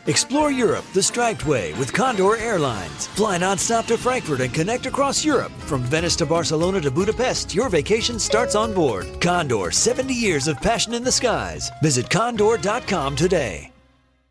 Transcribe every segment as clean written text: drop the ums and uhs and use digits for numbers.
Explore Europe the striped way with Condor Airlines. Fly nonstop to Frankfurt and connect across Europe. From Venice to Barcelona to Budapest, your vacation starts on board. Condor, 70 years of passion in the skies. Visit condor.com today.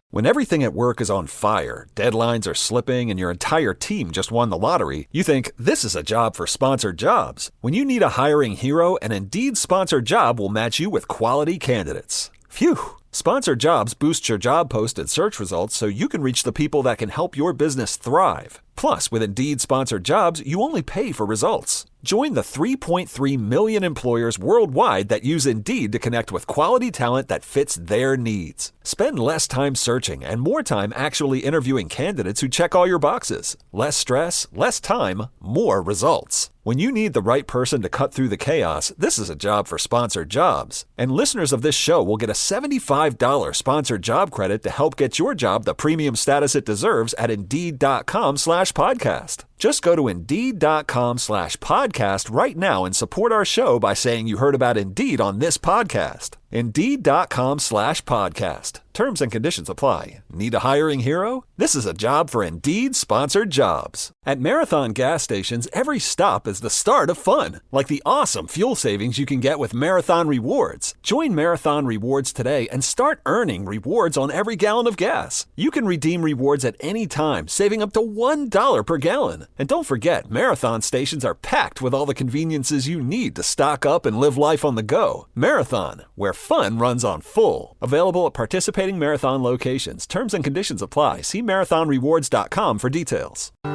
When everything at work is on fire, deadlines are slipping, and your entire team just won the lottery, you think, this is a job for sponsored jobs. When you need a hiring hero, an Indeed sponsored job will match you with quality candidates. Phew! Sponsored jobs boost your job post and search results so you can reach the people that can help your business thrive. Plus, with Indeed sponsored jobs, you only pay for results. Join the 3.3 million employers worldwide that use Indeed to connect with quality talent that fits their needs. Spend less time searching and more time actually interviewing candidates who check all your boxes. Less stress, less time, more results. When you need the right person to cut through the chaos, this is a job for sponsored jobs. And listeners of this show will get a $75 sponsored job credit to help get your job the premium status it deserves at Indeed.com/podcast. Just go to Indeed.com/podcast right now and support our show by saying you heard about Indeed on this podcast. Indeed.com/podcast. Terms and conditions apply. Need a hiring hero? This is a job for Indeed sponsored jobs. At Marathon gas stations, every stop is the start of fun, like the awesome fuel savings you can get with Marathon Rewards. Join Marathon Rewards today and start earning rewards on every gallon of gas. You can redeem rewards at any time, saving up to $1 per gallon. And don't forget, Marathon stations are packed with all the conveniences you need to stock up and live life on the go. Marathon, where fun runs on full. Available at participating Marathon locations. Terms and conditions apply. See marathonrewards.com for details. All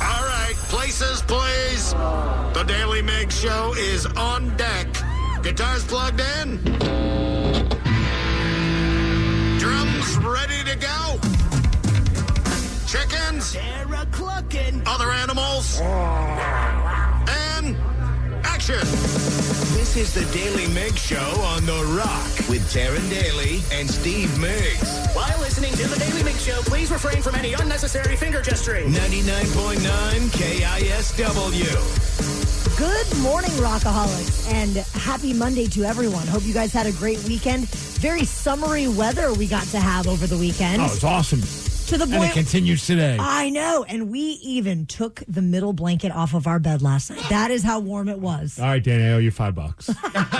right, places, please. The Daly Migs Show is on deck. Guitars plugged in. Drums ready to go. Chickens. They're clucking. Other animals. And action. This is the Daly Migs Show on The Rock with Taryn Daly and Steve Migs. While listening to the Daly Migs Show, please refrain from any unnecessary finger gesturing. 99.9 KISW. Good morning, Rockaholics, and happy Monday to everyone. Hope you guys had a great weekend. Very summery weather we got to have over the weekend. Oh, it's awesome. To the point, and it continues today. I know, and we even took the middle blanket off of our bed last night. That is how warm it was. All right, Danny, I owe you $5.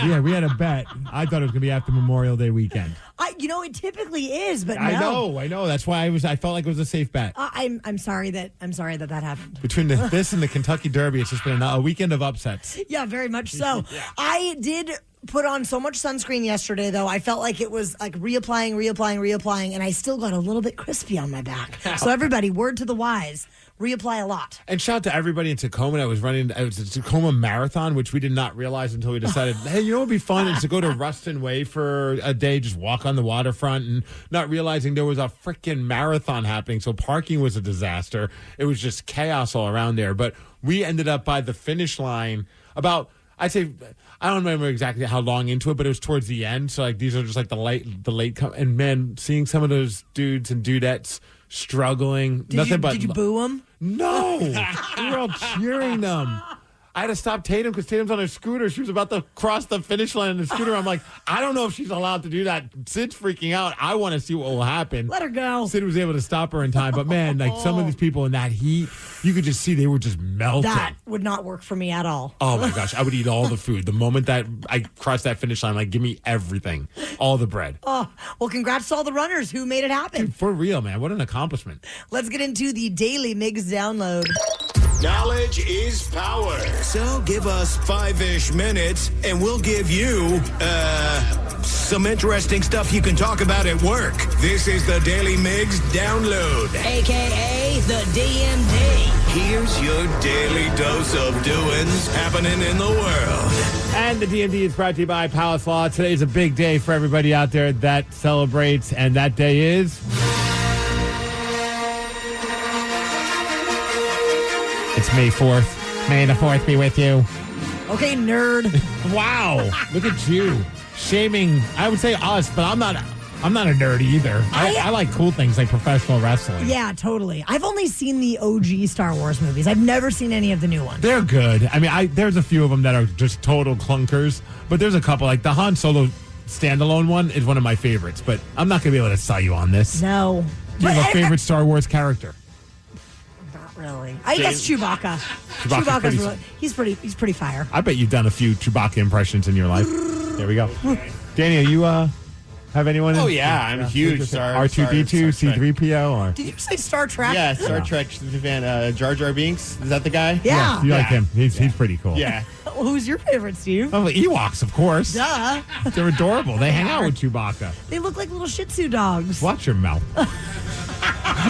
Yeah, we had a bet. I thought it was going to be after Memorial Day weekend. It typically is, but no. I know. That's why I felt like it was a safe bet. I'm sorry that happened. Between this and the Kentucky Derby, it's just been a weekend of upsets. Yeah, very much so. Yeah. I did put on so much sunscreen yesterday, though. I felt like it was like reapplying, and I still got a little bit crispy on my back. So everybody, word to the wise, reapply a lot. And shout out to everybody in Tacoma that was running. It was a Tacoma Marathon, which we did not realize until we decided, hey, you know what would be fun is to go to Ruston Way for a day, just walk on the waterfront, and not realizing there was a freaking marathon happening. So parking was a disaster. It was just chaos all around there. But we ended up by the finish line about, I'd say, I don't remember exactly how long into it, but it was towards the end. So these are just like the late and man, seeing some of those dudes and dudettes struggling. Did you boo them? No, we were all cheering them. I had to stop Tatum because Tatum's on her scooter. She was about to cross the finish line on the scooter. I'm like, I don't know if she's allowed to do that. Sid's freaking out. I want to see what will happen. Let her go. Sid was able to stop her in time. But, man, like some of these people in that heat, you could just see they were just melting. That would not work for me at all. Oh, my gosh. I would eat all the food. The moment that I crossed that finish line, like, give me everything. All the bread. Oh, well, congrats to all the runners who made it happen. Dude, for real, man. What an accomplishment. Let's get into the Daily Migs download. Knowledge is power. So give us 5-ish minutes and we'll give you, some interesting stuff you can talk about at work. This is the Daily Migs Download. AKA the DMD. Here's your daily dose of doings happening in the world. And the DMD is brought to you by Palace Law. Today's a big day for everybody out there that celebrates, and that day is... It's May 4th. May the 4th be with you. Okay, nerd. Wow. Look at you. Shaming, I would say us, but I'm not a nerd either. I like cool things like professional wrestling. Yeah, totally. I've only seen the OG Star Wars movies. I've never seen any of the new ones. They're good. I mean, there's a few of them that are just total clunkers, but there's a couple, like the Han Solo standalone one is one of my favorites, but I'm not going to be able to sell you on this. No. Do you have a favorite Star Wars character? Not really. I guess Chewbacca. Chewbacca's he's pretty fire. I bet you've done a few Chewbacca impressions in your life. There we go. Daniel, you have anyone? Oh, yeah. I'm a huge R2D2, C3PO? Or? Did you say Star Trek? Yeah, Star Trek fan. Jar Jar Binks. Is that the guy? Yeah. You like him. He's pretty cool. Yeah. Well, who's your favorite, Steve? Oh, the Ewoks, of course. Duh. They're adorable. They hang out with Chewbacca. They look like little Shih Tzu dogs. Watch your mouth.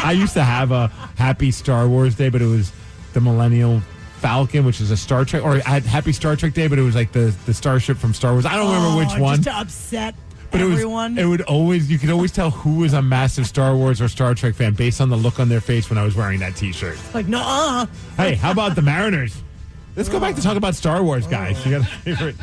I used to have a Happy Star Wars Day, but it was the Millennial Falcon, which is a Star Trek, or I had Happy Star Trek Day, but it was like the starship from Star Wars. I don't remember which one. Just to upset but everyone. It would always, you could always tell who was a massive Star Wars or Star Trek fan based on the look on their face when I was wearing that T-shirt. Like, no. Hey, how about the Mariners? Let's go back to talk about Star Wars, guys. You got a favorite?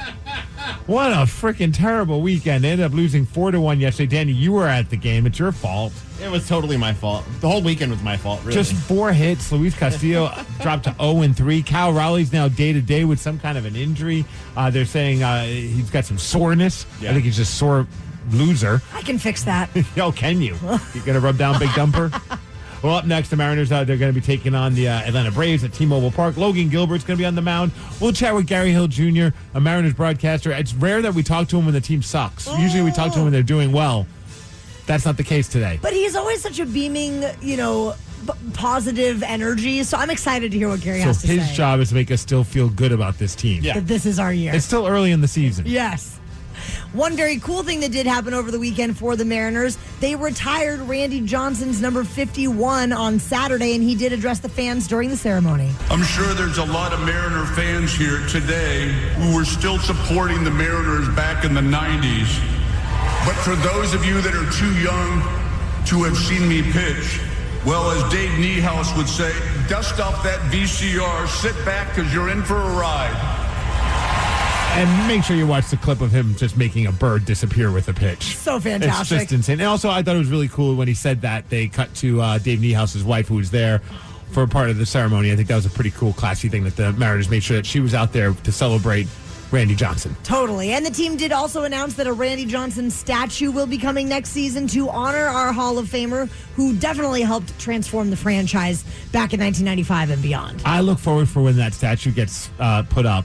What a freaking terrible weekend. They ended up losing 4-1 yesterday. Danny, you were at the game. It's your fault. It was totally my fault. The whole weekend was my fault, really. Just 4 hits. Luis Castillo dropped to 0-3. Cal Raleigh's now day-to-day with some kind of an injury. They're saying he's got some soreness. Yeah. I think he's just sore loser. I can fix that. Yo, can you? You going to rub down Big Dumper? Well, up next, the Mariners, they're going to be taking on the Atlanta Braves at T-Mobile Park. Logan Gilbert's going to be on the mound. We'll chat with Gary Hill Jr., a Mariners broadcaster. It's rare that we talk to him when the team sucks. Usually we talk to him when they're doing well. That's not the case today. But he's always such a beaming, positive energy. So I'm excited to hear what Gary has to say. So his job is to make us still feel good about this team. Yeah. That this is our year. It's still early in the season. Yes. One very cool thing that did happen over the weekend for the Mariners, they retired Randy Johnson's number 51 on Saturday, and he did address the fans during the ceremony. I'm sure there's a lot of Mariner fans here today who were still supporting the Mariners back in the 90s. But for those of you that are too young to have seen me pitch, well, as Dave Niehaus would say, dust off that VCR, sit back because you're in for a ride. And make sure you watch the clip of him just making a bird disappear with a pitch. So fantastic. It's just insane. And also, I thought it was really cool when he said that. They cut to Dave Niehaus's wife, who was there for a part of the ceremony. I think that was a pretty cool, classy thing that the Mariners made sure that she was out there to celebrate Randy Johnson. Totally. And the team did also announce that a Randy Johnson statue will be coming next season to honor our Hall of Famer, who definitely helped transform the franchise back in 1995 and beyond. I look forward for when that statue gets put up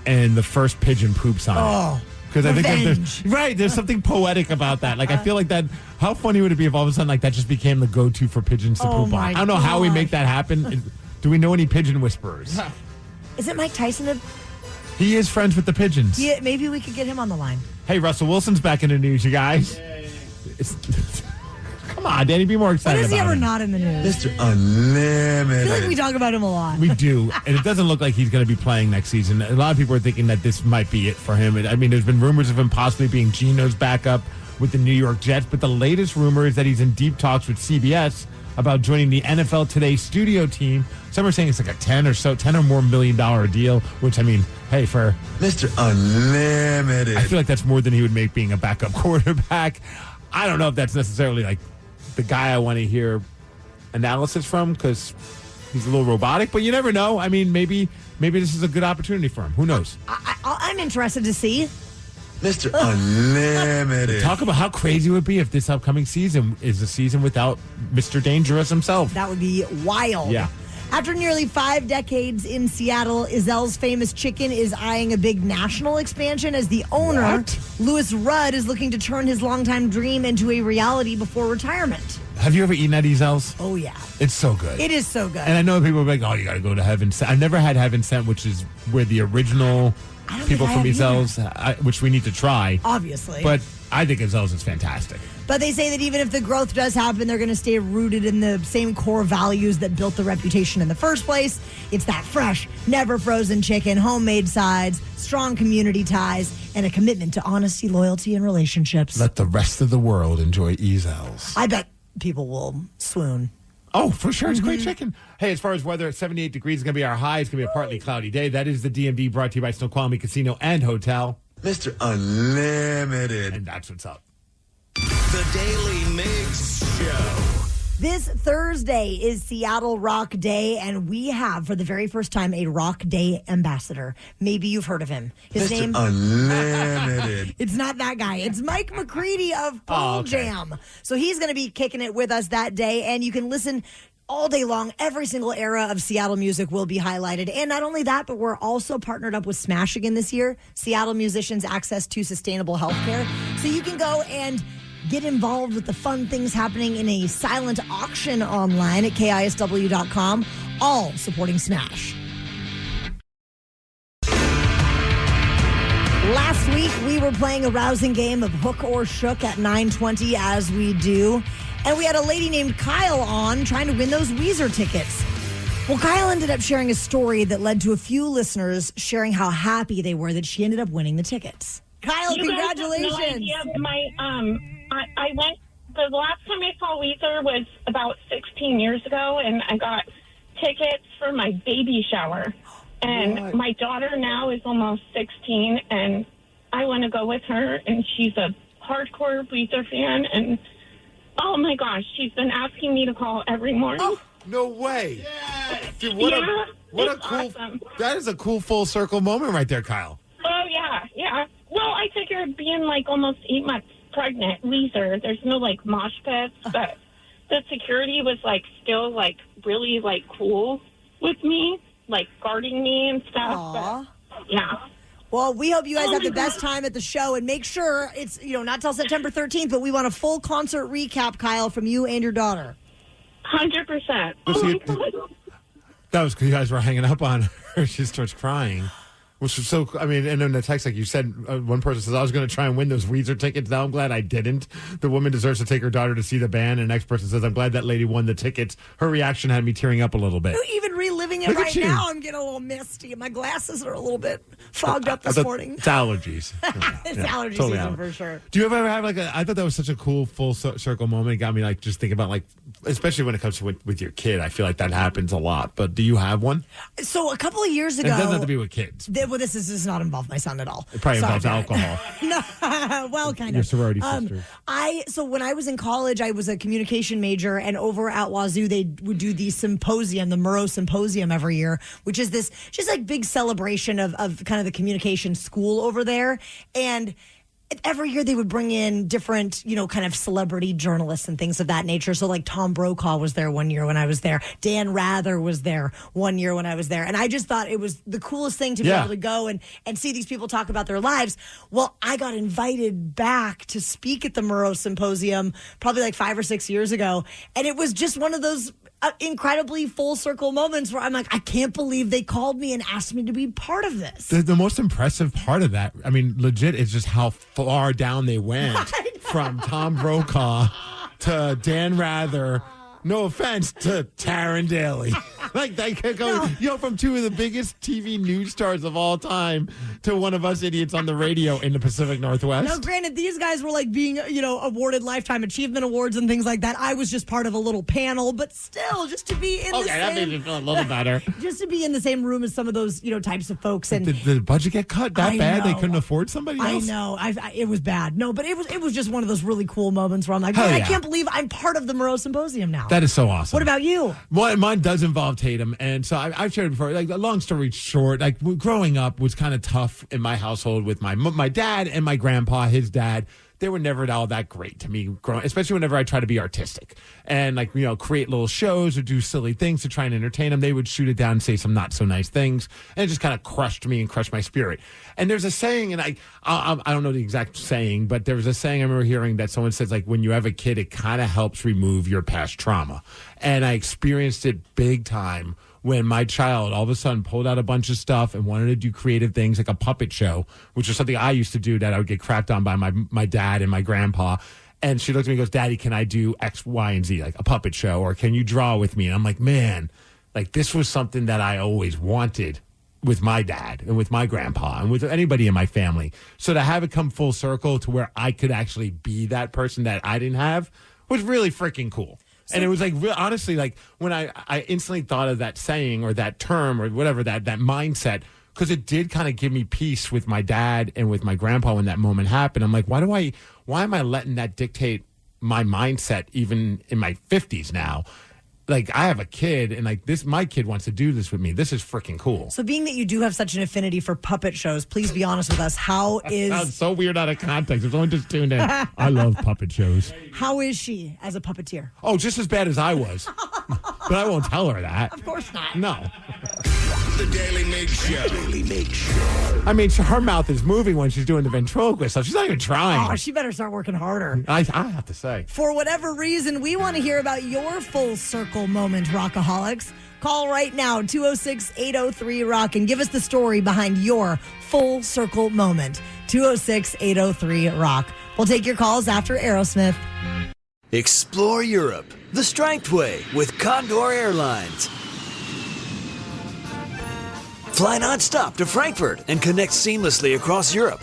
and the first pigeon poops on it. Because I think there's something poetic about that. Like, I feel like that, how funny would it be if all of a sudden, like, that just became the go-to for pigeons to poop on? I don't know how we make that happen. Do we know any pigeon whisperers? Is it Mike Tyson? He is friends with the pigeons. Yeah, maybe we could get him on the line. Hey, Russell Wilson's back in the news, you guys. Come on, Danny, be more excited. When is he ever him. Not in the news? Mr. Unlimited. I feel like we talk about him a lot. We do, and it doesn't look like he's going to be playing next season. A lot of people are thinking that this might be it for him. I mean, there's been rumors of him possibly being Geno's backup with the New York Jets, but the latest rumor is that he's in deep talks with CBS about joining the NFL Today studio team. Some are saying it's like a $10 or more million deal, which, I mean, hey, for Mr. Unlimited. I feel like that's more than he would make being a backup quarterback. I don't know if that's necessarily like the guy I want to hear analysis from, because he's a little robotic, but you never know. I mean, maybe this is a good opportunity for him. Who knows? I'm interested to see. Mr. Unlimited. Talk about how crazy it would be if this upcoming season is a season without Mr. Dangerous himself. That would be wild. Yeah. After nearly 5 decades in Seattle, Izel's Famous Chicken is eyeing a big national expansion as the owner, Louis Rudd, is looking to turn his longtime dream into a reality before retirement. Have you ever eaten at Izel's? Oh, yeah. It's so good. It is so good. And I know people are like, oh, you got to go to Heaven Sent. I've never had Heaven Sent, which is where the original people from Izel's, which we need to try. Obviously. But I think Izel's is fantastic. But they say that even if the growth does happen, they're going to stay rooted in the same core values that built the reputation in the first place. It's that fresh, never frozen chicken, homemade sides, strong community ties, and a commitment to honesty, loyalty, and relationships. Let the rest of the world enjoy Izel's. I bet people will swoon. Oh, for sure. It's great chicken. Hey, as far as weather, 78 degrees is going to be our high. It's going to be a partly cloudy day. That is the DMV, brought to you by Snoqualmie Casino and Hotel. Mr. Unlimited. And that's what's up. The Daily Migs Show. This Thursday is Seattle Rock Day, and we have, for the very first time, a Rock Day ambassador. Maybe you've heard of him. His name... Unlimited. It's not that guy. It's Mike McCready of Pearl Jam. So he's going to be kicking it with us that day, and you can listen all day long. Every single era of Seattle music will be highlighted. And not only that, but we're also partnered up with Smash again this year. Seattle musicians access to sustainable health care. So you can go and get involved with the fun things happening in a silent auction online at KISW.com, all supporting Smash. Last week, we were playing a rousing game of Hook or Shook at 9:20, as we do. And we had a lady named Kyle on trying to win those Weezer tickets. Well, Kyle ended up sharing a story that led to a few listeners sharing how happy they were that she ended up winning the tickets. Kyle, congratulations. You guys have no idea. I went, the last time I saw Weezer was about 16 years ago, and I got tickets for my baby shower. And my daughter now is almost 16, and I want to go with her, and she's a hardcore Weezer fan, and oh my gosh, she's been asking me to call every morning. Oh, no way. Yes. Dude, what a cool, awesome. That is a cool full circle moment right there, Kyle. Oh, yeah. Well, I figured being like almost 8 months pregnant, Weezer, there's no like mosh pits, but the security was like still like really like cool with me, like guarding me and stuff. But, yeah. Well, we hope you guys have the best time at the show, and make sure it's, not till September 13th, but we want a full concert recap, Kyle, from you and your daughter. 100%. Oh my God. That was because you guys were hanging up on her. She starts crying. Which was so, and in the text, like you said, one person says, I was going to try and win those Weezer tickets. Now I'm glad I didn't. The woman deserves to take her daughter to see the band. And the next person says, I'm glad that lady won the tickets. Her reaction had me tearing up a little bit. Even reliving it right now, I'm getting a little misty. My glasses are a little bit fogged up this morning. It's allergies. It's allergy season for sure. Do you ever have I thought that was such a cool full circle moment. It got me like just thinking about especially when it comes to with your kid. I feel like that happens a lot. But do you have one? So a couple of years ago. It doesn't have to be with kids. This does not involve my son at all. It probably involves alcohol. No, well, kind of. Your sorority sisters. So when I was in college, I was a communication major, and over at Wazoo, they would do the symposium, the Murrow Symposium every year, which is this just like big celebration of kind of the communication school over there. And every year they would bring in different, kind of celebrity journalists and things of that nature. So like Tom Brokaw was there one year when I was there. Dan Rather was there one year when I was there. And I just thought it was the coolest thing to be able to go and see these people talk about their lives. Well, I got invited back to speak at the Murrow Symposium probably like 5 or 6 years ago. And it was just one of those incredibly full circle moments where I'm like, I can't believe they called me and asked me to be part of this. The most impressive part of that, legit, is just how far down they went from Tom Brokaw to Dan Rather. No offense to Taryn Daly. They could go, from two of the biggest TV news stars of all time to one of us idiots on the radio in the Pacific Northwest. Now, granted, these guys were being, awarded Lifetime Achievement Awards and things like that. I was just part of a little panel, but still, just to be in the same... that made me feel a little better. Just to be in the same room as some of those, types of folks. And did the budget get cut that bad? They couldn't afford somebody else? I know. It was bad. No, but it was just one of those really cool moments where I'm like, I can't believe I'm part of the Murrow Symposium now. That is so awesome. What about you? Well, mine does involve Tatum, and so I've shared it before. Long story short, growing up was kind of tough in my household with my dad and my grandpa, his dad. They were never all that great to me, especially whenever I try to be artistic and create little shows or do silly things to try and entertain them. They would shoot it down and say some not so nice things, and it just kind of crushed me and crushed my spirit. And there's a saying, and I don't know the exact saying, but there was a saying I remember hearing that someone says when you have a kid, it kind of helps remove your past trauma. And I experienced it big time when my child all of a sudden pulled out a bunch of stuff and wanted to do creative things like a puppet show, which was something I used to do that I would get crapped on by my dad and my grandpa. And she looked at me and goes, Daddy, can I do X, Y, and Z, like a puppet show? Or can you draw with me? And I'm like, man, this was something that I always wanted with my dad and with my grandpa and with anybody in my family. So to have it come full circle to where I could actually be that person that I didn't have was really freaking cool. And it was honestly, when I instantly thought of that saying or that term or whatever, that mindset, because it did kind of give me peace with my dad and with my grandpa when that moment happened. I'm like, why am I letting that dictate my mindset even in my 50s now. Like, I have a kid, and like this, my kid wants to do this with me. This is freaking cool. So, being that you do have such an affinity for puppet shows, please be honest with us. How is... Sounds so weird out of context. If someone just tuned in, I love puppet shows. How is she as a puppeteer? Oh, just as bad as I was. But I won't tell her that. Of course not. No. The Daily Migs Show. Daily Migs Show. I mean, her mouth is moving when she's doing the ventriloquist stuff. She's not even trying. Oh, she better start working harder. I have to say. For whatever reason, we want to hear about your full circle moment, Rockaholics. Call right now, 206-803-ROCK, and give us the story behind your full circle moment. 206-803-ROCK. We'll take your calls after Aerosmith. Explore Europe the Strength Way with Condor Airlines. Fly non-stop to Frankfurt and connect seamlessly across Europe.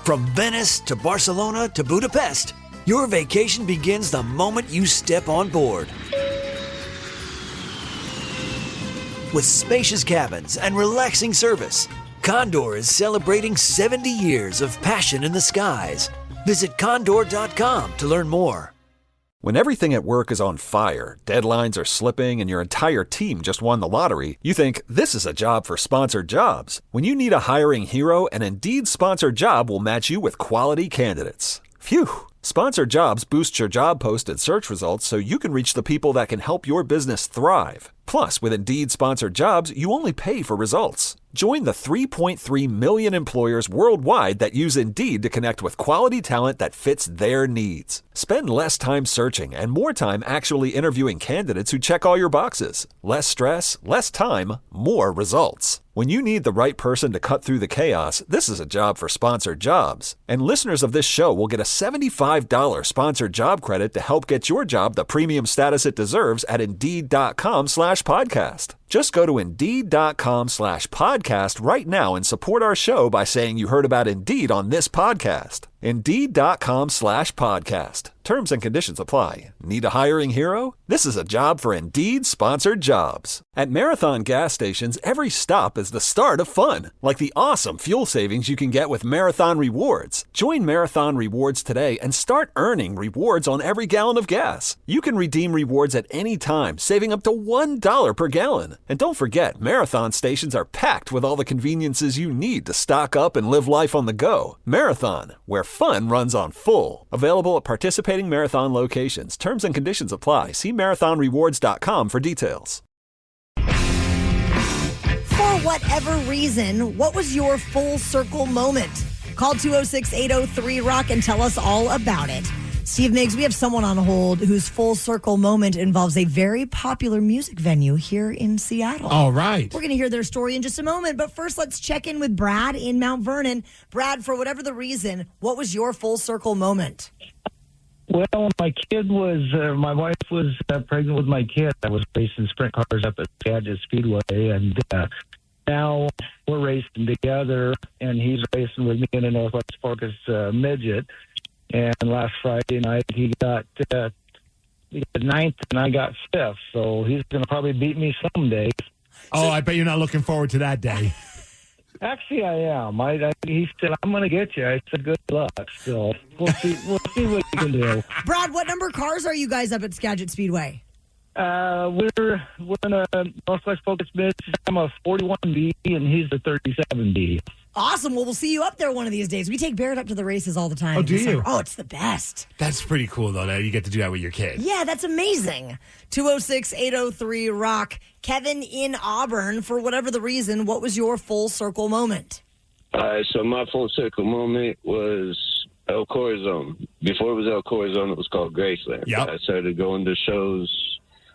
From Venice to Barcelona to Budapest, your vacation begins the moment you step on board. With spacious cabins and relaxing service, Condor is celebrating 70 years of passion in the skies. Visit condor.com to learn more. When everything at work is on fire, deadlines are slipping, and your entire team just won the lottery, you think, this is a job for sponsored jobs. When you need a hiring hero, an Indeed sponsored job will match you with quality candidates. Phew! Sponsored jobs boost your job post and search results so you can reach the people that can help your business thrive. Plus, with Indeed sponsored jobs, you only pay for results. Join the 3.3 million employers worldwide that use Indeed to connect with quality talent that fits their needs. Spend less time searching and more time actually interviewing candidates who check all your boxes. Less stress, less time, more results. When you need the right person to cut through the chaos, this is a job for sponsored jobs. And listeners of this show will get a $75 sponsored job credit to help get your job the premium status it deserves at Indeed.com/podcast. Just go to Indeed.com/podcast right now and support our show by saying you heard about Indeed on this podcast. Indeed.com/podcast. Terms and conditions apply. Need a hiring hero? This is a job for Indeed sponsored jobs. At Marathon gas stations, every stop is the start of fun, like the awesome fuel savings you can get with Marathon Rewards. Join Marathon Rewards today and start earning rewards on every gallon of gas. You can redeem rewards at any time, saving up to $1 per gallon. And don't forget, Marathon stations are packed with all the conveniences you need to stock up and live life on the go. Marathon, where fun runs on full. Available at participating Marathon locations. Terms and conditions apply. See marathonrewards.com for details. For whatever reason, what was your full circle moment? Call 206-803-ROCK and tell us all about it. Steve Migs, we have someone on hold whose full circle moment involves a very popular music venue here in Seattle. All right. We're going to hear their story in just a moment, but first let's check in with Brad in Mount Vernon. Brad, for whatever the reason, what was your full circle moment? Well, my wife was pregnant with my kid. I was racing sprint cars up at Skagit Speedway, and now we're racing together, and he's racing with me in the Northwest Focus midget. And last Friday night, he got ninth, and I got fifth. So he's going to probably beat me someday. Oh, I bet you're not looking forward to that day. Actually, I am. He said, "I'm going to get you." I said, "Good luck." So we'll see. We'll see what you can do. Brad, what number cars are you guys up at Skagit Speedway? We're in a Northwest Focus Mid. I'm a 41B, and he's the 37B. Awesome. Well, we'll see you up there one of these days. We take Barrett up to the races all the time. Oh, do you? Oh, it's the best. That's pretty cool, though, that you get to do that with your kid. Yeah, that's amazing. 206-803-ROCK. Kevin in Auburn, for whatever the reason, what was your full circle moment? So my full circle moment was El Corazon. Before it was El Corazon, it was called Graceland. Yep. I started going to shows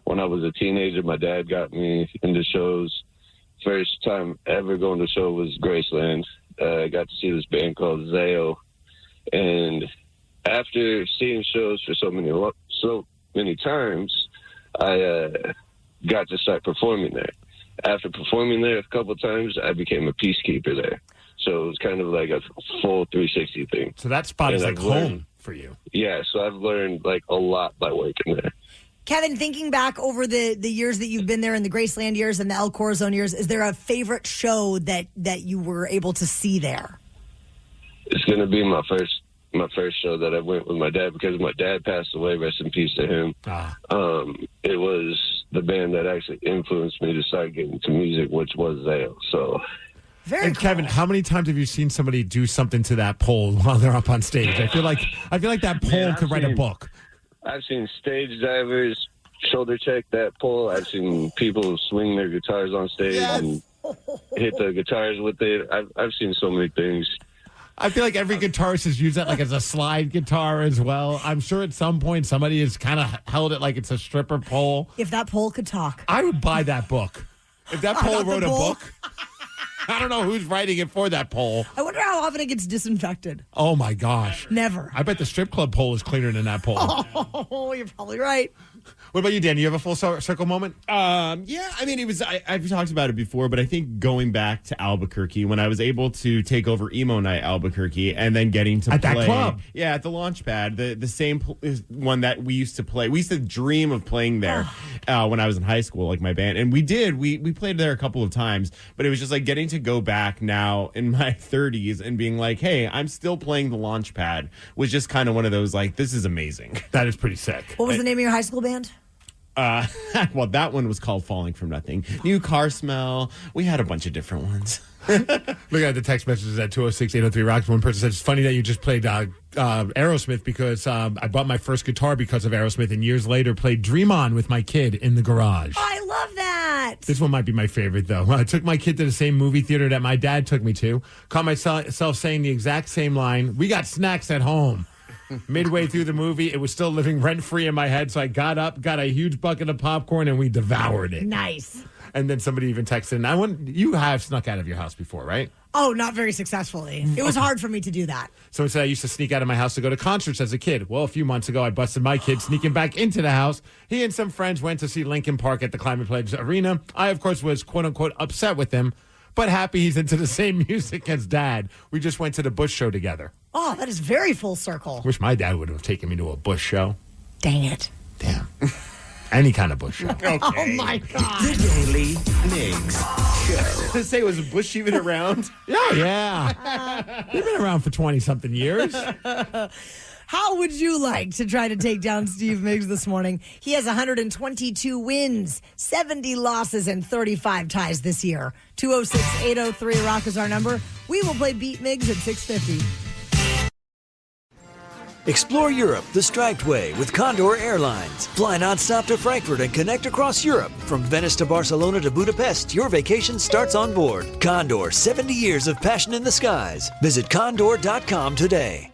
when I was a teenager. My dad got me into shows. First time ever going to a show was Graceland. I got to see this band called Zao. And after seeing shows for so many times, I got to start performing there. After performing there a couple of times, I became a peacekeeper there. So it was kind of like a full 360 thing. So that spot is like home for you. Yeah, so I've learned like a lot by working there. Kevin, thinking back over the years that you've been there in the Graceland years and the El Corazon years, is there a favorite show that you were able to see there? It's going to be my first my first show that I went with my dad because my dad passed away. Rest in peace to him. It was the band that actually influenced me to start getting into music, which was Zale. So. And Kevin, how many times have you seen somebody do something to that pole while they're up on stage? I feel like that pole could write a book. I've seen stage divers shoulder check that pole. I've seen people swing their guitars on stage and hit the guitars with it. I've seen so many things. I feel like every guitarist has used that like as a slide guitar as well. I'm sure at some point somebody has kind of held it like it's a stripper pole. If that pole could talk. I would buy that book. If that pole wrote a book, I don't know who's writing it for that pole. I wonder how often it gets disinfected. Oh, my gosh. Never. I bet the strip club pole is cleaner than that pole. Oh, you're probably right. What about you, Dan? You have a full circle moment? Yeah, I mean, I've talked about it before, but I think going back to Albuquerque, when I was able to take over Emo Night Albuquerque and then getting to play. At that club. Yeah, at the launch pad, the same one that we used to play. We used to dream of playing there when I was in high school, like my band. And we did. We played there a couple of times, but it was just like getting to go back now in my 30s and being like, hey, I'm still playing the launch pad was just kind of one of those, like, this is amazing. That is pretty sick. What was the name of your high school band? Well, that one was called Falling From Nothing. New Car Smell. We had a bunch of different ones. Looking at the text messages at 206-803-ROCKS, one person said, it's funny that you just played Aerosmith because I bought my first guitar because of Aerosmith and years later played Dream On with my kid in the garage. Oh, I love that. This one might be my favorite, though. I took my kid to the same movie theater that my dad took me to. Caught myself saying the exact same line, we got snacks at home. Midway through the movie, it was still living rent-free in my head, so I got up, got a huge bucket of popcorn, and we devoured it. Nice. And then somebody even texted, you have snuck out of your house before, right? Oh, not very successfully. It was hard for me to do that. Someone said I used to sneak out of my house to go to concerts as a kid. Well, a few months ago, I busted my kid sneaking back into the house. He and some friends went to see Linkin Park at the Climate Pledge Arena. I, of course, was quote-unquote upset with him, but happy he's into the same music as Dad. We just went to the Bush show together. Oh, that is very full circle. Wish my dad would have taken me to a Bush show. Dang it. Damn. Any kind of Bush show. Okay. Oh, my God. The Daily Migs Show. To say, was Bush even around? Yeah. They've been around for 20-something years. How would you like to try to take down Steve Migs this morning? He has 122 wins, 70 losses, and 35 ties this year. 206-803-ROCK is our number. We will play Beat Migs at 6:50. Explore Europe the Striped Way with Condor Airlines. Fly nonstop to Frankfurt and connect across Europe. From Venice to Barcelona to Budapest, your vacation starts on board. Condor, 70 years of passion in the skies. Visit condor.com today.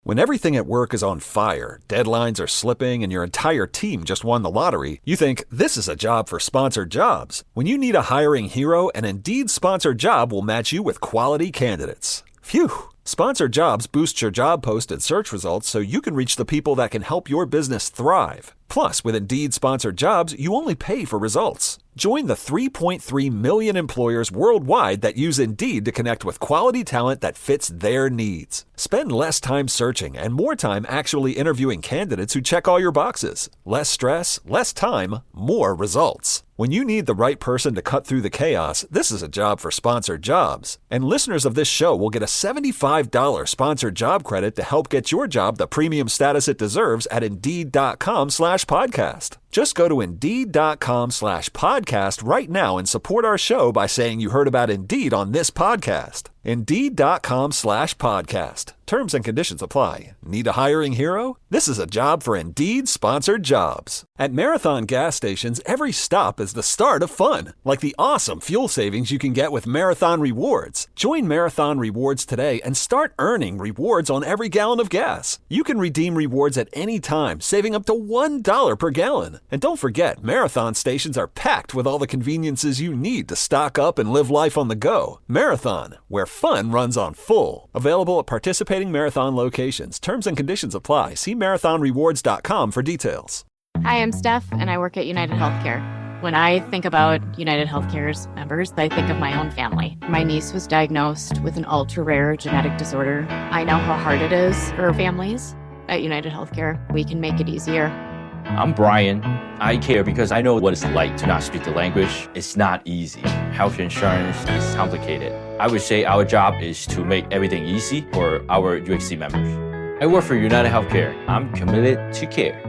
When everything at work is on fire, deadlines are slipping, and your entire team just won the lottery, you think this is a job for sponsored jobs. When you need a hiring hero, an Indeed sponsored job will match you with quality candidates. Phew! Sponsored jobs boost your job post and search results so you can reach the people that can help your business thrive. Plus, with Indeed sponsored jobs, you only pay for results. Join the 3.3 million employers worldwide that use Indeed to connect with quality talent that fits their needs. Spend less time searching and more time actually interviewing candidates who check all your boxes. Less stress, less time, more results. When you need the right person to cut through the chaos, this is a job for sponsored jobs. And listeners of this show will get a $75 sponsored job credit to help get your job the premium status it deserves at Indeed.com/podcast. Just go to Indeed.com/podcast right now and support our show by saying you heard about Indeed on this podcast. Indeed.com/podcast. Terms and conditions apply. Need a hiring hero? This is a job for Indeed sponsored jobs. At Marathon gas stations, every stop is the start of fun, like the awesome fuel savings you can get with Marathon Rewards. Join Marathon Rewards today and start earning rewards on every gallon of gas. You can redeem rewards at any time, saving up to $1 per gallon. And don't forget, Marathon stations are packed with all the conveniences you need to stock up and live life on the go. Marathon, where fun runs on full. Available at participating Marathon locations. Terms and conditions apply. See marathonrewards.com for details. Hi, I'm Steph, and I work at United Healthcare. When I think about United Healthcare's members, I think of my own family. My niece was diagnosed with an ultra-rare genetic disorder. I know how hard it is for families. At United Healthcare, we can make it easier. I'm Brian. I care because I know what it's like to not speak the language. It's not easy. Health insurance is complicated. I would say our job is to make everything easy for our UHC members. I work for United Healthcare. I'm committed to care.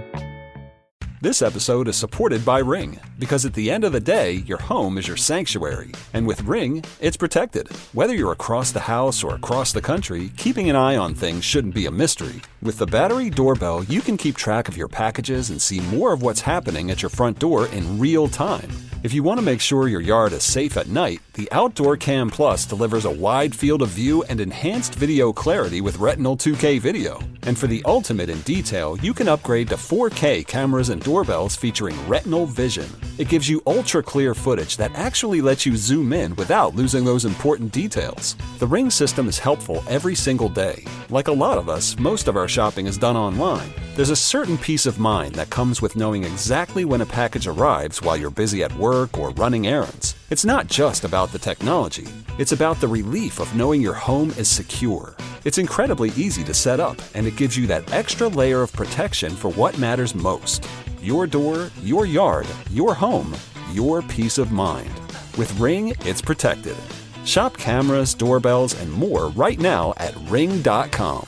This episode is supported by Ring, because at the end of the day, your home is your sanctuary. And with Ring, it's protected. Whether you're across the house or across the country, keeping an eye on things shouldn't be a mystery. With the battery doorbell, you can keep track of your packages and see more of what's happening at your front door in real time. If you want to make sure your yard is safe at night, the Outdoor Cam Plus delivers a wide field of view and enhanced video clarity with Retinal 2K video. And for the ultimate in detail, you can upgrade to 4K cameras and doorbells featuring Retinal Vision. It gives you ultra-clear footage that actually lets you zoom in without losing those important details. The Ring system is helpful every single day. Like a lot of us, most of our shopping is done online. There's a certain peace of mind that comes with knowing exactly when a package arrives while you're busy at work or running errands. It's not just about the technology. It's about the relief of knowing your home is secure. It's incredibly easy to set up, and it gives you that extra layer of protection for what matters most. Your door, your yard, your home, your peace of mind. With Ring, it's protected. Shop cameras, doorbells, and more right now at ring.com.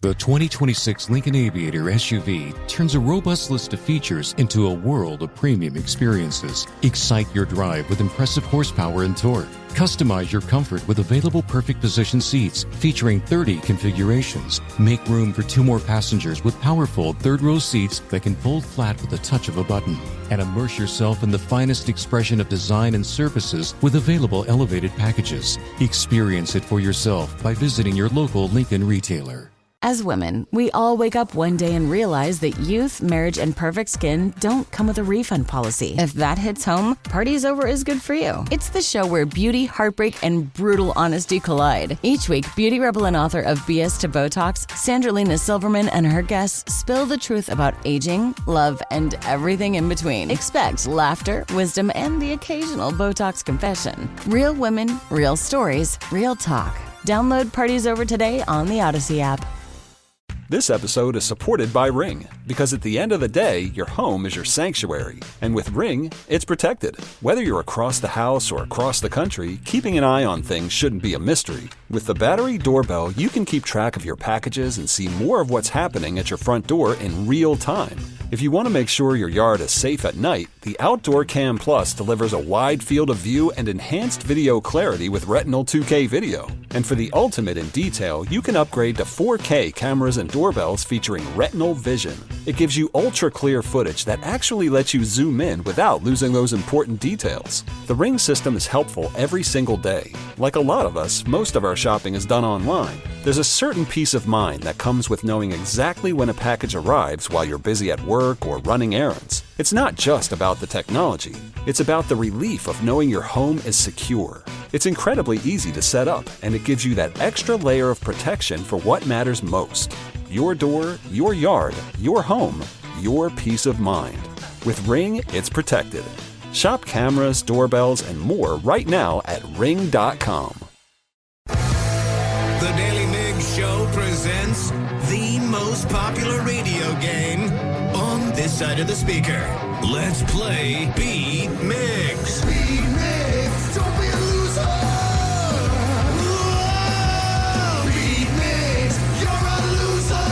The 2026 Lincoln Aviator SUV turns a robust list of features into a world of premium experiences. Excite your drive with impressive horsepower and torque. Customize your comfort with available perfect position seats featuring 30 configurations. Make room for 2 more passengers with powerful third-row seats that can fold flat with the touch of a button. And immerse yourself in the finest expression of design and services with available elevated packages. Experience it for yourself by visiting your local Lincoln retailer. As women, we all wake up one day and realize that youth, marriage, and perfect skin don't come with a refund policy. If that hits home, Party's Over is good for you. It's the show where beauty, heartbreak, and brutal honesty collide. Each week, beauty rebel and author of BS to Botox, Sandralina Silverman, and her guests spill the truth about aging, love, and everything in between. Expect laughter, wisdom, and the occasional Botox confession. Real women, real stories, real talk. Download Party's Over today on the Odyssey app. This episode is supported by Ring, because at the end of the day, your home is your sanctuary. And with Ring, it's protected. Whether you're across the house or across the country, keeping an eye on things shouldn't be a mystery. With the battery doorbell, you can keep track of your packages and see more of what's happening at your front door in real time. If you want to make sure your yard is safe at night, the Outdoor Cam Plus delivers a wide field of view and enhanced video clarity with Retinal 2K video. And for the ultimate in detail, you can upgrade to 4K cameras and doorbells featuring Retinal Vision. It gives you ultra-clear footage that actually lets you zoom in without losing those important details. The Ring system is helpful every single day. Like a lot of us, most of our shopping is done online. There's a certain peace of mind that comes with knowing exactly when a package arrives while you're busy at work or running errands. It's not just about the technology. It's about the relief of knowing your home is secure. It's incredibly easy to set up, and it gives you that extra layer of protection for what matters most. Your door, your yard, your home, your peace of mind. With Ring, it's protected. Shop cameras, doorbells, and more right now at ring.com. The Daily Migs Show presents the most popular radio game on this side of the speaker. Let's play Beat Migs. Beat Migs, don't be a loser. Whoa! Beat Migs, you're a loser.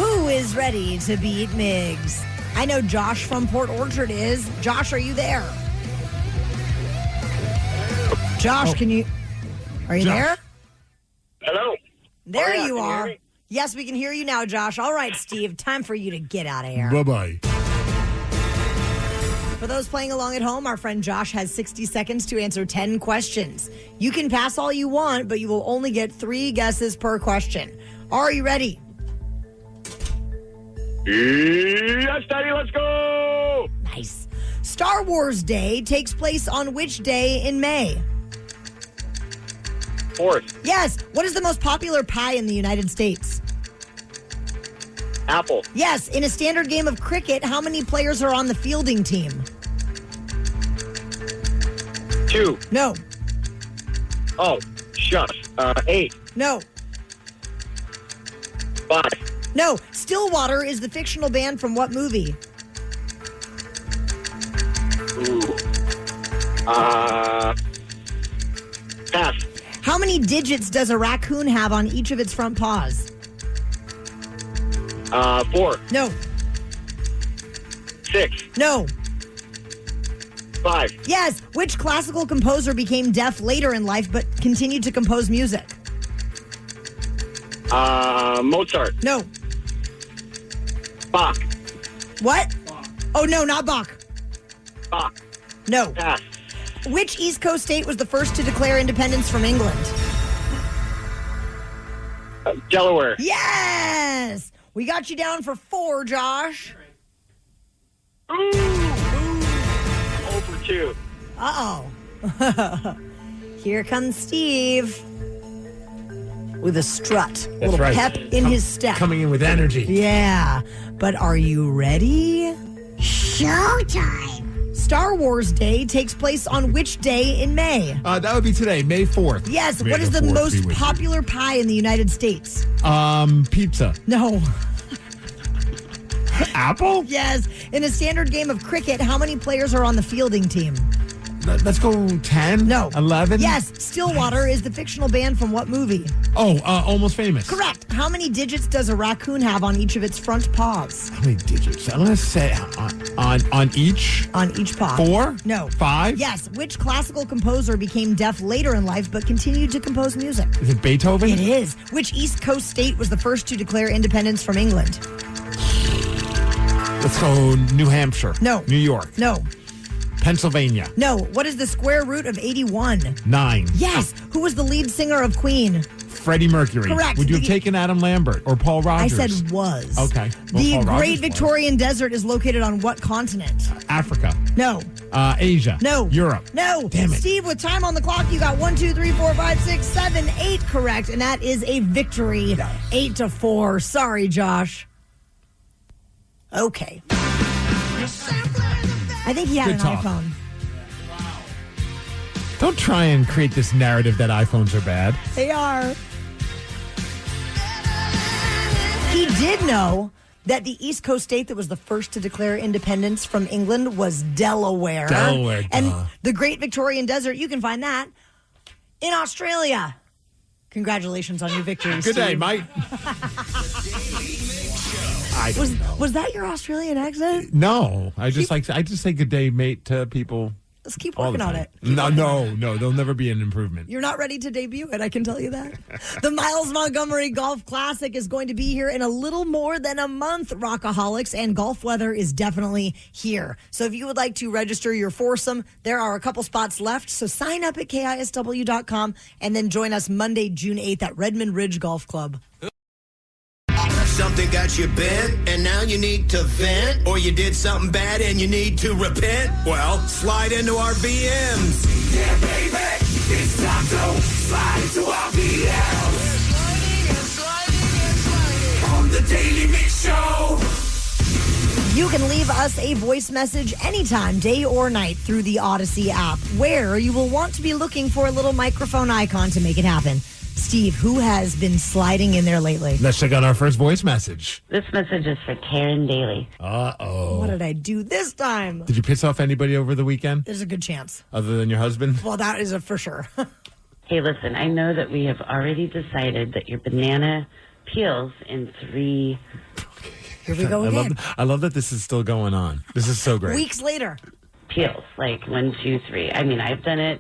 Who is ready to beat Migs? I know Josh from Port Orchard is. Josh, are you there? Josh, Are you there? Hello. There yeah, you are. Yes, we can hear you now, Josh. All right, Steve, time for you to get out of here. Bye-bye. For those playing along at home, our friend Josh has 60 seconds to answer 10 questions. You can pass all you want, but you will only get 3 guesses per question. Are you ready? Yes, Daddy, let's go. Nice. Star Wars Day takes place on which day in May? 4th. Yes. What is the most popular pie in the United States? Apple. Yes. In a standard game of cricket, how many players are on the fielding team? 2. No. Oh, shucks. 8. No. 5. No. Stillwater is the fictional band from what movie? Ooh. Pass. How How many digits does a raccoon have on each of its front paws? 4. No. 6. No. 5. Yes. Which classical composer became deaf later in life but continued to compose music? Mozart. No. Bach. What? Oh, no, not Bach. Bach. No. Pass. Which East Coast state was the first to declare independence from England? Delaware. Yes! We got you down for 4, Josh. Ooh. 0 for 2. Uh-oh. Here comes Steve with a strut. A little right. pep in his step. Coming in with energy. Yeah. But are you ready? Showtime. Star Wars Day takes place on which day in May? That would be today, May 4th. Yes. May What is the 4th most be with you. popular pie in the United States? Pizza. No. Apple? Yes. In a standard game of cricket, how many players are on the fielding team? Let's go 10? No. 11? Yes. Stillwater is the fictional band from what movie? Oh, Almost Famous. Correct. How many digits does a raccoon have on each of its front paws? How many digits? I'm going to say on each. On each paw. 4? No. 5? Yes. Which classical composer became deaf later in life but continued to compose music? Is it Beethoven? It is. Which East Coast state was the first to declare independence from England? Let's go New Hampshire. No. New York. No. Pennsylvania. No. What is the square root of 81? 9. Yes. Who was the lead singer of Queen? Freddie Mercury. Correct. Would you have taken Adam Lambert or Paul Rogers? I said was. Okay. Well, The Paul Rogers Great was. Victorian Desert is located on what continent? Africa. No. Asia. No. Europe. No. Damn it. Steve, with time on the clock, you got 1, 2, 3, 4, 5, 6, 7, 8 correct, and that is a victory. 8-4. Sorry, Josh. Okay. I think he had Good an talk. iPhone. Don't try and create this narrative that iPhones are bad. They are. He did know that the East Coast state that was the first to declare independence from England was Delaware. Delaware, And duh. the Great Victorian Desert, you can find that in Australia. Congratulations on your victory, Good day, Steve. mate. Was that your Australian accent? No, I just say good day, mate, to people. Let's keep all the working on time. it. No, there'll never be an improvement. You're not ready to debut it, I can tell you that. The Miles Montgomery Golf Classic is going to be here in a little more than a month, Rockaholics, and golf weather is definitely here. So if you would like to register your foursome, there are a couple spots left. So sign up at KISW.com and then join us Monday, June 8th at Redmond Ridge Golf Club. Something got you bent, and now you need to vent, or you did something bad and you need to repent? Well, slide into our VMs. Yeah, baby, it's time to slide into our VMs. On the Daily Mix Show. You can leave us a voice message anytime, day or night, through the Odyssey app, where you will want to be looking for a little microphone icon to make it happen. Steve, who has been sliding in there lately? Let's check out our first voice message. This message is for Karen Daly. Uh-oh. What did I do this time? Did you piss off anybody over the weekend? There's a good chance. Other than your husband? Well, that is a for sure. Hey, listen, I know that we have already decided that your banana peels in 3... Here we go again. I love that this is still going on. This is so great. Weeks later. Peels, like 1, 2, 3. I mean, I've done it.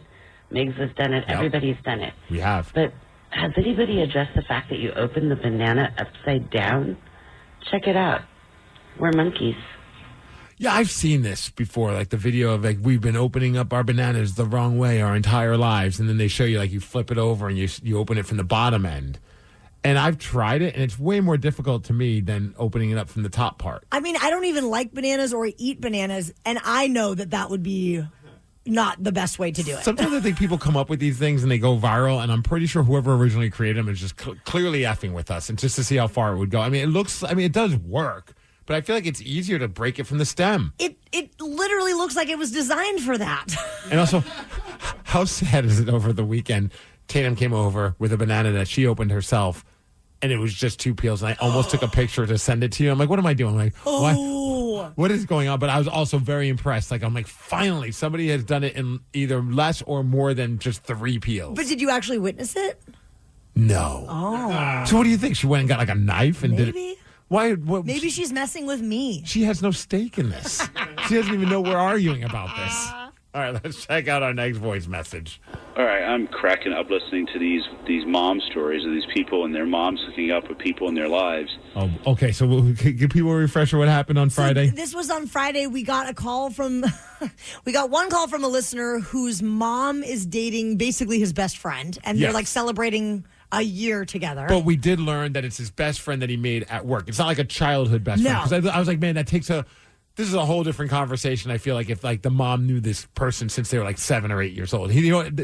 Migs has done it. Yep. Everybody's done it. We have. But has anybody addressed the fact that you open the banana upside down? Check it out. We're monkeys. Yeah, I've seen this before, like the video of like we've been opening up our bananas the wrong way our entire lives, and then they show you like you flip it over and you open it from the bottom end. And I've tried it, and it's way more difficult to me than opening it up from the top part. I mean, I don't even like bananas or eat bananas, and I know that would be not the best way to do it. Sometimes I think people come up with these things and they go viral, and I'm pretty sure whoever originally created them is just clearly effing with us, and just to see how far it would go. I mean, it does work, but I feel like it's easier to break it from the stem. It literally looks like it was designed for that. And also, how sad is it over the weekend? Tatum came over with a banana that she opened herself, and it was just 2 peels, and I almost took a picture to send it to you. I'm like, what am I doing? I'm like, why? what is going on? But I was also very impressed. Like, I'm like, finally, somebody has done it in either less or more than just 3 peels. But did you actually witness it? No. Oh. So what do you think? She went and got like a knife and did it? Why? What, Maybe she's messing with me. She has no stake in this. She doesn't even know we're arguing about this. All right, let's check out our next voice message. All right, I'm cracking up listening to these mom stories of these people and their moms hooking up with people in their lives. Oh, okay. So we'll give people a refresher. What happened on Friday? So this was on Friday. We got a call from, we got one call from a listener whose mom is dating basically his best friend, and they're like celebrating a year together. But we did learn that it's his best friend that he made at work. It's not like a childhood best friend. Because I was like, man, this is a whole different conversation. I feel like if like the mom knew this person since they were like 7 or 8 years old.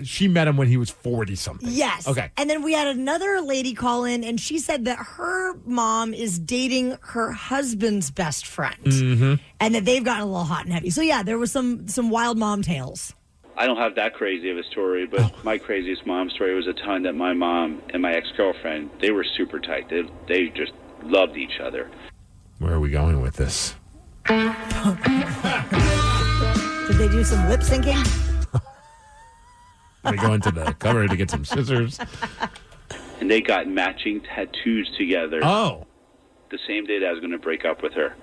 She met him when he was 40 something. Yes. Okay. And then we had another lady call in, and she said that her mom is dating her husband's best friend, and that they've gotten a little hot and heavy. So yeah, there was some wild mom tales. I don't have that crazy of a story, but my craziest mom story was a time that my mom and my ex-girlfriend, they were super tight. They just loved each other. Where are we going with this? Did they do some lip syncing? They go into the cupboard to get some scissors. And they got matching tattoos together. Oh. The same day that I was going to break up with her.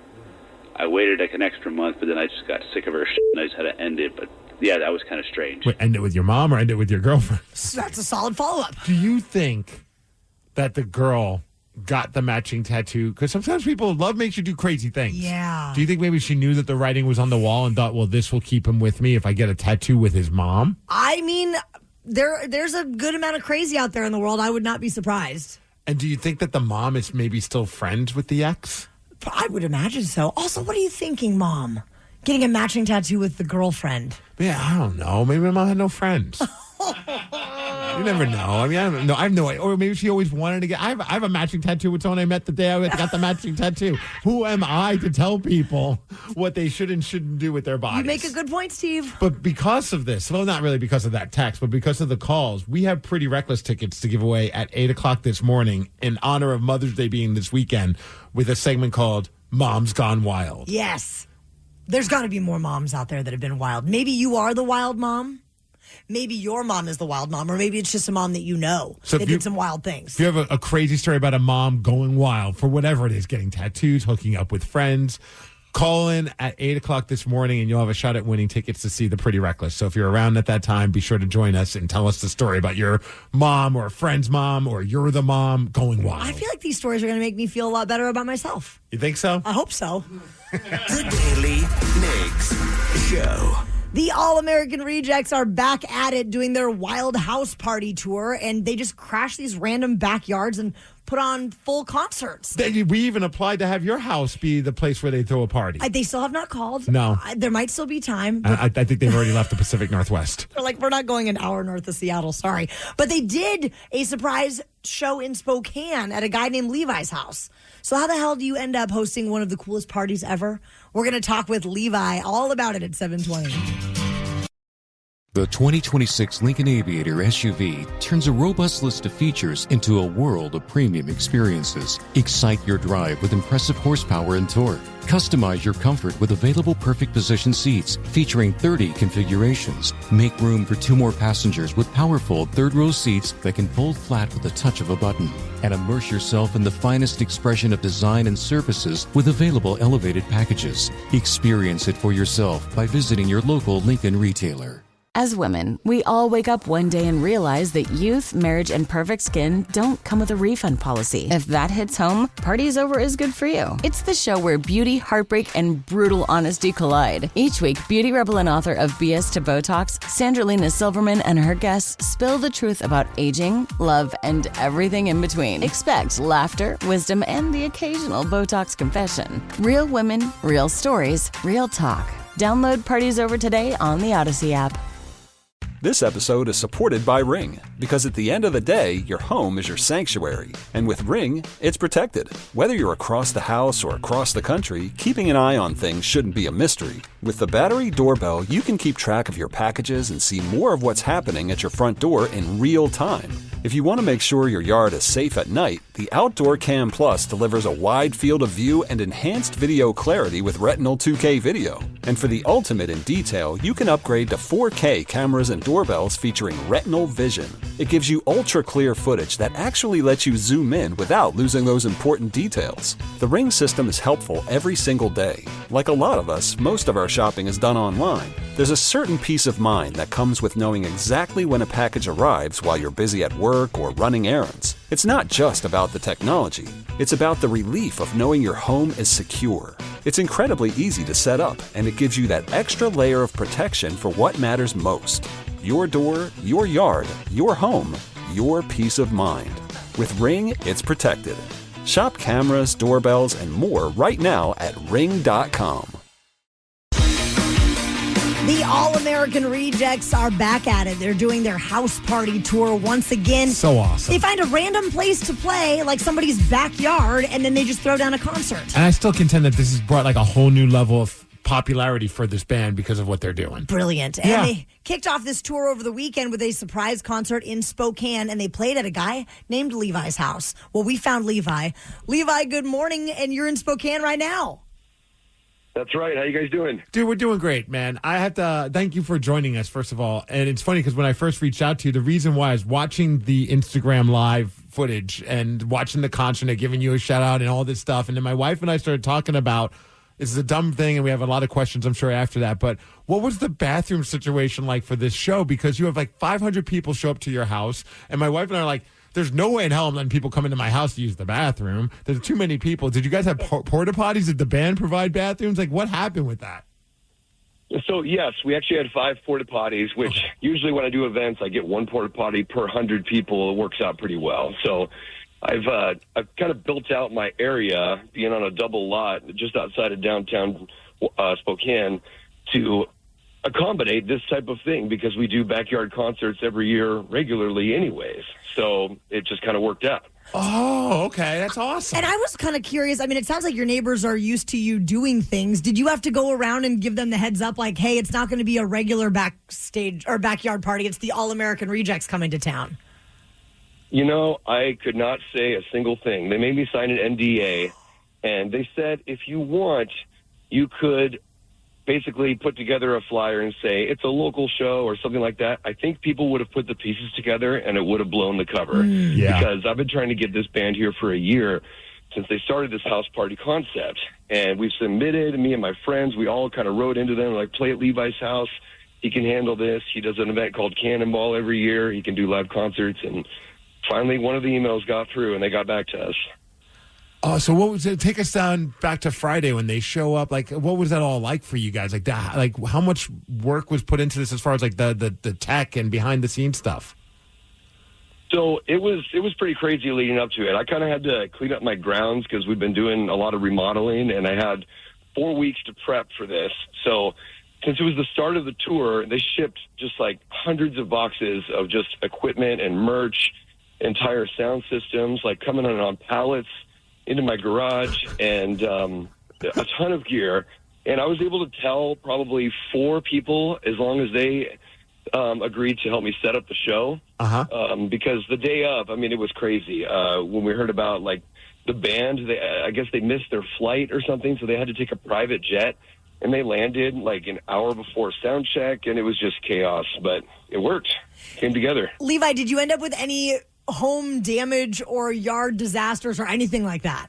I waited like an extra month, but then I just got sick of her shit and I just had to end it. But yeah, that was kind of strange. Wait, end it with your mom or end it with your girlfriend? That's a solid follow-up. Do you think that the girl got the matching tattoo? Because sometimes love makes you do crazy things. Yeah. Do you think maybe she knew that the writing was on the wall and thought, well, this will keep him with me if I get a tattoo with his mom? I mean, there's a good amount of crazy out there in the world. I would not be surprised. And do you think that the mom is maybe still friends with the ex? I would imagine so. Also, what are you thinking, Mom? Getting a matching tattoo with the girlfriend. Yeah, I don't know. Maybe my mom had no friends. You never know. I mean, I don't know. I have no idea. Or maybe she always wanted to get... I have a matching tattoo with someone I met the day I got the matching tattoo. Who am I to tell people what they should and shouldn't do with their bodies? You make a good point, Steve. But because of this, well, not really because of that text, but because of the calls, we have Pretty Reckless tickets to give away at 8 o'clock this morning in honor of Mother's Day being this weekend with a segment called Mom's Gone Wild. Yes. There's got to be more moms out there that have been wild. Maybe you are the wild mom. Maybe your mom is the wild mom, or maybe it's just a mom that you know that did some wild things. If you have a crazy story about a mom going wild for whatever it is, getting tattoos, hooking up with friends, call in at 8 o'clock this morning and you'll have a shot at winning tickets to see the Pretty Reckless. So if you're around at that time, be sure to join us and tell us the story about your mom or a friend's mom or you're the mom going wild. I feel like these stories are going to make me feel a lot better about myself. You think so? I hope so. The Daily Migs Show. The All-American Rejects are back at it doing their Wild House Party tour, and they just crash these random backyards and put on full concerts. We even applied to have your house be the place where they throw a party. They still have not called. No. There might still be time. I think they've already left the Pacific Northwest. They're like, we're not going an hour north of Seattle, sorry. But they did a surprise show in Spokane at a guy named Levi's house. So how the hell do you end up hosting one of the coolest parties ever? We're going to talk with Levi all about it at 7:20. The 2026 Lincoln Aviator SUV turns a robust list of features into a world of premium experiences. Excite your drive with impressive horsepower and torque. Customize your comfort with available perfect position seats featuring 30 configurations. Make room for 2 more passengers with powerful third-row seats that can fold flat with the touch of a button. And immerse yourself in the finest expression of design and services with available elevated packages. Experience it for yourself by visiting your local Lincoln retailer. As women, we all wake up one day and realize that youth, marriage, and perfect skin don't come with a refund policy. If that hits home, Party's Over is good for you. It's the show where beauty, heartbreak, and brutal honesty collide. Each week, beauty rebel and author of BS to Botox, Sandra Lena Silverman and her guests spill the truth about aging, love, and everything in between. Expect laughter, wisdom, and the occasional Botox confession. Real women, real stories, real talk. Download Party's Over today on the Odyssey app. This episode is supported by Ring. Because at the end of the day, your home is your sanctuary. And with Ring, it's protected. Whether you're across the house or across the country, keeping an eye on things shouldn't be a mystery. With the battery doorbell, you can keep track of your packages and see more of what's happening at your front door in real time. If you want to make sure your yard is safe at night, the Outdoor Cam Plus delivers a wide field of view and enhanced video clarity with Retinal 2K video. And for the ultimate in detail, you can upgrade to 4K cameras and doorbells featuring Retinal Vision. It gives you ultra-clear footage that actually lets you zoom in without losing those important details. The Ring system is helpful every single day. Like a lot of us, most of our shopping is done online. There's a certain peace of mind that comes with knowing exactly when a package arrives while you're busy at work or running errands. It's not just about the technology. It's about the relief of knowing your home is secure. It's incredibly easy to set up, and it gives you that extra layer of protection for what matters most. Your door, your yard, your home, your peace of mind. With Ring, it's protected. Shop cameras, doorbells, and more right now at ring.com. The All-American Rejects are back at it. They're doing their house party tour once again. So awesome. They find a random place to play, like somebody's backyard, and then they just throw down a concert. And I still contend that this has brought like a whole new level of popularity for this band because of what they're doing. Brilliant. And they kicked off this tour over the weekend with a surprise concert in Spokane, and they played at a guy named Levi's house. Well, we found Levi. Levi, good morning, and you're in Spokane right now. That's right. How you guys doing? Dude, we're doing great, man. I have to thank you for joining us, first of all. And it's funny because when I first reached out to you, the reason why is watching the Instagram live footage and watching the concert and giving you a shout out and all this stuff. And then my wife and I started talking about, this is a dumb thing, and we have a lot of questions, I'm sure, after that. But what was the bathroom situation like for this show? Because you have like 500 people show up to your house, and my wife and I are like, there's no way in hell I'm letting people come into my house to use the bathroom. There's too many people. Did you guys have porta potties? Did the band provide bathrooms? Like, what happened with that? So, yes, we actually had 5 porta potties, which usually when I do events, I get 1 porta potty per 100 people. It works out pretty well. So I've kind of built out my area, being on a double lot just outside of downtown Spokane, to accommodate this type of thing because we do backyard concerts every year regularly anyways. So it just kind of worked out. Oh, okay. That's awesome. And I was kind of curious. I mean, it sounds like your neighbors are used to you doing things. Did you have to go around and give them the heads up like, hey, it's not going to be a regular backstage or backyard party. It's the All-American Rejects coming to town? You know, I could not say a single thing. They made me sign an NDA, and they said if you want, you could basically put together a flyer and say it's a local show or something like that. I think people would have put the pieces together and it would have blown the cover. Because I've been trying to get this band here for a year since they started this house party concept. And we've submitted, me and my friends, we all kind of wrote into them, like, play at Levi's house. He can handle this. He does an event called Cannonball every year. He can do live concerts. And finally, one of the emails got through and they got back to us. Oh, so what was it? Take us down back to Friday when they show up. Like, what was that all like for you guys? Like, how much work was put into this as far as like the tech and behind the scenes stuff? So it was pretty crazy leading up to it. I kind of had to clean up my grounds because we've been doing a lot of remodeling, and I had 4 weeks to prep for this. So since it was the start of the tour, they shipped just like hundreds of boxes of just equipment and merch, entire sound systems, like coming on pallets into my garage, and a ton of gear. And I was able to tell probably 4 people, as long as they agreed to help me set up the show. Because the day of, I mean, it was crazy. When we heard about, like, the band, I guess they missed their flight or something, so they had to take a private jet, and they landed, like, an hour before sound check, and it was just chaos. But it worked. Came together. Levi, did you end up with any home damage or yard disasters or anything like that?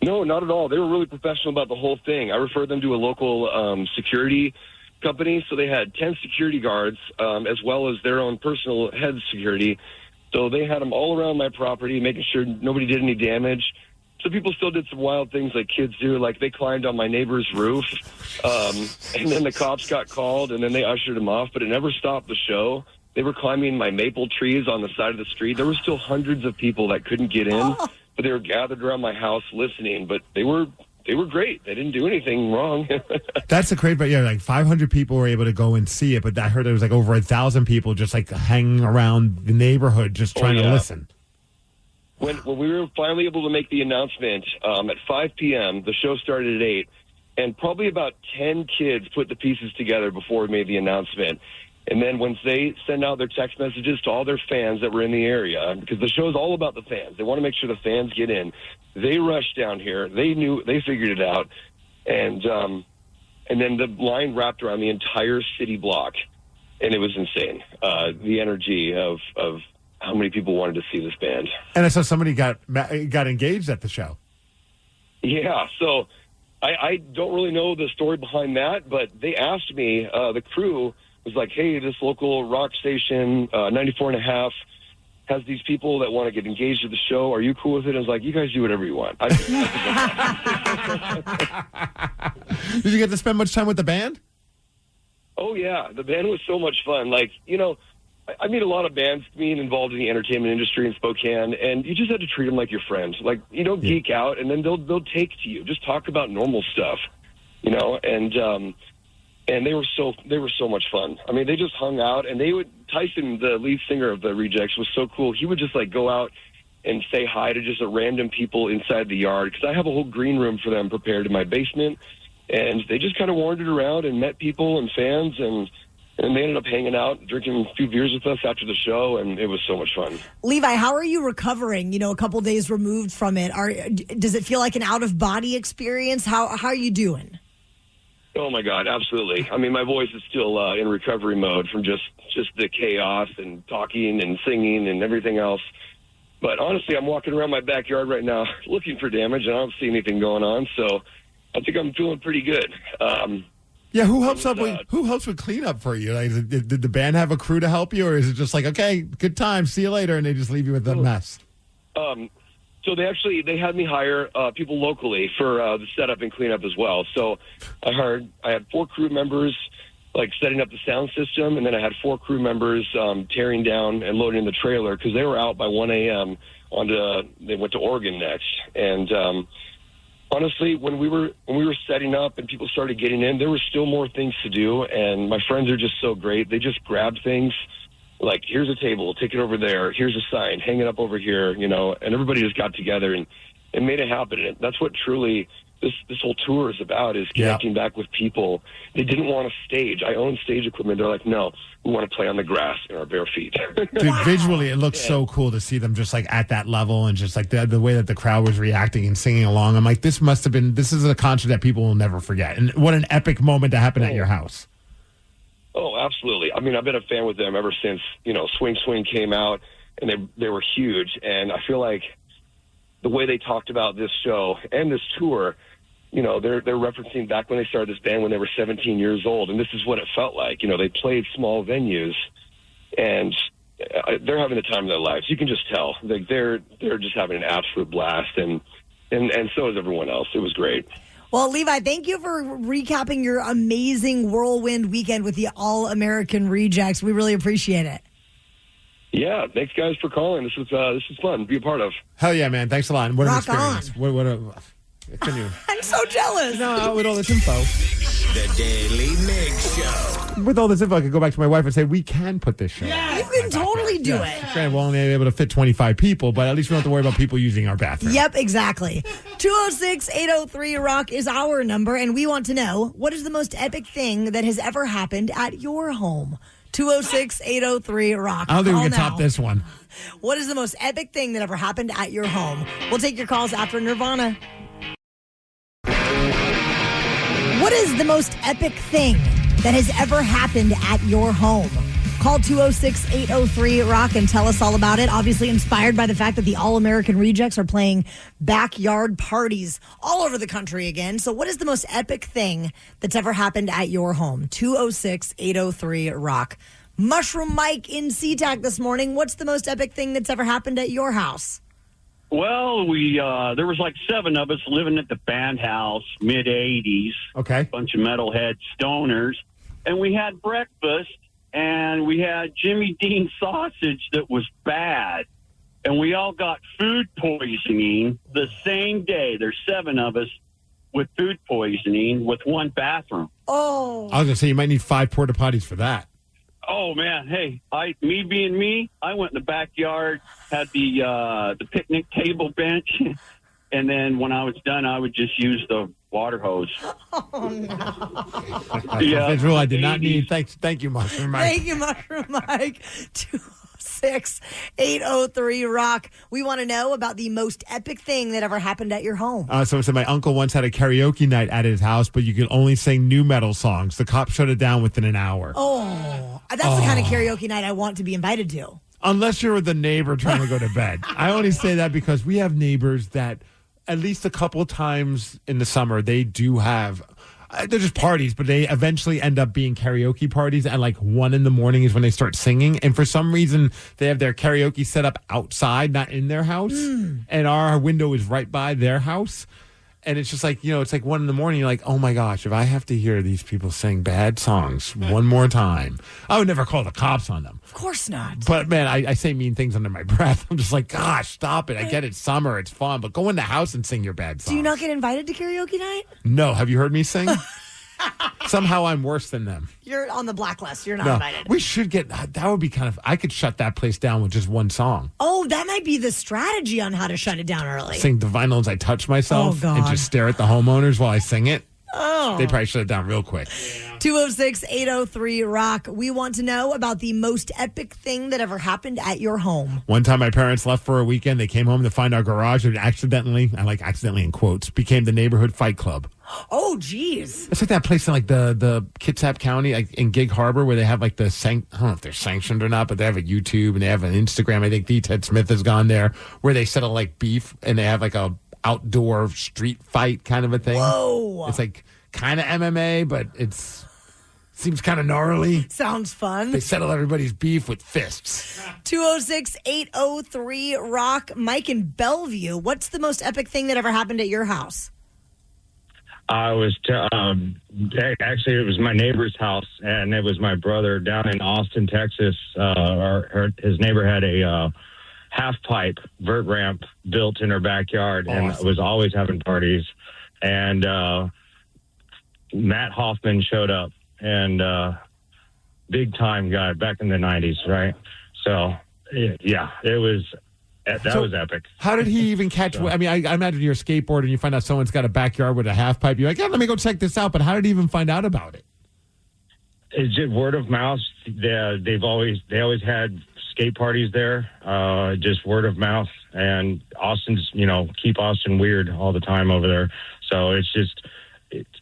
No, not at all. They were really professional about the whole thing. I referred them to a local security company, so they had 10 security guards as well as their own personal head security. So they had them all around my property, making sure nobody did any damage. So people still did some wild things like kids do, like they climbed on my neighbor's roof, and then the cops got called, and then they ushered them off, but it never stopped the show. They were climbing my maple trees on the side of the street. There were still hundreds of people that couldn't get in, but they were gathered around my house listening. But they were they were great. They didn't do anything wrong. That's the crazy, but yeah, like 500 people were able to go and see it, but I heard there was like over 1,000 people just like hanging around the neighborhood just trying to listen. When we were finally able to make the announcement at 5 p.m., the show started at 8, and probably about 10 kids put the pieces together before we made the announcement. And then once they send out their text messages to all their fans that were in the area, because the show is all about the fans. They want to make sure the fans get in. They rushed down here. They figured it out. And then the line wrapped around the entire city block, and it was insane. The energy of how many people wanted to see this band. And I saw somebody got engaged at the show. Yeah, so I don't really know the story behind that, but they asked me, the crew was like, hey, this local rock station, 94.5, has these people that want to get engaged to the show. Are you cool with it? I was like, you guys do whatever you want. Did you get to spend much time with the band? Oh, yeah. The band was so much fun. Like, you know, I meet a lot of bands being involved in the entertainment industry in Spokane, and you just have to treat them like your friends. Like, you don't geek out, and then they'll take to you. Just talk about normal stuff, you know, and they were so much fun. I mean, they just hung out, and Tyson, the lead singer of the Rejects, was so cool. He would just like go out and say hi to just random people inside the yard, because I have a whole green room for them prepared in my basement, and they just kind of wandered around and met people and fans, and they ended up hanging out, drinking a few beers with us after the show, and it was so much fun. Levi, how are you recovering? You know, a couple days removed from it. Does it feel like an out-of-body experience? How are you doing? Oh, my God, absolutely. I mean, my voice is still in recovery mode from just the chaos and talking and singing and everything else. But honestly, I'm walking around my backyard right now looking for damage, and I don't see anything going on. So I think I'm feeling pretty good. Yeah, who helps with cleanup for you? Like, did the band have a crew to help you, or is it just like, okay, good time, see you later, and they just leave you with the mess? So they had me hire people locally for the setup and cleanup as well. So I had 4 crew members like setting up the sound system, and then I had 4 crew members tearing down and loading the trailer, because they were out by 1 a.m. They went to Oregon next. And honestly, when we were setting up and people started getting in, there were still more things to do. And my friends are just so great. They just grabbed things. Like, here's a table, take it over there. Here's a sign, hang it up over here, you know. And everybody just got together and made it happen. And that's what truly this whole tour is about, is connecting back with people. They didn't want a stage. I own stage equipment. They're like, no, we want to play on the grass in our bare feet. Dude, visually, it looks so cool to see them just like at that level, and just like the way that the crowd was reacting and singing along. I'm like, this is a concert that people will never forget. And what an epic moment to happen at your house. Oh, absolutely. I mean, I've been a fan with them ever since, you know, Swing Swing came out, and they were huge. And I feel like the way they talked about this show and this tour, you know, they're referencing back when they started this band when they were 17 years old, and this is what it felt like. You know, they played small venues, and they're having the time of their lives. You can just tell. Like, they're just having an absolute blast, and so is everyone else. It was great. Well, Levi, thank you for recapping your amazing whirlwind weekend with the All-American Rejects. We really appreciate it. Yeah, thanks, guys, for calling. This is fun to be a part of. Hell yeah, man. Thanks a lot. What an Rock experience. I'm so jealous. No, with all this info. The Daily Migs Show. With all this info, I could go back to my wife and say, we can put this show. You can totally do it. Granted, we'll only be able to fit 25 people, but at least we don't have to worry about people using our bathroom. Yep, exactly. 206-803-ROCK is our number, and we want to know, what is the most epic thing that has ever happened at your home? 206-803-ROCK. I don't think we can Call top now. this one. What is the most epic thing that ever happened at your home? We'll take your calls after Nirvana. What is the most epic thing that has ever happened at your home? Call 206-803-ROCK and tell us all about it. Obviously inspired by the fact that the All-American Rejects are playing backyard parties all over the country again. So what is the most epic thing that's ever happened at your home? 206-803-ROCK. Mushroom Mike in SeaTac this morning. What's the most epic thing that's ever happened at your house? Well, there was like 7 of us living at the band house, mid-'80s. Okay. Bunch of metalhead stoners. And we had breakfast, and we had Jimmy Dean sausage that was bad. And we all got food poisoning the same day. There's 7 of us. with food poisoning with one bathroom. Oh. I was going to say, you might need 5 porta potties for that. Oh man, hey, me being me, I went in the backyard, had the picnic table bench, and then when I was done, I would just use the water hose. Oh no! Yeah, Visual I did not need. Thank you, Mushroom Mike. Thank you, Mushroom Mike. 206-803-ROCK. We want to know about the most epic thing that ever happened at your home. Someone said, my uncle once had a karaoke night at his house, but you could only sing new metal songs. The cops shut it down within an hour. Oh, that's the kind of karaoke night I want to be invited to. Unless you're the neighbor trying to go to bed. I only say that because we have neighbors that at least a couple times in the summer, they do have... they're just parties, but they eventually end up being karaoke parties. At like 1 a.m. is when they start singing. And for some reason, they have their karaoke set up outside, not in their house. And our window is right by their house. And it's just like, it's like 1 a.m. You're like, oh my gosh, if I have to hear these people sing bad songs one more time, I would never call the cops on them. Of course not. But man, I say mean things under my breath. I'm just like, gosh, stop it. I get it's summer, it's fun, but go in the house and sing your bad songs. Do you not get invited to karaoke night? No. Have you heard me sing? Somehow I'm worse than them. You're on the blacklist. You're not invited. We should get, that would be kind of, I could shut that place down with just one song. Oh, that might be the strategy on how to shut it down early. Sing Divine Loans I Touch Myself and just stare at the homeowners while I sing it. Oh. They probably shut it down real quick. 206-803-ROCK. We want to know about the most epic thing that ever happened at your home. One time my parents left for a weekend. They came home to find our garage and accidentally, I like accidentally in quotes, became the neighborhood fight club. Oh, geez. It's like that place in like the Kitsap County, like in Gig Harbor, where they have like I don't know if they're sanctioned or not, but they have a YouTube and they have an Instagram. I think the Ted Smith has gone there, where they settle like beef and they have like a outdoor street fight kind of a thing. Whoa. It's like kind of MMA, but seems kind of gnarly. Sounds fun. They settle everybody's beef with fists. 206-803-ROCK. Mike in Bellevue. What's the most epic thing that ever happened at your house? I was actually it was my neighbor's house, and it was my brother down in Austin, Texas. His neighbor had a half pipe vert ramp built in her backyard, and was always having parties. And Matt Hoffman showed up, and big time guy back in the 90s, right? So yeah, it was. That was epic. How did he even catch? I mean, I imagine you're a skateboarder and you find out someone's got a backyard with a half pipe. You're like, yeah, let me go check this out. But how did he even find out about it? It's just word of mouth. They always had skate parties there. Just word of mouth. And Austin's, keep Austin weird all the time over there. So it's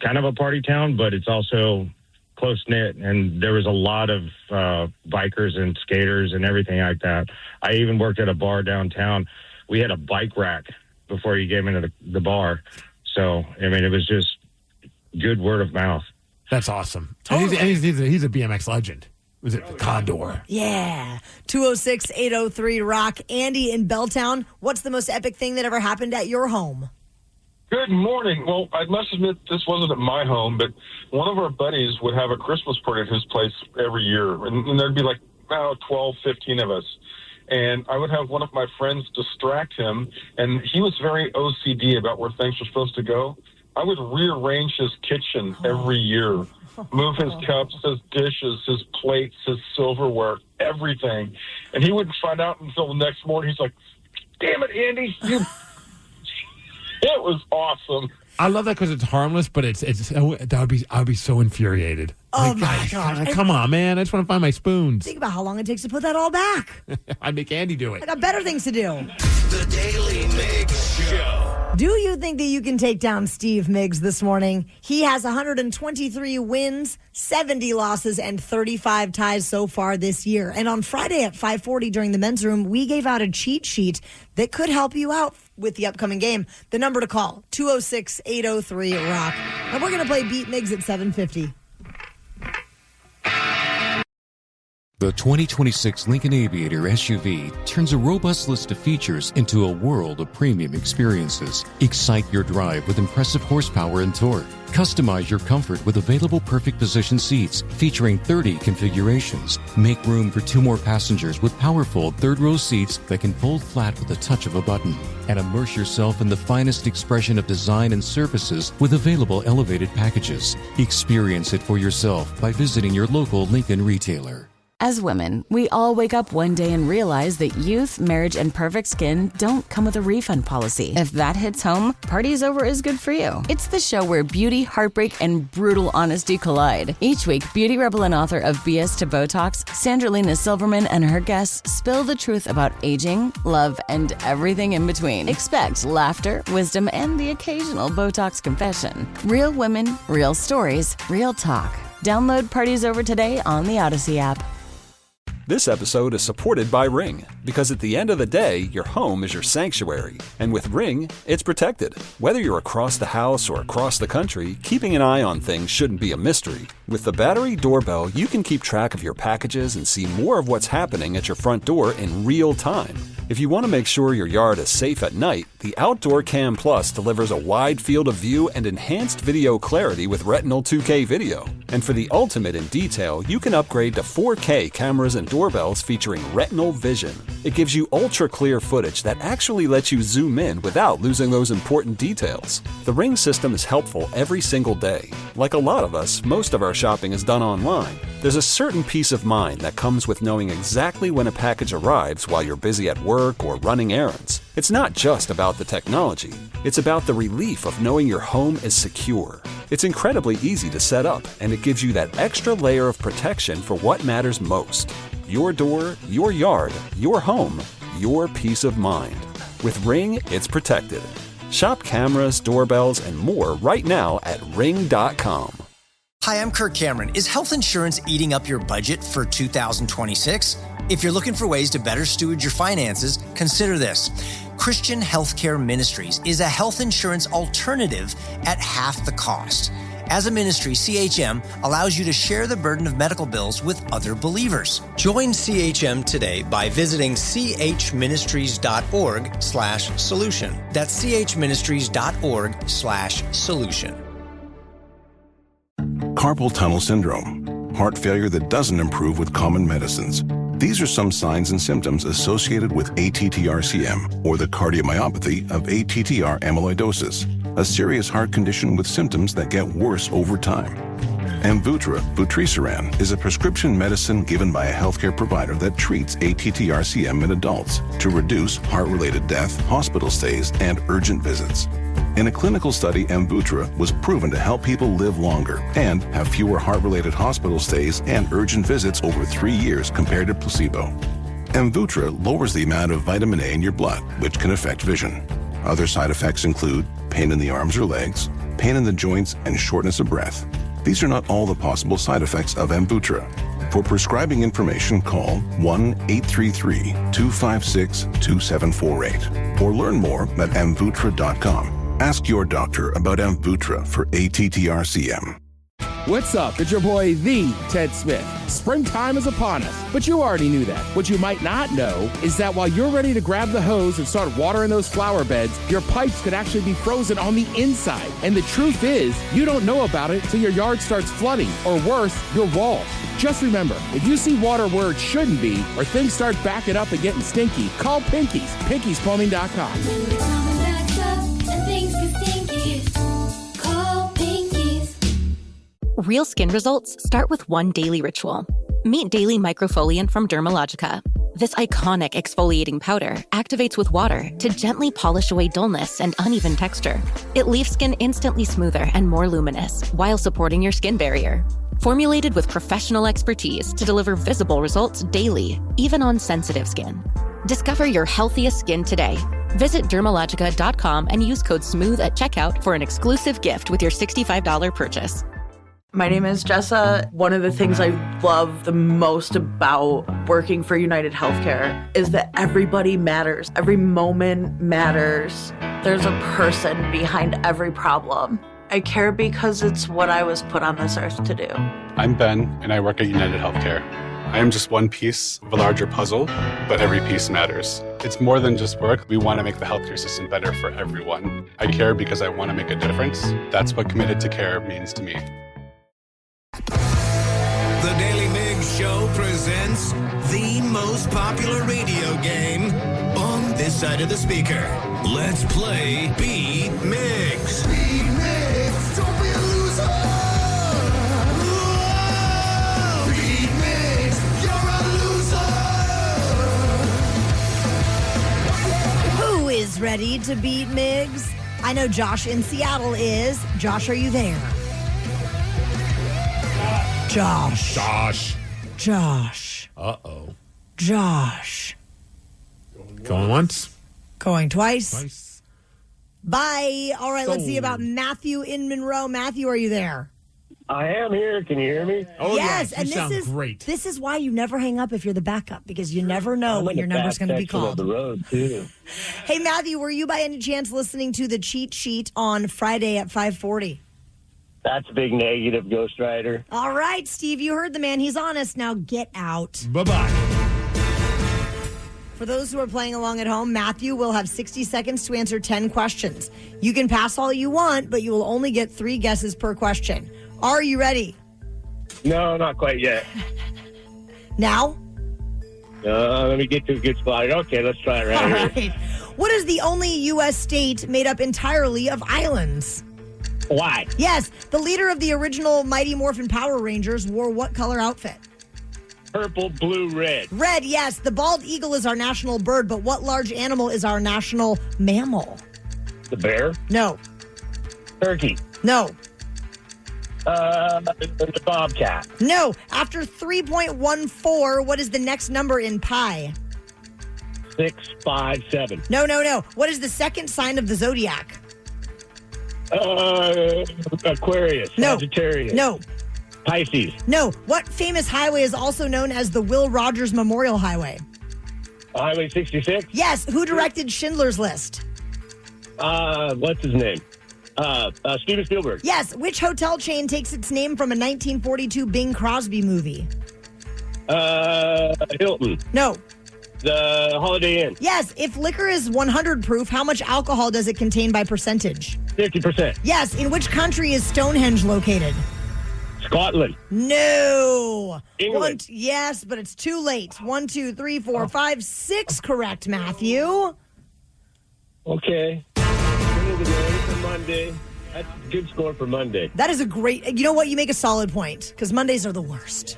kind of a party town, but it's also close knit, and there was a lot of bikers and skaters and everything like that. I even worked at a bar downtown. We had a bike rack before you came into the bar. So, I mean, it was just good word of mouth. That's awesome. Totally. And he's a BMX legend. Was it the Condor? Yeah. 206-803-ROCK. Andy in Belltown, what's the most epic thing that ever happened at your home? Good morning. Well, I must admit this wasn't at my home, but one of our buddies would have a Christmas party at his place every year, and there'd be like 12, 15 of us. And I would have one of my friends distract him, and he was very OCD about where things were supposed to go. I would rearrange his kitchen every year, move his cups, his dishes, his plates, his silverware, everything. And he wouldn't find out until the next morning. He's like, damn it, Andy, you... It was awesome. I love that because it's harmless, but I'd be so infuriated. Oh my gosh! Come on, man! I just want to find my spoons. Think about how long it takes to put that all back. I make Andy do it. I got better things to do. The Daily Migs Show. Do you think that you can take down Steve Migs this morning? He has 123 wins, 70 losses, and 35 ties so far this year. And on Friday at 5:40 during the men's room, we gave out a cheat sheet that could help you out with the upcoming game. The number to call, 206-803-ROCK. And we're going to play Beat Migs at 7:50. The 2026 Lincoln Aviator SUV turns a robust list of features into a world of premium experiences. Excite your drive with impressive horsepower and torque. Customize your comfort with available perfect position seats featuring 30 configurations. Make room for 2 more passengers with powerful third-row seats that can fold flat with the touch of a button. And immerse yourself in the finest expression of design and services with available elevated packages. Experience it for yourself by visiting your local Lincoln retailer. As women, we all wake up one day and realize that youth, marriage, and perfect skin don't come with a refund policy. If that hits home, Party's Over is good for you. It's the show where beauty, heartbreak, and brutal honesty collide. Each week, beauty rebel and author of BS to Botox, Sandralina Silverman, and her guests spill the truth about aging, love, and everything in between. Expect laughter, wisdom, and the occasional Botox confession. Real women, real stories, real talk. Download Party's Over today on the Odyssey app. This episode is supported by Ring, because at the end of the day, your home is your sanctuary. And with Ring, it's protected. Whether you're across the house or across the country, keeping an eye on things shouldn't be a mystery. With the battery doorbell, you can keep track of your packages and see more of what's happening at your front door in real time. If you want to make sure your yard is safe at night, the Outdoor Cam Plus delivers a wide field of view and enhanced video clarity with Retinal 2K video. And for the ultimate in detail, you can upgrade to 4K cameras and doorbells featuring Retinal Vision. It gives you ultra-clear footage that actually lets you zoom in without losing those important details. The Ring system is helpful every single day. Like a lot of us, most of our shopping is done online. There's a certain peace of mind that comes with knowing exactly when a package arrives while you're busy at work or running errands. It's not just about the technology. It's about the relief of knowing your home is secure. It's incredibly easy to set up, and it gives you that extra layer of protection for what matters most. Your door, your yard, your home, your peace of mind. With Ring, it's protected. Shop cameras, doorbells, and more right now at ring.com. Hi, I'm Kirk Cameron. Is health insurance eating up your budget for 2026? If you're looking for ways to better steward your finances, consider this. Christian Healthcare Ministries is a health insurance alternative at half the cost. As a ministry, CHM allows you to share the burden of medical bills with other believers. Join CHM today by visiting chministries.org/solution. That's chministries.org/solution. Carpal tunnel syndrome, heart failure that doesn't improve with common medicines. These are some signs and symptoms associated with ATTR-CM, or the cardiomyopathy of ATTR amyloidosis, a serious heart condition with symptoms that get worse over time. Amvuttra, vutrisiran, is a prescription medicine given by a healthcare provider that treats ATTR-CM in adults to reduce heart-related death, hospital stays, and urgent visits. In a clinical study, Amvuttra was proven to help people live longer and have fewer heart-related hospital stays and urgent visits over 3 years compared to placebo. Amvuttra lowers the amount of vitamin A in your blood, which can affect vision. Other side effects include pain in the arms or legs, pain in the joints, and shortness of breath. These are not all the possible side effects of Amvuttra. For prescribing information, call 1-833-256-2748 or learn more at amvuttra.com. Ask your doctor about Amvuttra for ATTR-CM. What's up? It's your boy, the Ted Smith. Springtime is upon us, but you already knew that. What you might not know is that while you're ready to grab the hose and start watering those flower beds, your pipes could actually be frozen on the inside. And the truth is, you don't know about it till your yard starts flooding, or worse, your walls. Just remember, if you see water where it shouldn't be, or things start backing up and getting stinky, call Pinky's, pinkysplumbing.com. Real skin results start with one daily ritual. Meet Daly Microfoliant from Dermalogica. This iconic exfoliating powder activates with water to gently polish away dullness and uneven texture. It leaves skin instantly smoother and more luminous while supporting your skin barrier. Formulated with professional expertise to deliver visible results daily, even on sensitive skin. Discover your healthiest skin today. Visit Dermalogica.com and use code SMOOTH at checkout for an exclusive gift with your $65 purchase. My name is Jessa. One of the things I love the most about working for United Healthcare is that everybody matters. Every moment matters. There's a person behind every problem. I care because it's what I was put on this earth to do. I'm Ben, and I work at United Healthcare. I am just one piece of a larger puzzle, but every piece matters. It's more than just work. We want to make the healthcare system better for everyone. I care because I want to make a difference. That's what committed to care means to me. The Daily Migs Show presents the most popular radio game on this side of the speaker. Let's play Beat Migs. Beat Migs, don't be a loser. Whoa! Beat Migs, you're a loser. Who is ready to beat Migs? I know Josh in Seattle is. Josh, are you there? Josh. Uh-oh. Josh. Going once. Going twice. Bye. All right, let's see about Matthew in Monroe. Matthew, are you there? I am here. Can you hear me? Oh, yes. And this is great. This is why you never hang up if you're the backup, because you never know when your number's going to be called. The road too. Hey, Matthew, were you by any chance listening to the cheat sheet on Friday at 5:40? That's a big negative, Ghost Rider. All right, Steve, you heard the man. He's honest. Now get out. Bye-bye. For those who are playing along at home, Matthew will have 60 seconds to answer 10 questions. You can pass all you want, but you will only get 3 guesses per question. Are you ready? No, not quite yet. Now? Let me get to a good spot. Okay, let's try it right All here. right. What is the only U.S. state made up entirely of islands? Why? Yes, the leader of the original Mighty Morphin Power Rangers wore what color outfit? Purple, blue, red. Red, yes. The bald eagle is our national bird, but what large animal is our national mammal? The bear? No. Turkey? No. The bobcat? No. After 3.14, what is the next number in pi? 657. No. What is the second sign of the zodiac? Aquarius. No. Sagittarius. No. Pisces. No. What famous highway is also known as the Will Rogers Memorial Highway? Highway 66? Yes. Who directed Schindler's List? What's his name? Steven Spielberg. Yes. Which hotel chain takes its name from a 1942 Bing Crosby movie? Hilton. No. The Holiday Inn. Yes. If liquor is 100 proof, how much alcohol does it contain by percentage? 50%. Yes. In which country is Stonehenge located? Scotland. No. England. Yes, but it's too late. 1, 2, 3, 4, 5, 6 correct, Matthew. Okay. For Monday. That's a good score for Monday. That is a great... You know what? You make a solid point, because Mondays are the worst.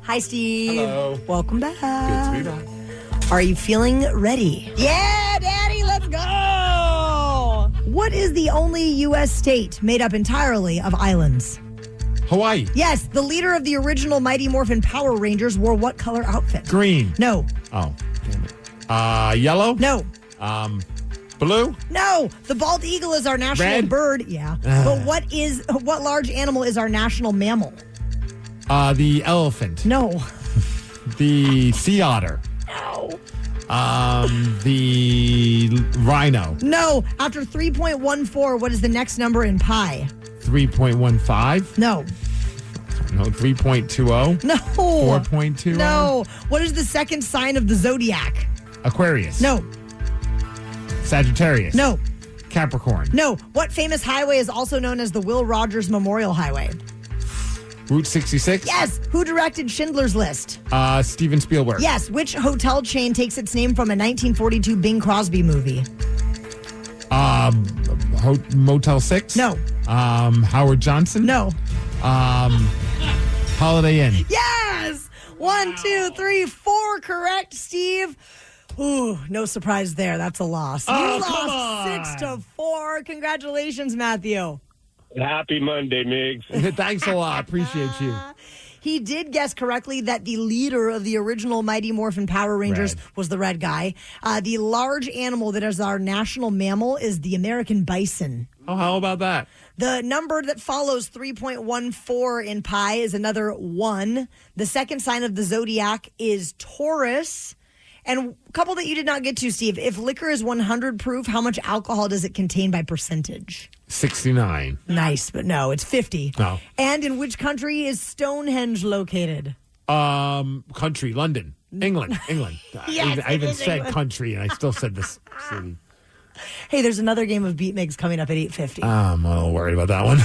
Hi, Steve. Hello. Welcome back. Good to be back. Are you feeling ready? Yeah, Daddy, let's go! What is the only U.S. state made up entirely of islands? Hawaii. Yes, the leader of the original Mighty Morphin Power Rangers wore what color outfit? Green. No. Oh, damn it. Yellow? No. Blue? No. The bald eagle is our national Red? bird. Yeah. But what large animal is our national mammal? The elephant. No. The sea otter. No. The rhino. No. After 3.14, what is the next number in pi? 3.15? No. No, 3.20? No. 4.20? No. What is the second sign of the zodiac? Aquarius. No. Sagittarius. No. Capricorn. No. What famous highway is also known as the Will Rogers Memorial Highway? Route 66? Yes. Who directed Schindler's List? Steven Spielberg. Yes. Which hotel chain takes its name from a 1942 Bing Crosby movie? Motel 6? No. Howard Johnson? No. Holiday Inn. Yes! 1, 2, 3, 4 correct, Steve. Ooh, no surprise there. That's a loss. Oh, You come lost on. 6-4. Congratulations, Matthew. Happy Monday, Migs. Thanks a lot. Appreciate you. He did guess correctly that the leader of the original Mighty Morphin Power Rangers was the red guy. The large animal that is our national mammal is the American bison. Oh, how about that? The number that follows 3.14 in pi is another 1. The second sign of the zodiac is Taurus. And a couple that you did not get to, Steve. If liquor is 100 proof, how much alcohol does it contain by percentage? 69. Nice, but no, it's 50. No. And in which country is Stonehenge located? Country, London, England. Yes, I even it is said England. country, and I still said this city. Hey, there's another game of Beat Migs coming up at 8:50. I'm a little worried about that one.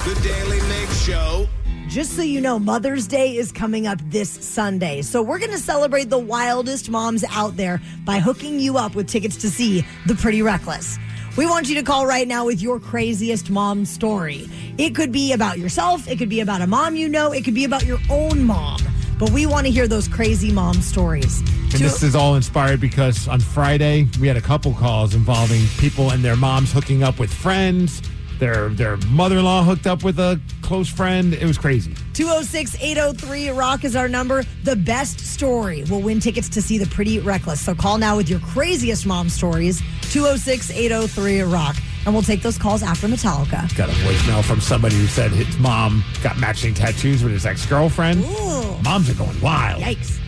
The Daily Migs Show. Just so you know, Mother's Day is coming up this Sunday. So we're going to celebrate the wildest moms out there by hooking you up with tickets to see The Pretty Reckless. We want you to call right now with your craziest mom story. It could be about yourself. It could be about a mom you know. It could be about your own mom. But we want to hear those crazy mom stories. And this is all inspired because on Friday, we had a couple calls involving people and their moms hooking up with friends. Their mother-in-law hooked up with a close friend. It was crazy. 206-803-ROCK is our number. The best story will win tickets to see The Pretty Reckless. So call now with your craziest mom stories. 206-803-ROCK. And we'll take those calls after Metallica. Got a voicemail from somebody who said his mom got matching tattoos with his ex-girlfriend. Ooh. Moms are going wild. Yikes.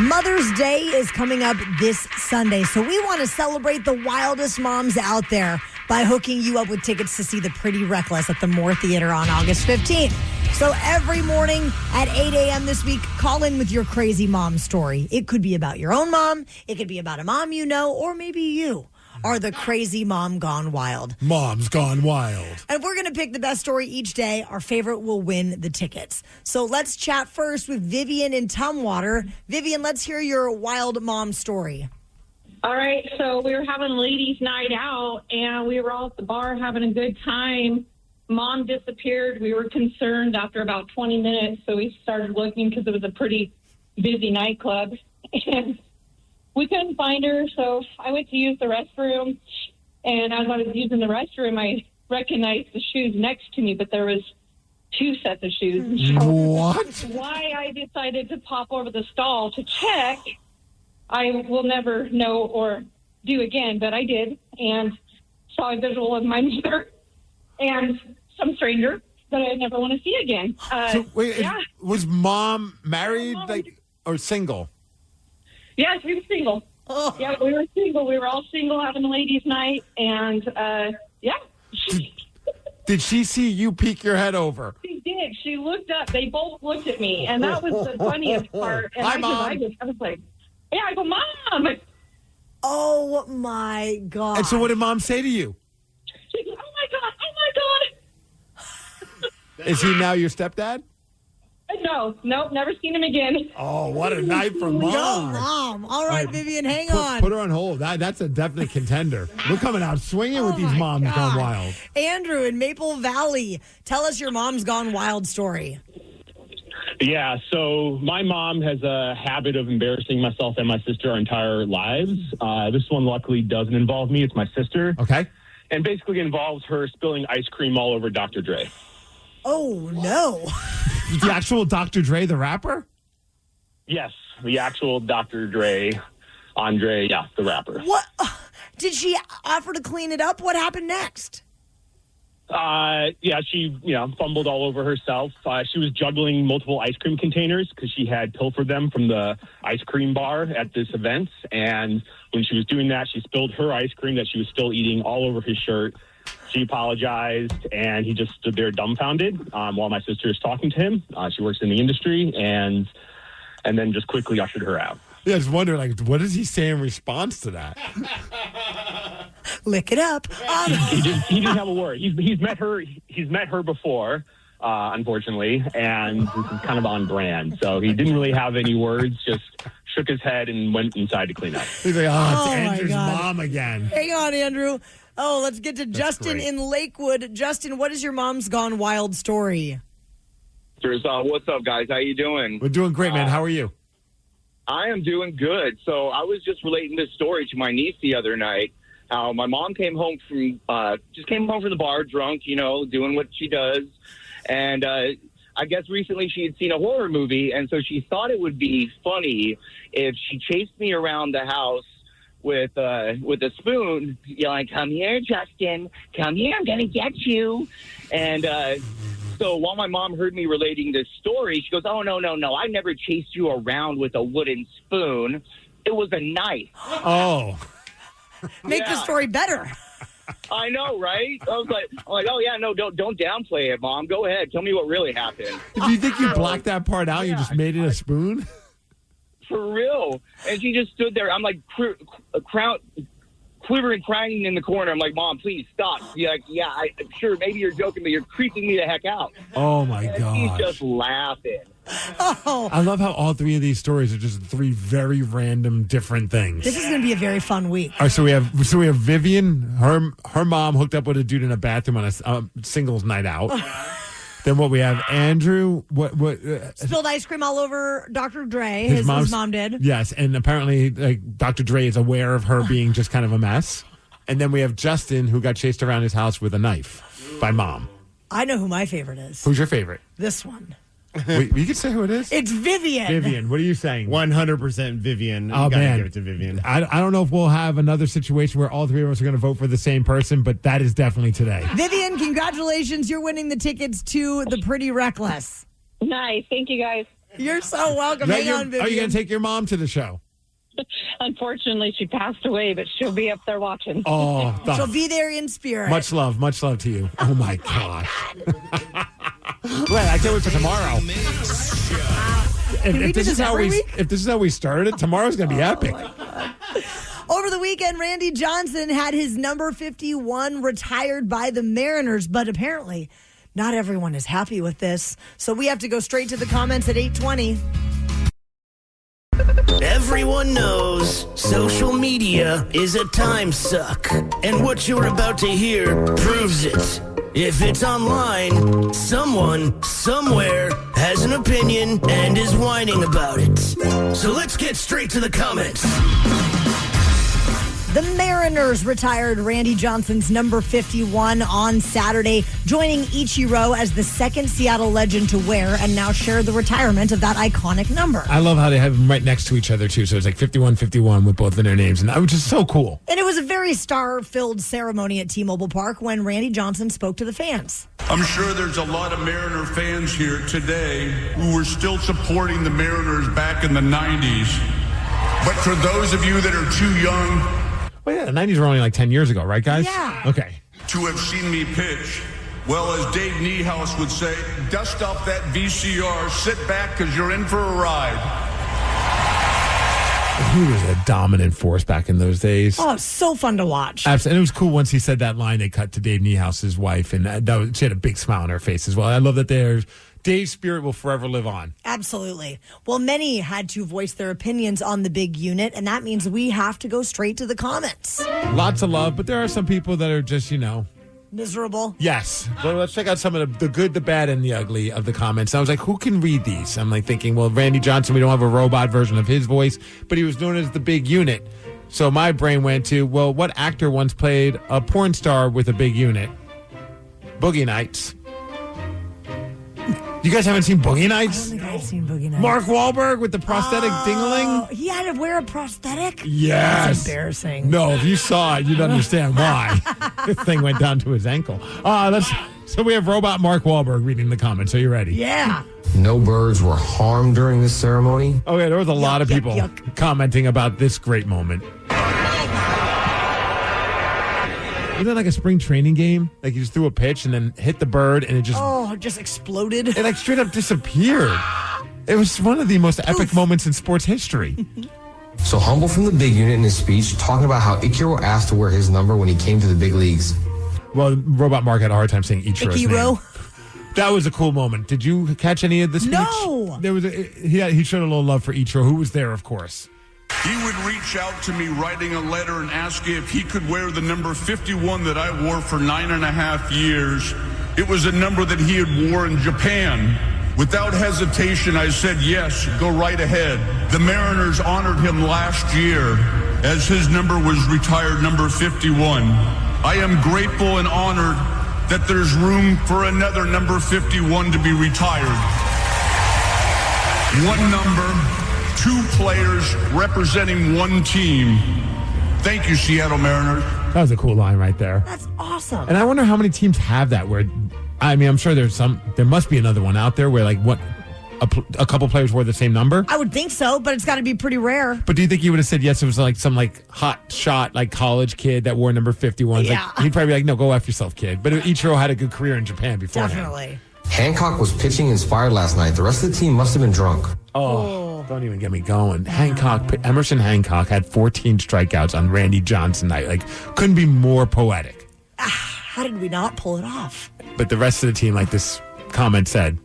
Mother's Day is coming up this Sunday, so we want to celebrate the wildest moms out there by hooking you up with tickets to see The Pretty Reckless at the Moore Theater on August 15th. So every morning at 8 a.m. this week, call in with your crazy mom story. It could be about your own mom, it could be about a mom you know, or maybe you are the crazy mom gone wild. Mom's gone wild. And we're going to pick the best story each day. Our favorite will win the tickets. So let's chat first with Vivian in Tumwater. Vivian, let's hear your wild mom story. All right, so we were having ladies' night out, and we were all at the bar having a good time. Mom disappeared. We were concerned after about 20 minutes, so we started looking because it was a pretty busy nightclub. And we couldn't find her, so I went to use the restroom. And as I was using the restroom, I recognized the shoes next to me, but there was two sets of shoes. So what? Why I decided to pop over the stall to check, I will never know or do again, but I did, and saw a visual of my mother and some stranger that I never want to see again. So wait, was mom married or single? Yeah, she was single. Oh. Yeah, we were single. We were all single having a ladies' night, and yeah. Did she see you peek your head over? She did. She looked up. They both looked at me, and that was the funniest part. And Hi, Mom. I was like, yeah, I go, Mom. Oh, my God. And so what did Mom say to you? She goes, oh, my God. Is he now your stepdad? No, never seen him again. Oh, what a night for Mom. Go, Mom. All right, Vivian, hang on. Put her on hold. That's a definite contender. We're coming out swinging with these moms gone wild. Andrew in Maple Valley, tell us your mom's gone wild story. Yeah, so my mom has a habit of embarrassing myself and my sister our entire lives. This one luckily doesn't involve me. It's my sister. Okay. And basically involves her spilling ice cream all over Dr. Dre. Oh, no. The actual Dr. Dre, the rapper? Yes, the actual Dr. Dre, Andre, yeah, the rapper. What? Did she offer to clean it up? What happened next? Yeah, she, fumbled all over herself. She was juggling multiple ice cream containers because she had pilfered them from the ice cream bar at this event. And when she was doing that, she spilled her ice cream that she was still eating all over his shirt. She apologized, and he just stood there dumbfounded while my sister is talking to him. She works in the industry, and then just quickly ushered her out. Yeah, I just wonder, what does he say in response to that? Lick it up. He didn't have a word. He's met her before, unfortunately, and this is kind of on brand. So he didn't really have any words. Just shook his head and went inside to clean up. He's like, it's my Andrew's God. mom again. Hang on, Andrew. Oh, let's get to Justin great. in Lakewood. Justin, what is your mom's gone wild story? What's up, guys? How you doing? We're doing great, man. How are you? I am doing good. So I was just relating this story to my niece the other night. How my mom came home from the bar drunk, doing what she does, and I guess recently she had seen a horror movie, and so she thought it would be funny if she chased me around the house with a spoon, yelling, "Come here, Justin! Come here! I'm gonna get you!" And so while my mom heard me relating this story, she goes, "Oh no! I never chased you around with a wooden spoon. It was a knife." Oh, make the story better. I know, right? I was like, oh yeah, no, don't downplay it, Mom. Go ahead, tell me what really happened. Do you think you blacked that part out? You just made it a spoon? For real. And she just stood there. I'm like quivering, crying in the corner. I'm like, Mom, please stop. She's like, yeah, I'm sure maybe you're joking, but you're creeping me the heck out. Oh my God. She's just laughing. Oh. I love how all three of these stories are just three very random, different things. This is going to be a very fun week. All right, so we have Vivian. Her mom hooked up with a dude in a bathroom on a singles night out. Then what we have, Andrew. What spilled ice cream all over Dr. Dre. His his mom did. Yes, and apparently Dr. Dre is aware of her being just kind of a mess. And then we have Justin, who got chased around his house with a knife by Mom. I know who my favorite is. Who's your favorite? This one. Wait, you can say who it is? It's Vivian. Vivian, what are you saying? 100% Vivian. Oh, you gotta man. give it to Vivian. I don't know if we'll have another situation where all three of us are going to vote for the same person, but that is definitely today. Vivian, congratulations. You're winning the tickets to the Pretty Reckless. Nice. Thank you, guys. You're so welcome. Hang on, Vivian. Are you going to take your mom to the show? Unfortunately, she passed away, but she'll be up there watching. Oh, she'll be there in spirit. Much love to you. Oh my gosh. Wait, I can't wait for tomorrow. If this is how we started, tomorrow's going to be epic. Over the weekend, Randy Johnson had his number 51 retired by the Mariners, but apparently not everyone is happy with this. So we have to go straight to the comments at 8:20. Everyone knows social media is a time suck, and what you're about to hear proves it. If it's online, someone, somewhere, has an opinion and is whining about it. So let's get straight to the comments. The Mariners retired Randy Johnson's number 51 on Saturday, joining Ichiro as the second Seattle legend to wear and now share the retirement of that iconic number. I love how they have them right next to each other, too. So it's like 51-51 with both of their names, and that was just so cool. And it was a very star-filled ceremony at T-Mobile Park when Randy Johnson spoke to the fans. I'm sure there's a lot of Mariner fans here today who were still supporting the Mariners back in the 90s. But for those of you that are too young... Well, yeah, the 90s were only like 10 years ago, right, guys? Yeah. Okay. To have seen me pitch, well, as Dave Niehaus would say, dust off that VCR, sit back because you're in for a ride. He was a dominant force back in those days. Oh, so fun to watch. Absolutely. And it was cool once he said that line. They cut to Dave Niehaus's wife, and she had a big smile on her face as well. I love that Dave's spirit will forever live on. Absolutely. Well, many had to voice their opinions on the big unit, and that means we have to go straight to the comments. Lots of love, but there are some people that are just, miserable. Yes. Well, let's check out some of the good, the bad, and the ugly of the comments. And I was like, who can read these? I'm like thinking, well, Randy Johnson, we don't have a robot version of his voice, but he was known as the big unit. So my brain went to, well, what actor once played a porn star with a big unit? Boogie Nights. You guys haven't seen Boogie Nights? I don't think I've seen Boogie Nights. Mark Wahlberg with the prosthetic dingling? He had to wear a prosthetic? Yes. That's embarrassing. No, if you saw it, you'd understand why. This thing went down to his ankle. So we have Robot Mark Wahlberg reading the comments. Are you ready? Yeah. No birds were harmed during this ceremony. Okay, there was a lot of people commenting about this great moment. Was that like a spring training game? Like you just threw a pitch and then hit the bird and it just exploded. It like straight up disappeared. It was one of the most epic moments in sports history. So humble from the big unit in his speech, talking about how Ichiro asked to wear his number when he came to the big leagues. Well, Robot Mark had a hard time saying Ichiro's name. That was a cool moment. Did you catch any of the speech? No. There was he showed a little love for Ichiro, who was there, of course. He would reach out to me writing a letter and ask if he could wear the number 51 that I wore for 9.5 years. It was a number that he had wore in Japan. Without hesitation, I said, yes, go right ahead. The Mariners honored him last year as his number was retired, number 51. I am grateful and honored that there's room for another number 51 to be retired. One number, two players representing one team. Thank you, Seattle Mariners. That was a cool line right there. That's awesome. And I wonder how many teams have that where, I mean, I'm sure there must be another one out there where like a couple players wore the same number? I would think so, but it's got to be pretty rare. But do you think he would have said yes? It was like some like hot shot, like college kid that wore number 51. Yeah. Like, he'd probably be like, no, go F yourself, kid. But Ichiro had a good career in Japan before. Definitely. Hancock was pitching inspired last night. The rest of the team must have been drunk. Oh, don't even get me going. Emerson Hancock had 14 strikeouts on Randy Johnson night. Like, couldn't be more poetic. How did we not pull it off? But the rest of the team, like this comment said,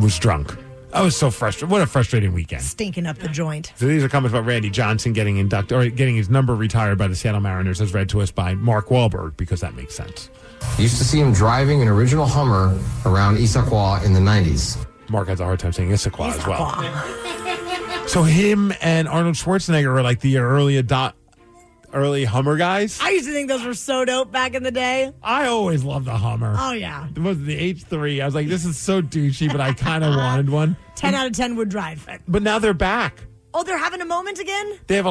was drunk. I was so frustrated. What a frustrating weekend. Stinking up the joint. So these are comments about Randy Johnson getting inducted or getting his number retired by the Seattle Mariners, as read to us by Mark Wahlberg, because that makes sense. Used to see him driving an original Hummer around Issaquah in the 90s. Mark has a hard time saying Issaquah as well. So him and Arnold Schwarzenegger were like the early Hummer guys. I used to think those were so dope back in the day. I always loved the Hummer. Oh, yeah. It was the H3. I was like, this is so douchey, but I kind of wanted one. 10 out of 10 would drive. But now they're back. Oh, they're having a moment again? They have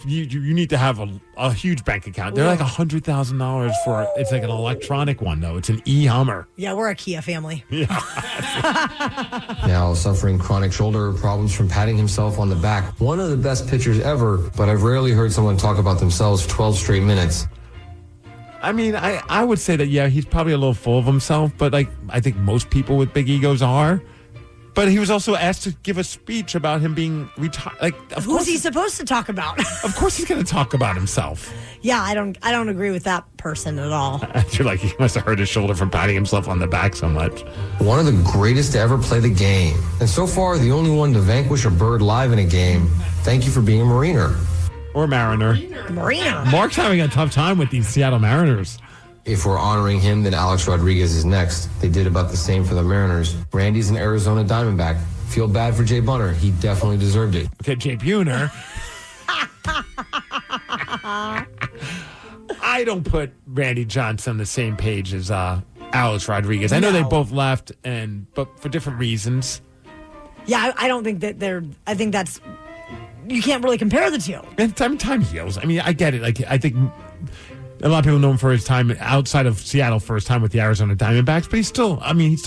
you need to have a huge bank account. They're like $100,000 for, it's like an electronic one, though. It's an e-Hummer. Yeah, we're a Kia family. Now suffering chronic shoulder problems from patting himself on the back. One of the best pitchers ever, but I've rarely heard someone talk about themselves for 12 straight minutes. I mean, I would say that, yeah, he's probably a little full of himself, but like I think most people with big egos are. But he was also asked to give a speech about him being retired. Like, who's he supposed to talk about? Of course, he's going to talk about himself. Yeah, I don't agree with that person at all. You're like, he must have hurt his shoulder from patting himself on the back so much. One of the greatest to ever play the game, and so far the only one to vanquish a bird live in a game. Thank you for being a Mariner. Or Mariner. Mariner. Mark's having a tough time with these Seattle Mariners. If we're honoring him, then Alex Rodriguez is next. They did about the same for the Mariners. Randy's an Arizona Diamondback. Feel bad for Jay Bunner. He definitely deserved it. Okay, Jay Buhner. I don't put Randy Johnson on the same page as Alex Rodriguez. I know they both left, but for different reasons. Yeah, I don't think that I think that's, you can't really compare the two. And time heals. I mean, I get it. Like, I think a lot of people know him for his time outside of Seattle, for his time with the Arizona Diamondbacks, but he still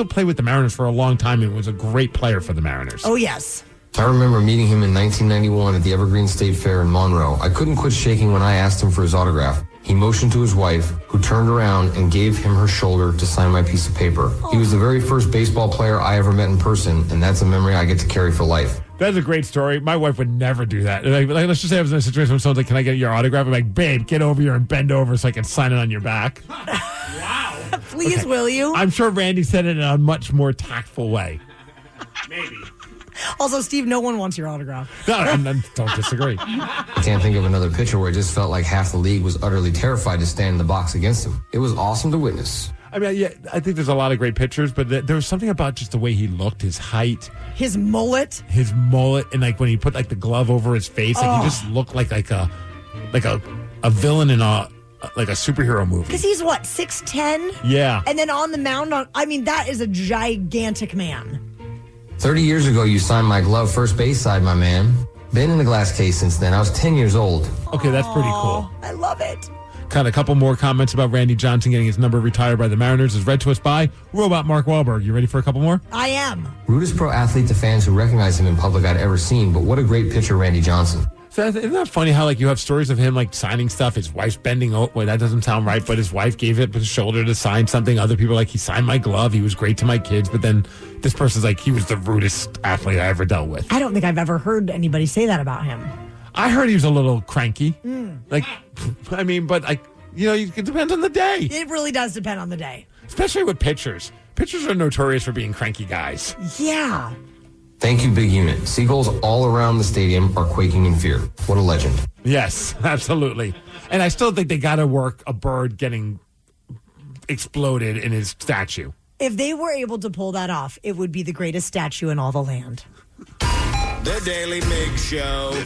played with the Mariners for a long time and was a great player for the Mariners. Oh, yes. I remember meeting him in 1991 at the Evergreen State Fair in Monroe. I couldn't quit shaking when I asked him for his autograph. He motioned to his wife, who turned around and gave him her shoulder to sign my piece of paper. He was the very first baseball player I ever met in person, and that's a memory I get to carry for life. That's a great story. My wife would never do that. Like, let's just say I was in a situation where someone's like, can I get your autograph? I'm like, babe, get over here and bend over so I can sign it on your back. Wow. Please, will you? I'm sure Randy said it in a much more tactful way. Maybe. Also, Steve, no one wants your autograph. No, I don't disagree. I can't think of another pitcher where it just felt like half the league was utterly terrified to stand in the box against him. It was awesome to witness. I mean, yeah, I think there's a lot of great pitchers, but there was something about just the way he looked, his height, his mullet, and like when he put like the glove over his face, like he just looked like a villain in a superhero movie. Because he's what, 6'10"? Yeah. And then on the mound, that is a gigantic man. 30 years ago, you signed my glove first base side, my man. Been in the glass case since then. I was 10 years old. Okay, that's pretty cool. I love it. Got a couple more comments about Randy Johnson getting his number retired by the Mariners, as read to us by Robot Mark Wahlberg. You ready for a couple more? I am. Rudest pro athlete to fans who recognize him in public I'd ever seen, but what a great pitcher Randy Johnson. So isn't that funny how like you have stories of him like signing stuff, his wife's bending over, well, that doesn't sound right, but his wife gave it his shoulder to sign something. Other people are like, he signed my glove, he was great to my kids, but then this person's like, he was the rudest athlete I ever dealt with. I don't think I've ever heard anybody say that about him. I heard he was a little cranky. Like, I mean, but like, you know, it depends on the day. It really does depend on the day. Especially with pitchers. Pitchers are notorious for being cranky guys. Yeah. Thank you, big unit. Seagulls all around the stadium are quaking in fear. What a legend. Yes, absolutely. And I still think they got to work a bird getting exploded in his statue. If they were able to pull that off, it would be the greatest statue in all the land. The Daily Migs Show. The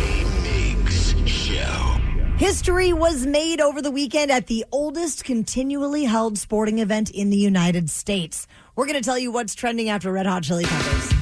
Daily Migs Show. History was made over the weekend at the oldest continually held sporting event in the United States. We're going to tell you what's trending after Red Hot Chili Peppers.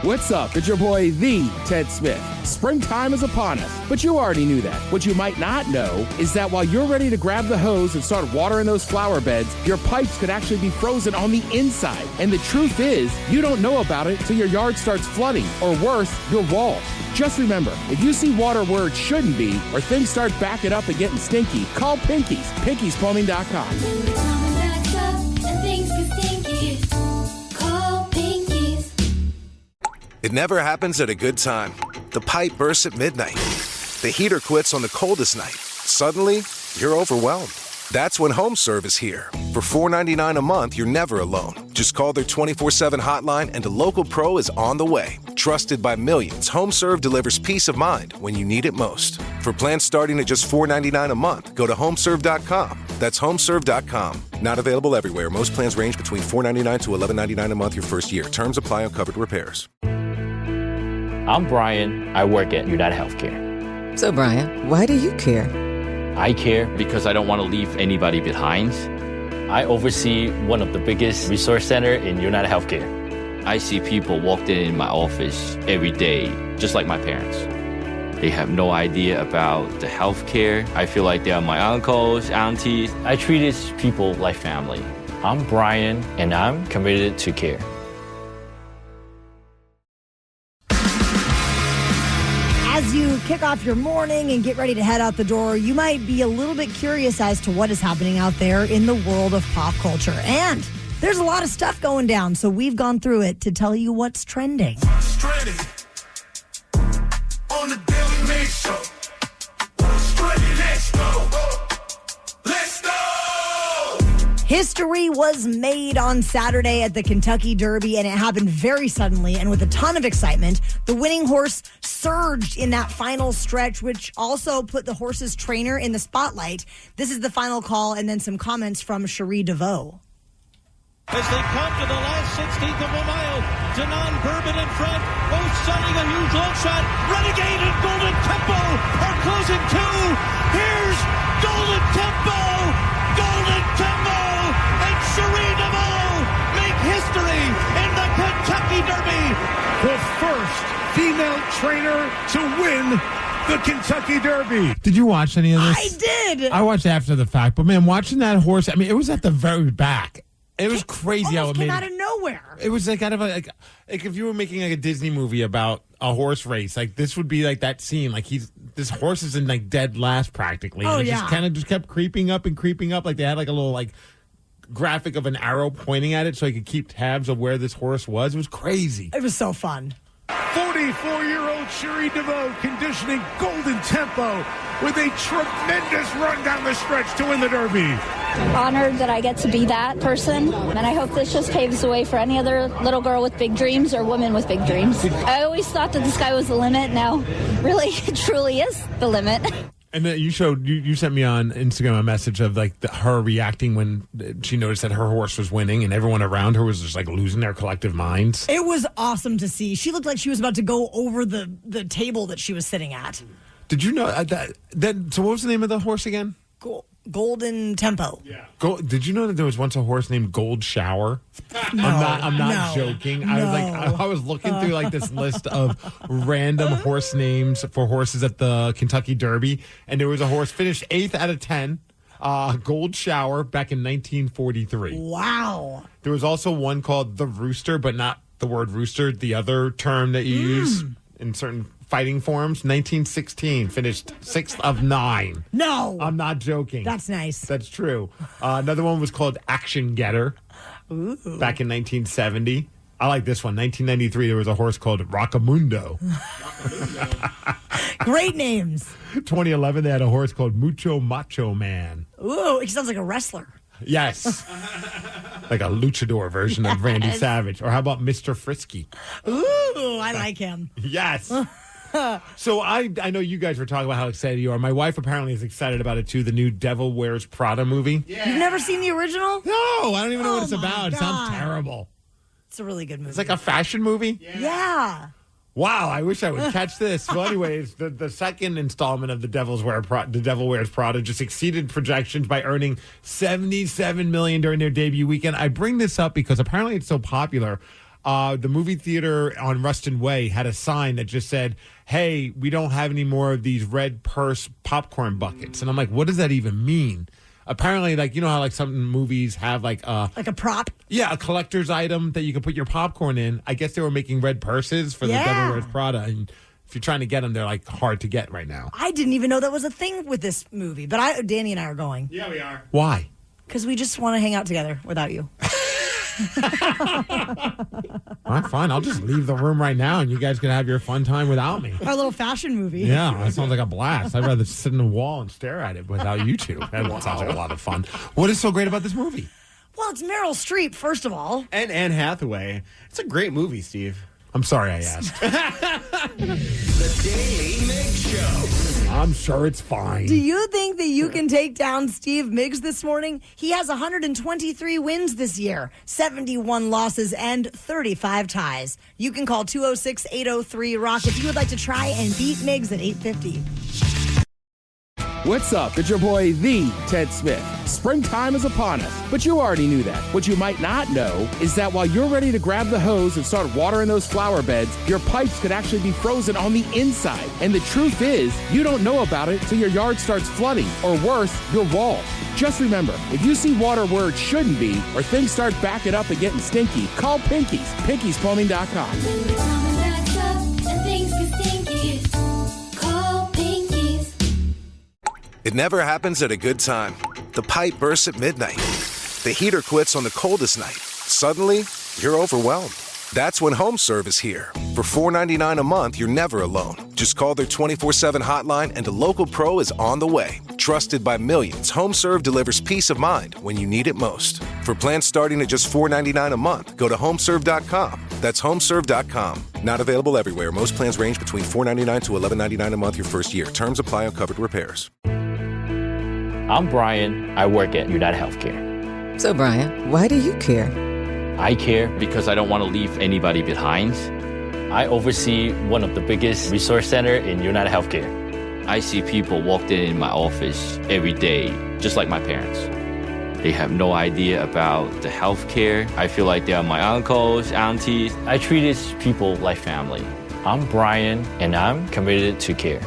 What's up? It's your boy, the Ted Smith. Springtime is upon us, but you already knew that. What you might not know is that while you're ready to grab the hose and start watering those flower beds, your pipes could actually be frozen on the inside. And the truth is, you don't know about it till your yard starts flooding, or worse, your walls. Just remember, if you see water where it shouldn't be, or things start backing up and getting stinky, call Pinkies, PinkiesPlumbing.com. It never happens at a good time. The pipe bursts at midnight. The heater quits on the coldest night. Suddenly, you're overwhelmed. That's when HomeServe is here. For $4.99 a month, you're never alone. Just call their 24/7 hotline and a local pro is on the way. Trusted by millions, HomeServe delivers peace of mind when you need it most. For plans starting at just $4.99 a month, go to HomeServe.com. That's HomeServe.com. Not available everywhere. Most plans range between $4.99 to $11.99 a month your first year. Terms apply on covered repairs. I'm Brian. I work at United Healthcare. So, Brian, why do you care? I care because I don't want to leave anybody behind. I oversee one of the biggest resource centers in United Healthcare. I see people walk in my office every day, just like my parents. They have no idea about the healthcare. I feel like they are my uncles, aunties. I treat these people like family. I'm Brian, and I'm committed to care. As you kick off your morning and get ready to head out the door, you might be a little bit curious as to what is happening out there in the world of pop culture. And there's a lot of stuff going down, so we've gone through it to tell you what's trending. What's trending on the Daily Migs Show? What's trending? Let's go. Let's go. History was made on Saturday at the Kentucky Derby, and it happened very suddenly and with a ton of excitement. The winning horse surged in that final stretch, which also put the horse's trainer in the spotlight. This is the final call, and then some comments from Cherie DeVoe. As they come to the last 16th of a mile, Danon Bourbon in front, both setting a huge long shot. Renegade and Golden Tempo are closing too. Here's Golden Tempo, and Cherie DeVoe make history in the Kentucky Derby. The first female trainer to win the Kentucky Derby. Did you watch any of this? I did. I watched after the fact, but man, watching that horse, I mean, it was at the very back. It was crazy how it came made out of nowhere. It was like kind of like if you were making like a Disney movie about a horse race, like this would be like that scene. Like this horse is in like dead last practically. Oh, and it yeah. just kept creeping up and creeping up. Like they had like a little like graphic of an arrow pointing at it so you could keep tabs of where this horse was. It was crazy. It was so fun. 44-year-old Cherie DeVoe conditioning Golden Tempo with a tremendous run down the stretch to win the Derby. Honored that I get to be that person, and I hope this just paves the way for any other little girl with big dreams or woman with big dreams. I always thought that the sky was the limit. Now, really, it truly is the limit. And then you sent me on Instagram a message of like her reacting when she noticed that her horse was winning and everyone around her was just like losing their collective minds. It was awesome to see. She looked like she was about to go over the table that she was sitting at. Did you know that? So what was the name of the horse again? Golden Tempo. Yeah. Did you know that there was once a horse named Gold Shower? No, I'm not joking. I was looking through like this list of random horse names for horses at the Kentucky Derby, and there was a horse finished 8th out of 10, Gold Shower, back in 1943. Wow. There was also one called the Rooster, but not the word rooster, the other term that you use in certain fighting forms. 1916, finished 6th of 9. No. I'm not joking. That's nice. That's true. Another one was called Action Getter. Ooh. Back in 1970. I like this one. 1993, there was a horse called Rockamundo. Great names. 2011, they had a horse called Mucho Macho Man. Ooh, he sounds like a wrestler. Yes. Like a luchador version of Randy Savage. Or how about Mr. Frisky? Ooh, I like him. Yes. So I know you guys were talking about how excited you are. My wife apparently is excited about it too, the new Devil Wears Prada movie. Yeah. You've never seen the original? No, I don't even know what it's about. It sounds terrible. It's a really good movie. It's like a fashion movie? Yeah. Wow, I wish I would catch this. Well, anyways, the second installment of The Devil Wears Prada just exceeded projections by earning $77 million during their debut weekend. I bring this up because apparently it's so popular. the movie theater on Ruston Way had a sign that just said, hey, we don't have any more of these red purse popcorn buckets. And I'm like, what does that even mean? Apparently, like, you know how like some movies have like a prop? Yeah, a collector's item that you can put your popcorn in. I guess they were making red purses for the Devil Wears Prada. And if you're trying to get them, they're like hard to get right now. I didn't even know that was a thing with this movie. But Danny and I are going. Yeah, we are. Why? Because we just want to hang out together without you. All right, fine. I'll just leave the room right now and you guys can have your fun time without me. Our little fashion movie. Yeah, that sounds like a blast. I'd rather sit in the wall and stare at it without you two. That sounds like a lot of fun. What is so great about this movie? Well, it's Meryl Streep, first of all. And Anne Hathaway. It's a great movie, Steve. I'm sorry I asked. The Daily Migs Show. I'm sure it's fine. Do you think that you can take down Steve Migs this morning? He has 123 wins this year, 71 losses, and 35 ties. You can call 206-803-ROCK if you would like to try and beat Migs at 850. What's up? It's your boy, the Ted Smith. Springtime is upon us, but you already knew that. What you might not know is that while you're ready to grab the hose and start watering those flower beds, your pipes could actually be frozen on the inside. And the truth is, you don't know about it till your yard starts flooding, or worse, your walls. Just remember, if you see water where it shouldn't be, or things start backing up and getting stinky, call Pinky's, Pinky'sPlumbing.com. It never happens at a good time. The pipe bursts at midnight. The heater quits on the coldest night. Suddenly, you're overwhelmed. That's when Home Serve is here. For $4.99 a month, you're never alone. Just call their 24/7 hotline and a local pro is on the way. Trusted by millions, Home Serve delivers peace of mind when you need it most. For plans starting at just $4.99 a month, go to homeserve.com. That's homeserve.com. Not available everywhere. Most plans range between $4.99 to $11.99 a month your first year. Terms apply on covered repairs. I'm Brian. I work at United Healthcare. So, Brian, why do you care? I care because I don't want to leave anybody behind. I oversee one of the biggest resource center in United Healthcare. I see people walk in my office every day, just like my parents. They have no idea about the healthcare. I feel like they are my uncles, aunties. I treat these people like family. I'm Brian, and I'm committed to care.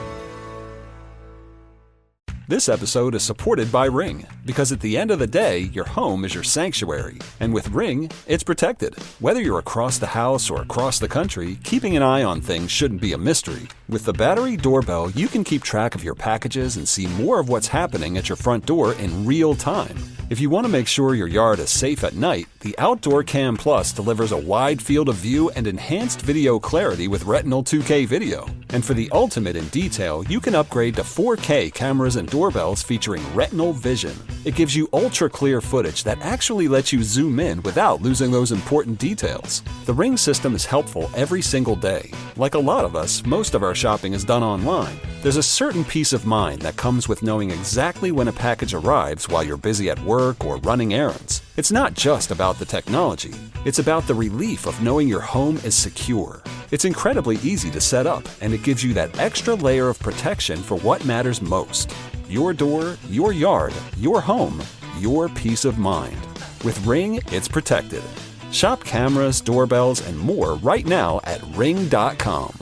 This episode is supported by Ring, because at the end of the day, your home is your sanctuary. And with Ring, it's protected. Whether you're across the house or across the country, keeping an eye on things shouldn't be a mystery. With the battery doorbell, you can keep track of your packages and see more of what's happening at your front door in real time. If you want to make sure your yard is safe at night, the Outdoor Cam Plus delivers a wide field of view and enhanced video clarity with Retinal 2K video. And for the ultimate in detail, you can upgrade to 4K cameras and doorbells featuring Retinal Vision. It gives you ultra-clear footage that actually lets you zoom in without losing those important details. The Ring system is helpful every single day. Like a lot of us, most of our shopping is done online. There's a certain peace of mind that comes with knowing exactly when a package arrives while you're busy at work or running errands. It's not just about the technology. It's about the relief of knowing your home is secure. It's incredibly easy to set up, and it gives you that extra layer of protection for what matters most. Your door, your yard, your home, your peace of mind. With Ring, it's protected. Shop cameras, doorbells, and more right now at ring.com.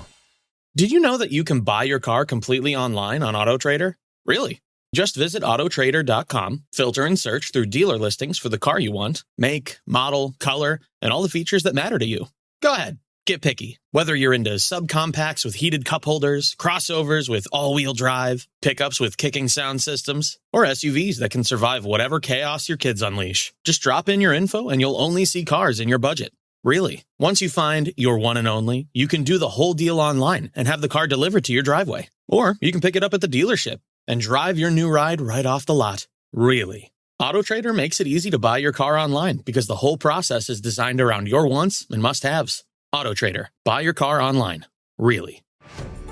Did you know that you can buy your car completely online on AutoTrader? Really? Just visit autotrader.com, filter and search through dealer listings for the car you want, make, model, color, and all the features that matter to you. Go ahead, get picky. Whether you're into subcompacts with heated cup holders, crossovers with all-wheel drive, pickups with kicking sound systems, or SUVs that can survive whatever chaos your kids unleash. Just drop in your info and you'll only see cars in your budget. Really. Once you find your one and only, you can do the whole deal online and have the car delivered to your driveway. Or you can pick it up at the dealership and drive your new ride right off the lot. Really. AutoTrader makes it easy to buy your car online because the whole process is designed around your wants and must-haves. AutoTrader. Buy your car online. Really.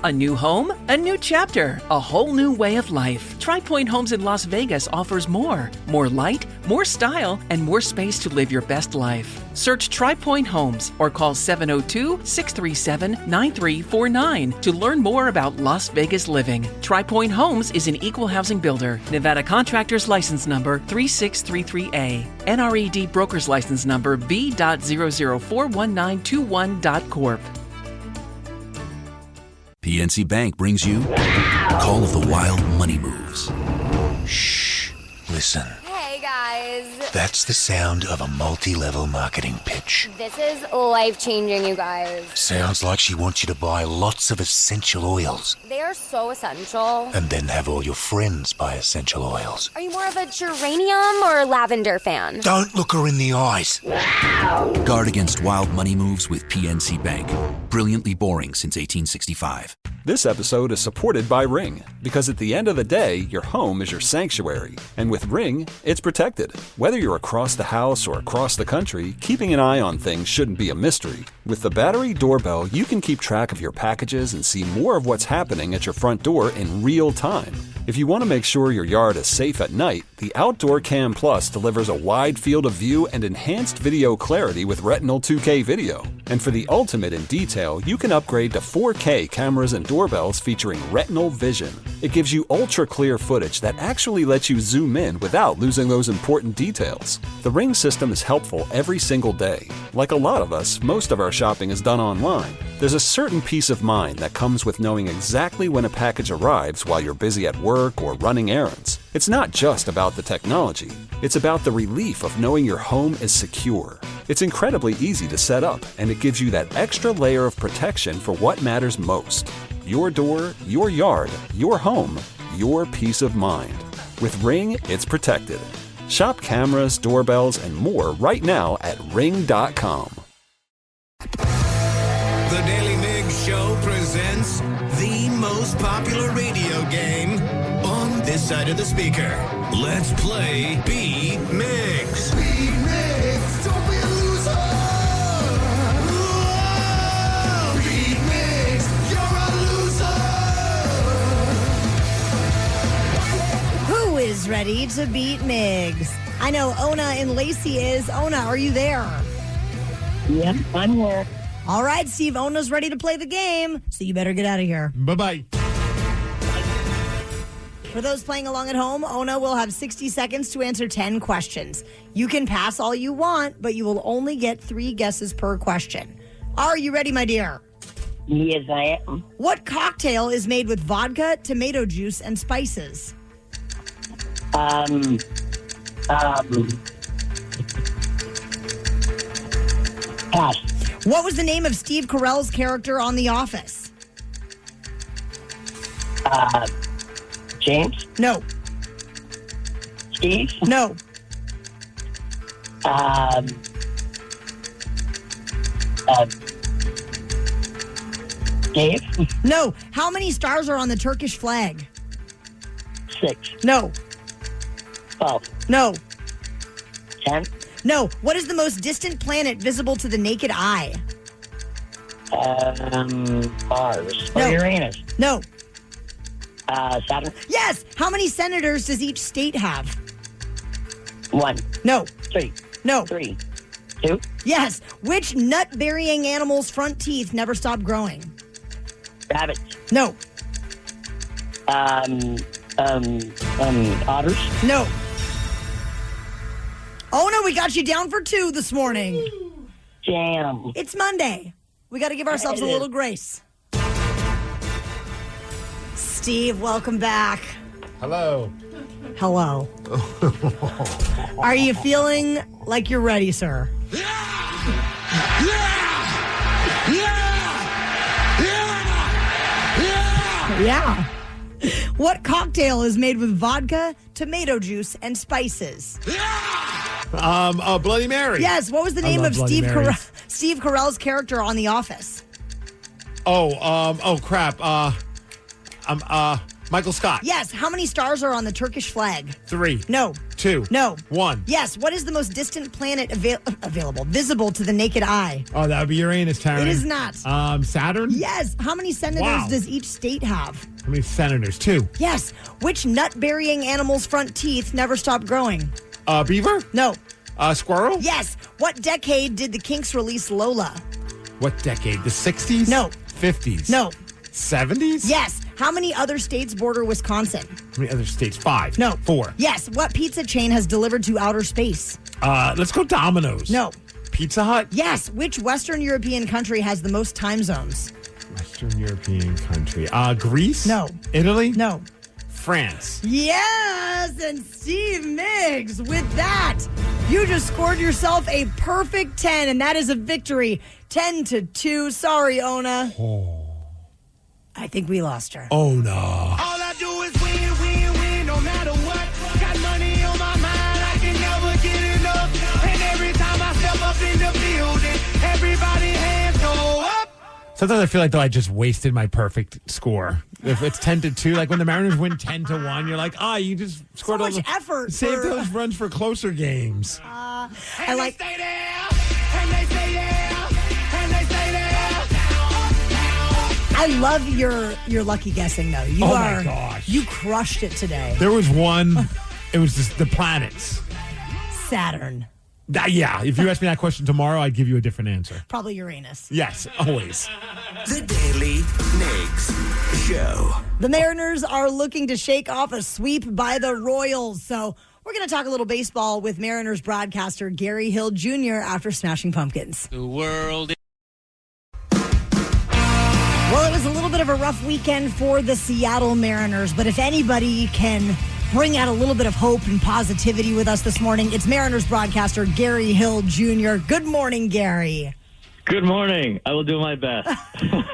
A new home, a new chapter, a whole new way of life. Tri Point Homes in Las Vegas offers more. More light, more style, and more space to live your best life. Search Tri Point Homes or call 702-637-9349 to learn more about Las Vegas living. Tri Point Homes is an equal housing builder. Nevada Contractors License Number 3633A. NRED Broker's License Number B.0041921.corp. PNC Bank brings you Call of the Wild Money Moves. Shh. Listen. Hey, guys. That's the sound of a multi-level marketing pitch. This is life-changing, you guys. Sounds like she wants you to buy lots of essential oils. They are so essential. And then have all your friends buy essential oils. Are you more of a geranium or lavender fan? Don't look her in the eyes. Guard against wild money moves with PNC Bank. Brilliantly boring since 1865. This episode is supported by Ring, because at the end of the day, your home is your sanctuary. And with Ring, it's protected. Whether you're across the house or across the country, keeping an eye on things shouldn't be a mystery. With the battery doorbell, you can keep track of your packages and see more of what's happening at your front door in real time. If you want to make sure your yard is safe at night, the Outdoor Cam Plus delivers a wide field of view and enhanced video clarity with Retinal 2K video. And for the ultimate in detail, you can upgrade to 4K cameras and doorbells featuring Retinal Vision. It gives you ultra-clear footage that actually lets you zoom in without losing those important details. The Ring system is helpful every single day. Like a lot of us, most of our shopping is done online. There's a certain peace of mind that comes with knowing exactly when a package arrives while you're busy at work or running errands. It's not just about the technology. It's about the relief of knowing your home is secure. It's incredibly easy to set up, and it gives you that extra layer of protection for what matters most. Your door, your yard, your home, your peace of mind. With Ring, it's protected. Shop cameras, doorbells, and more right now at ring.com. The Daily Migs Show presents the most popular radio game on this side of the speaker. Let's play Be Migs. Be Migs, don't be a loser. Whoa. Be Migs, you're a loser. Who is ready to beat Migs? I know Ona and Lacey is. Ona, are you there? Yep, I'm here. All right, Steve, Ona's ready to play the game, so you better get out of here. Bye-bye. For those playing along at home, Ona will have 60 seconds to answer 10 questions. You can pass all you want, but you will only get 3 guesses per question. Are you ready, my dear? Yes, I am. What cocktail is made with vodka, tomato juice, and spices? Pass. What was the name of Steve Carell's character on The Office? James? No. Steve? No. Dave? No. How many stars are on the Turkish flag? 6. No. 12. No. 10. No. What is the most distant planet visible to the naked eye? Mars. No. Or Uranus. No. Saturn. Yes. How many senators does each state have? 1. No. 3. No. 3. 2. Yes. Which nut-burying animal's front teeth never stop growing? Rabbits. No. Otters. No. Oh, no, we got you down for 2 this morning. Damn. It's Monday. We got to give ourselves a little grace. Steve, welcome back. Hello. Hello. Are you feeling like you're ready, sir? Yeah. What cocktail is made with vodka, tomato juice, and spices? Bloody Mary. Yes. What was the name of Steve Carell's character on The Office? Crap. Michael Scott. Yes. How many stars are on the Turkish flag? 3. No. 2. 2. No. 1. Yes. What is the most distant planet visible to the naked eye? Oh, that would be Uranus, Taryn. It is not. Saturn? Yes. How many senators does each state have? How many senators? 2. Yes. Which nut-burying animal's front teeth never stop growing? Beaver? No. Squirrel? Yes. What decade did the Kinks release Lola? What decade? The 60s? No. 50s? No. 70s? Yes. How many other states border Wisconsin? How many other states? 5. No. 4. Yes. What pizza chain has delivered to outer space? Let's go Domino's. No. Pizza Hut? Yes. Which Western European country has the most time zones? Western European country. Greece? No. Italy? No. France. Yes, and Steve Migs, with that, you just scored yourself a perfect 10, and that is a victory, 10-2. Sorry, Ona. I think we lost her. Oh, no. All I do is win, win, win, no matter what. Got money on my mind, I can never get enough. And every time I step up in the building, everybody hands go up. Sometimes I feel like, though, I just wasted my perfect score. If it's 10-2, like when the Mariners win 10-1, you're like, you just scored so much effort. Save those runs for closer games. I like. They stay there, and they say yeah, and they say there. I love your lucky guessing, though. My gosh. You crushed it today. There was one, it was just the planets. Saturn. Yeah, if you asked me that question tomorrow, I'd give you a different answer. Probably Uranus. Yes, always. The Daily Migs Show. The Mariners are looking to shake off a sweep by the Royals. So we're going to talk a little baseball with Mariners broadcaster Gary Hill Jr. after Smashing Pumpkins. The world. Well, it was a little bit of a rough weekend for the Seattle Mariners, but if anybody can bring out a little bit of hope and positivity with us this morning, it's Mariners broadcaster Gary Hill Jr. Good morning, Gary. Good morning. I will do my best.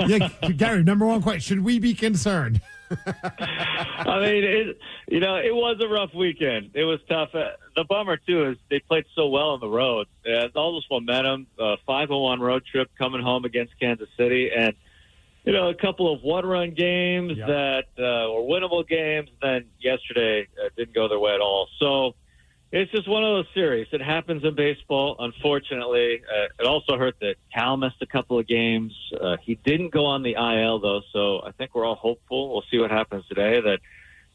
Yeah, Gary, number one question, should we be concerned? I mean, it was a rough weekend. It was tough. The bummer, too, is they played so well on the road. All this momentum, 5-1 road trip coming home against Kansas City, and a couple of one-run games that were winnable games. Then yesterday didn't go their way at all. So it's just one of those series. It happens in baseball, unfortunately. It also hurt that Cal missed a couple of games. He didn't go on the IL, though, so I think we're all hopeful. We'll see what happens today, that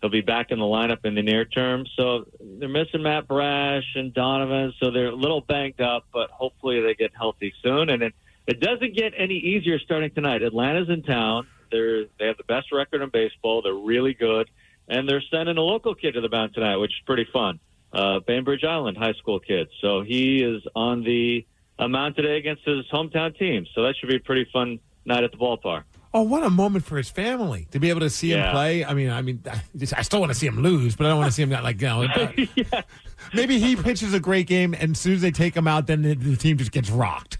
he'll be back in the lineup in the near term. So they're missing Matt Brash and Donovan, so they're a little banged up, but hopefully they get healthy soon. And it doesn't get any easier starting tonight. Atlanta's in town. They have the best record in baseball. They're really good. And they're sending a local kid to the mound tonight, which is pretty fun. Bainbridge Island high school kid. So he is on the mound today against his hometown team. So that should be a pretty fun night at the ballpark. Oh, what a moment for his family to be able to see him play. I mean, I still want to see him lose, but I don't want to see him maybe he pitches a great game, and as soon as they take him out, then the team just gets rocked.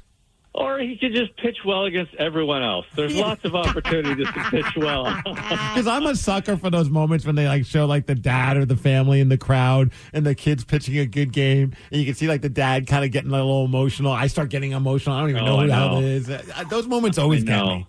Or he could just pitch well against everyone else. There's lots of opportunities to pitch well. Because I'm a sucker for those moments when they show the dad or the family in the crowd and the kid's pitching a good game, and you can see the dad kind of getting a little emotional. I start getting emotional. I don't even know who the hell it is. Those moments always get me.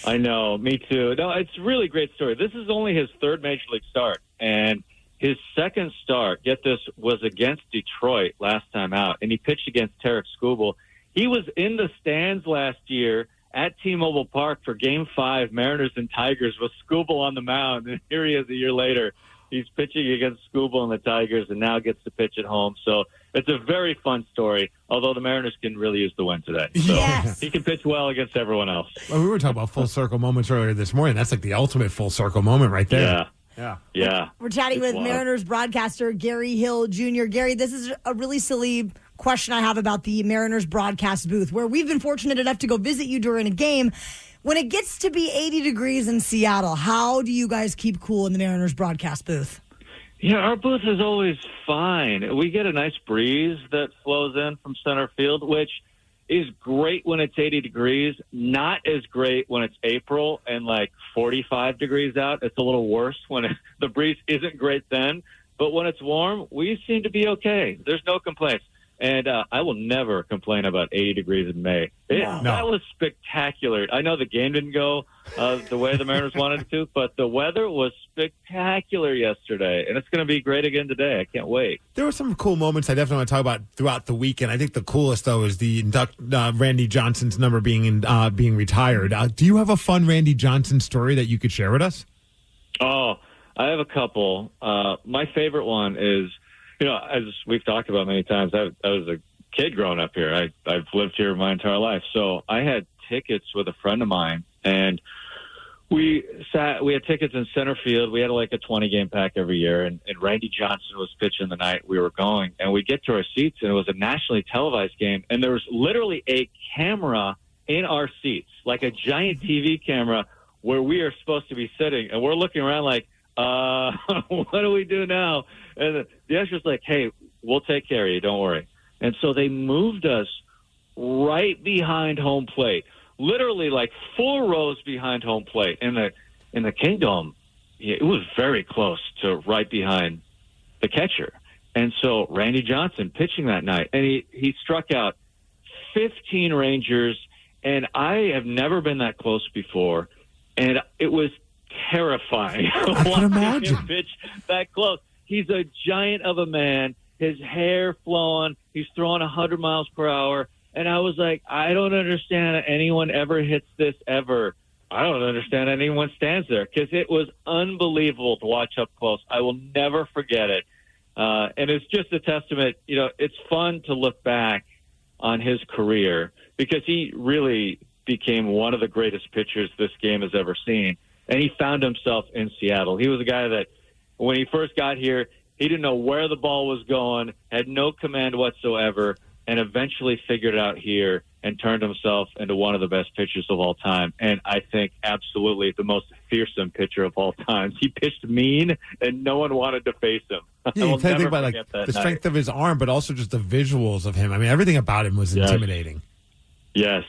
I know. Me too. No, it's a really great story. This is only his third major league start, and his second start, get this, was against Detroit last time out, and he pitched against Tarek Skubal. He was in the stands last year at T-Mobile Park for Game 5, Mariners and Tigers, with Skubal on the mound. And here he is a year later. He's pitching against Skubal and the Tigers and now gets to pitch at home. So it's a very fun story, although the Mariners can really use the win today. So he can pitch well against everyone else. Well, we were talking about full circle moments earlier this morning. That's the ultimate full circle moment right there. Yeah. We're chatting with Mariners broadcaster Gary Hill Jr. Gary, this is a really silly question I have about the Mariners broadcast booth, where we've been fortunate enough to go visit you during a game. When it gets to be 80 degrees in Seattle, how do you guys keep cool in the Mariners broadcast booth? Yeah, our booth is always fine. We get a nice breeze that flows in from center field, which is great when it's 80 degrees, not as great when it's April and 45 degrees out. It's a little worse when the breeze isn't great then. But when it's warm, we seem to be okay. There's no complaints. And I will never complain about 80 degrees in May. That was spectacular. I know the game didn't go the way the Mariners wanted it to, but the weather was spectacular yesterday, and it's going to be great again today. I can't wait. There were some cool moments I definitely want to talk about throughout the weekend. I think the coolest, though, is the Randy Johnson's number being retired. Do you have a fun Randy Johnson story that you could share with us? Oh, I have a couple. My favorite one is, as we've talked about many times, I was a kid growing up here. I've lived here my entire life. So I had tickets with a friend of mine, and we had tickets in center field. We had like a 20-game pack every year, and Randy Johnson was pitching the night we were going. And we get to our seats, and it was a nationally televised game, and there was literally a camera in our seats, like a giant TV camera where we are supposed to be sitting. And we're looking around like, what do we do now? And the usher's like, hey, we'll take care of you. Don't worry. And so they moved us right behind home plate, literally like 4 rows behind home plate. In the Kingdom, it was very close to right behind the catcher. And so Randy Johnson pitching that night, and he struck out 15 Rangers, and I have never been that close before. And it was terrifying watching him pitch that close. He's a giant of a man. His hair flowing. He's throwing 100 miles per hour. And I was like, I don't understand anyone ever hits this ever. I don't understand anyone stands there, because it was unbelievable to watch up close. I will never forget it. And it's just a testament. It's fun to look back on his career, because he really became one of the greatest pitchers this game has ever seen. And he found himself in Seattle. He was a guy that when he first got here, he didn't know where the ball was going, had no command whatsoever, and eventually figured it out here and turned himself into one of the best pitchers of all time. And I think absolutely the most fearsome pitcher of all time. He pitched mean, and no one wanted to face him. Yeah, you think about the strength of his arm, but also just the visuals of him. I mean, everything about him was intimidating. Yes,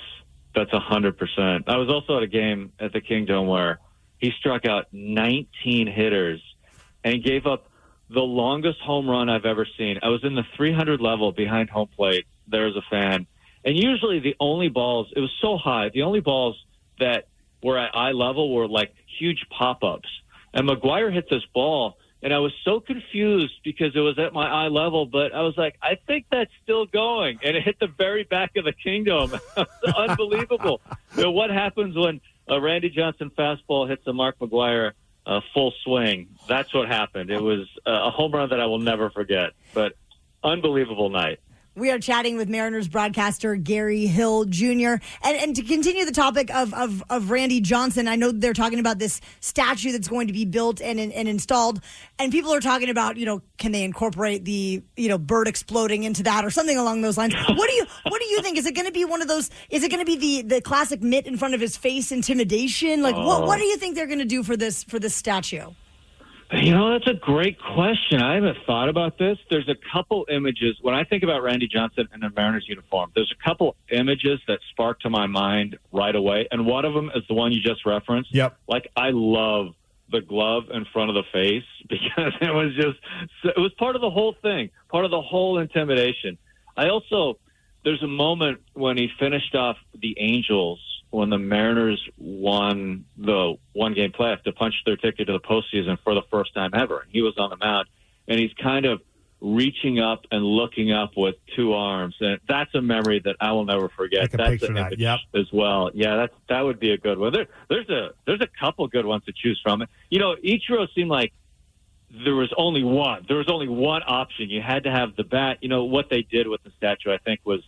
that's 100%. I was also at a game at the Kingdom where he struck out 19 hitters and gave up the longest home run I've ever seen. I was in the 300 level behind home plate there as a fan. And usually the only balls, it was so high, the only balls that were at eye level were like huge pop-ups. And McGuire hit this ball, and I was so confused because it was at my eye level, but I was like, I think that's still going. And it hit the very back of the Kingdom. Unbelievable. What happens when a Randy Johnson fastball hits a Mark McGuire full swing? That's what happened. It was a home run that I will never forget, but unbelievable night. We are chatting with Mariners broadcaster Gary Hill Jr. And to continue the topic of Randy Johnson, I know they're talking about this statue that's going to be built and installed, and people are talking about, can they incorporate the, bird exploding into that or something along those lines? What do you think? Is it going to be one of those? Is it going to be the classic mitt in front of his face intimidation? Like, what do you think they're going to do for this statue? That's a great question. I haven't thought about this. There's a couple images. When I think about Randy Johnson in a Mariners uniform, there's a couple images that spark to my mind right away. And one of them is the one you just referenced. Yep. Like, I love the glove in front of the face because it was part of the whole thing, part of the whole intimidation. There's a moment when he finished off the Angels when the Mariners won the one-game playoff to punch their ticket to the postseason for the first time ever. And he was on the mound, and he's kind of reaching up and looking up with 2 arms. And that's a memory that I will never forget. That's an image as well. Yeah, that would be a good one. There's a couple good ones to choose from. Ichiro seemed like there was only one. There was only one option. You had to have the bat. What they did with the statue, I think, was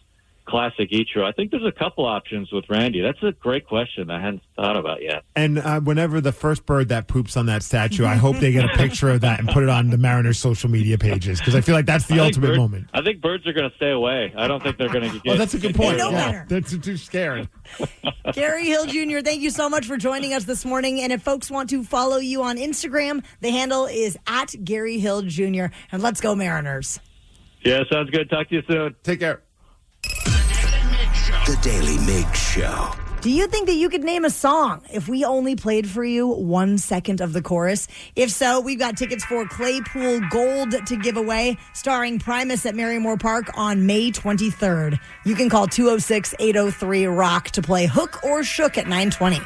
classic Ichiro. I think there's a couple options with Randy. That's a great question I hadn't thought about yet. And whenever the first bird that poops on that statue, I hope they get a picture of that and put it on the Mariners' social media pages, because I feel like that's the ultimate moment. I think birds are going to stay away. I don't think they're going to get... Oh, that's a good point. That's too scary. Gary Hill Jr., thank you so much for joining us this morning. And if folks want to follow you on Instagram, the handle is @GaryHillJr. And let's go Mariners. Yeah, sounds good. Talk to you soon. Take care. The Daily Migs Show. Do you think that you could name a song if we only played for you 1 second of the chorus? If so, we've got tickets for Claypool Gold to give away, starring Primus at Merrymore Park on May 23rd. You can call 206-803-ROCK to play Hook or Shook at 9:20.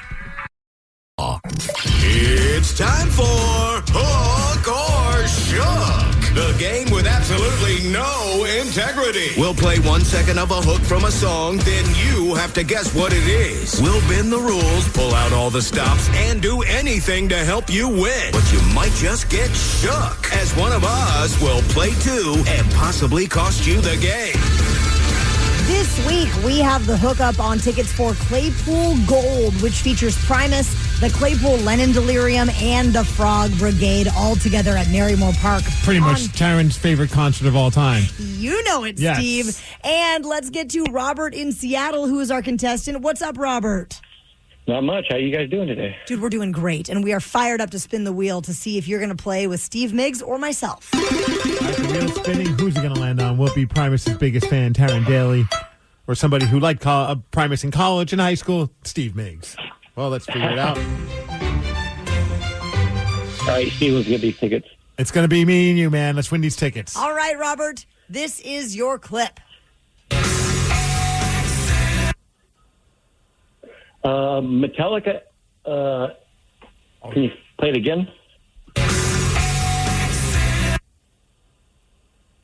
It's time for Hook or Shook, the game with absolutely no integrity. We'll play 1 second of a hook from a song, then you have to guess what it is. We'll bend the rules, pull out all the stops, and do anything to help you win. But you might just get shook, as one of us will play too and possibly cost you the game. This week, we have the hookup on tickets for Claypool Gold, which features Primus, the Claypool Lennon Delirium, and the Frog Brigade all together at Merrymore Park. Pretty much Taryn's favorite concert of all time. You know it, Yes. Steve. And let's get to Robert in Seattle, who is our contestant. What's up, Robert? Not much. How you guys doing today? Dude, we're doing great, and we are fired up to spin the wheel to see if you're going to play with Steve Migs or myself. The wheel spinning. Who's it going to land on? Will it be Primus's biggest fan, Taryn Daly, or somebody who liked Primus in college and high school, Steve Migs? Well, let's figure it out. All right, Steve, let's get these tickets. It's going to be me and you, man. Let's win these tickets. All right, Robert, this is your clip. Metallica, can you play it again?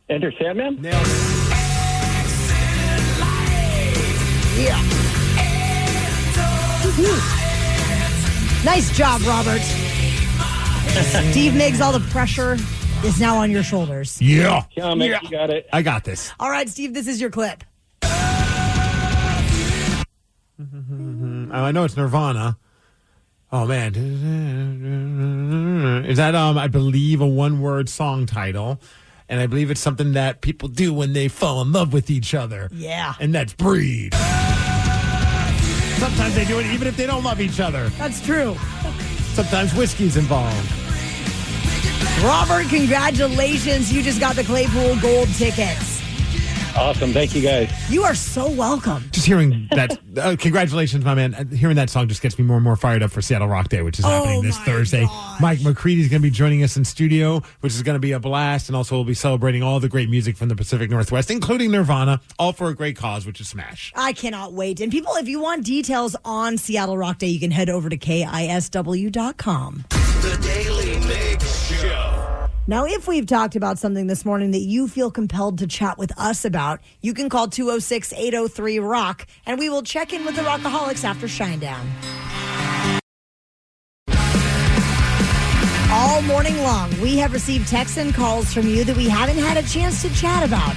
Enter Sandman? Nailed it. Yeah. Nice job, Robert. Steve Migs, all the pressure is now on your shoulders. Yeah. Yeah, Migs, you got it. I got this. All right, Steve, this is your clip. I know it's Nirvana. Oh, man. Is that, I believe, a one-word song title? And I believe it's something that people do when they fall in love with each other. Yeah. And that's breed. Sometimes they do it even if they don't love each other. That's true. Sometimes whiskey's involved. Robert, congratulations. You just got the Claypool Gold tickets. Awesome. Thank you, guys. You are so welcome. Just hearing that, congratulations, my man. Hearing that song just gets me more and more fired up for Seattle Rock Day, which is happening this Thursday. Gosh. Mike McCready is going to be joining us in studio, which is going to be a blast. And also we'll be celebrating all the great music from the Pacific Northwest, including Nirvana, all for a great cause, which is Smash. I cannot wait. And people, if you want details on Seattle Rock Day, you can head over to KISW.com. The Daily Migs Show. Now, if we've talked about something this morning that you feel compelled to chat with us about, you can call 206-803-ROCK, and we will check in with the Rockaholics after Shinedown. All morning long, we have received texts and calls from you that we haven't had a chance to chat about.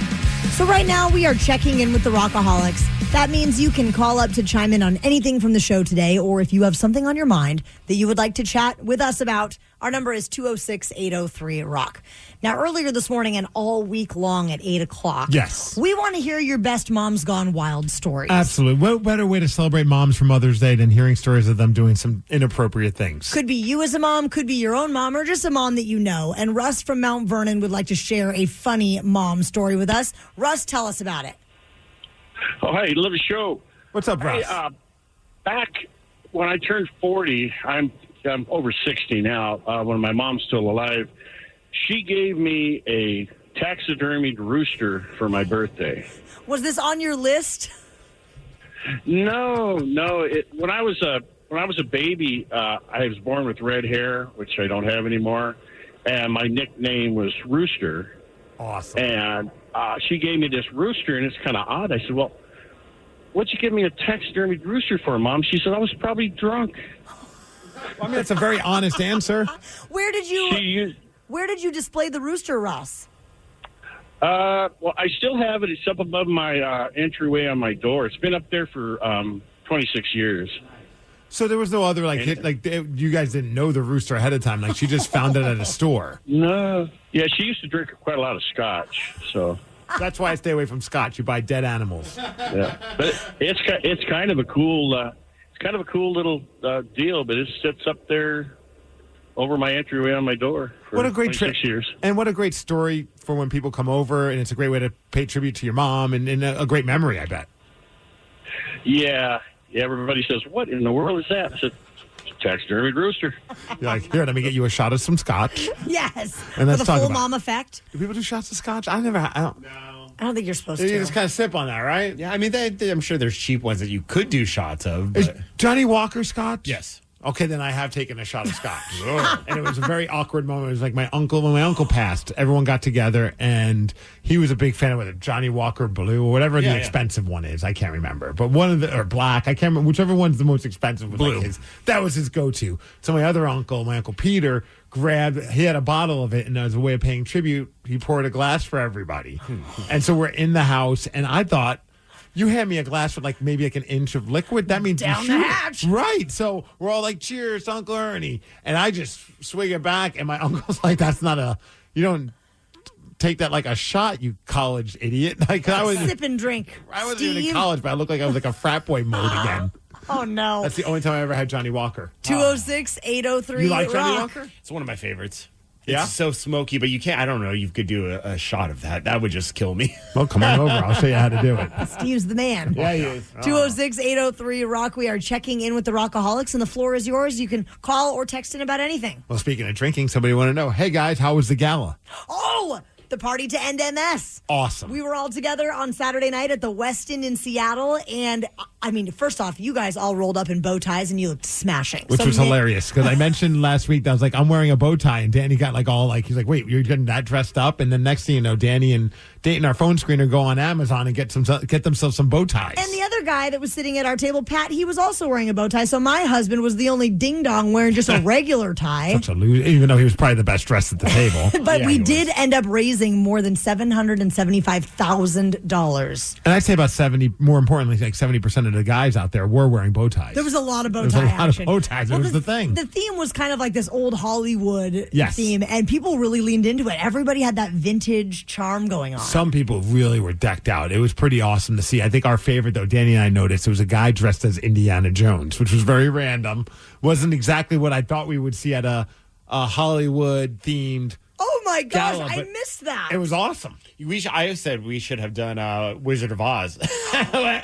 So right now, we are checking in with the Rockaholics. That means you can call up to chime in on anything from the show today, or if you have something on your mind that you would like to chat with us about, our number is 206-803-ROCK. Now, earlier this morning and all week long at 8 o'clock, yes, we want to hear your best Moms Gone Wild stories. Absolutely. What better way to celebrate moms for Mother's Day than hearing stories of them doing some inappropriate things? Could be you as a mom, could be your own mom, or just a mom that you know. And Russ from Mount Vernon would like to share a funny mom story with us. Russ, tell us about it. Oh, hey, love the show. What's up, Russ? Hey, back when I turned 40, I'm over 60 now. When my mom's still alive, she gave me a taxidermied rooster for my birthday. Was this on your list? No. When I was a baby, I was born with red hair, which I don't have anymore, and my nickname was Rooster. Awesome. And she gave me this rooster, and it's kind of odd. I said, well, what'd you give me a taxidermied rooster for, Mom? She said, I was probably drunk. I mean, that's a very honest answer. Where did you display the rooster, Russ? Well, I still have it. It's up above my entryway on my door. It's been up there for 26 years. So there was no other, you guys didn't know the rooster ahead of time. Like, she just found it at a store. No. Yeah, she used to drink quite a lot of scotch, so. That's why I stay away from scotch. You buy dead animals. Yeah. But it's kind of a cool, little deal, but it sits up there over my entryway on my door for what a great 26 years. And what a great story for when people come over, and it's a great way to pay tribute to your mom and a great memory, I bet. Yeah. everybody says, "What in the world is that?" I said, "Taxidermied rooster." You're like, here, let me get you a shot of some scotch. Yes. And let's For the talk full about mom effect. Do people do shots of scotch? I don't think you're supposed You to. just kind of sip on that, right? Yeah, I mean, I'm sure there's cheap ones that you could do shots of. But... Is Johnny Walker scotch? Yes. Okay, then I have taken a shot of scotch. And it was a very awkward moment. It was like when my uncle passed, everyone got together, and he was a big fan of whether Johnny Walker Blue or whatever the expensive one is. I can't remember. But one of the, or black, I can't remember, whichever one's the most expensive was Blue. like his. That was his go-to. So my other uncle, my Uncle Peter, he had a bottle of it, and as a way of paying tribute, he poured a glass for everybody. And so we're in the house, and I thought, you hand me a glass with maybe an inch of liquid. That means Down you the shoot it. hatch. Right. So we're all like, cheers, to Uncle Ernie. And I just swing it back. And my uncle's like, you don't take that like a shot, you college idiot. Like I was Sip and drink. I wasn't even in college, but I looked like I was like a frat boy mode again. Oh, no. That's the only time I ever had Johnny Walker. 206-803. You like Johnny Rock. Walker? It's one of my favorites. Yeah? It's so smoky, but you can't. I don't know. You could do a shot of that. That would just kill me. Well, come on over. I'll show you how to do it. Steve's the man. Yeah, he is. 206-803 Rock. We are checking in with the Rockaholics, and the floor is yours. You can call or text in about anything. Well, speaking of drinking, somebody want to know, hey, guys, how was the gala? Oh, the party to end MS. Awesome. We were all together on Saturday night at the Westin in Seattle, and I mean, first off, you guys all rolled up in bow ties, and you looked smashing. Which was hilarious, because I mentioned last week that I was like, I'm wearing a bow tie, and Danny got he's like, wait, you're getting that dressed up? And then next thing you know, Danny and Dayton, our phone screener, go on Amazon and get themselves some bow ties. And the other guy that was sitting at our table, Pat, he was also wearing a bow tie, so my husband was the only ding-dong wearing just a regular tie. Such a loser, even though he was probably the best dressed at the table. But we did end up raising more than $775,000. And I'd say about 70, more importantly, like 70% of the guys out there were wearing bow ties. There was a lot of bow There was tie a lot action. of bow ties. It was the thing. The theme was kind of like this old Hollywood Yes. theme, and people really leaned into it. Everybody had that vintage charm going on. Some people really were decked out. It was pretty awesome to see. I think our favorite, though, Danny and I noticed, it was a guy dressed as Indiana Jones, which was very random. Wasn't exactly what I thought we would see at a Hollywood-themed Oh my gosh, gala, I but missed that. It was awesome. I said we should have done Wizard of Oz.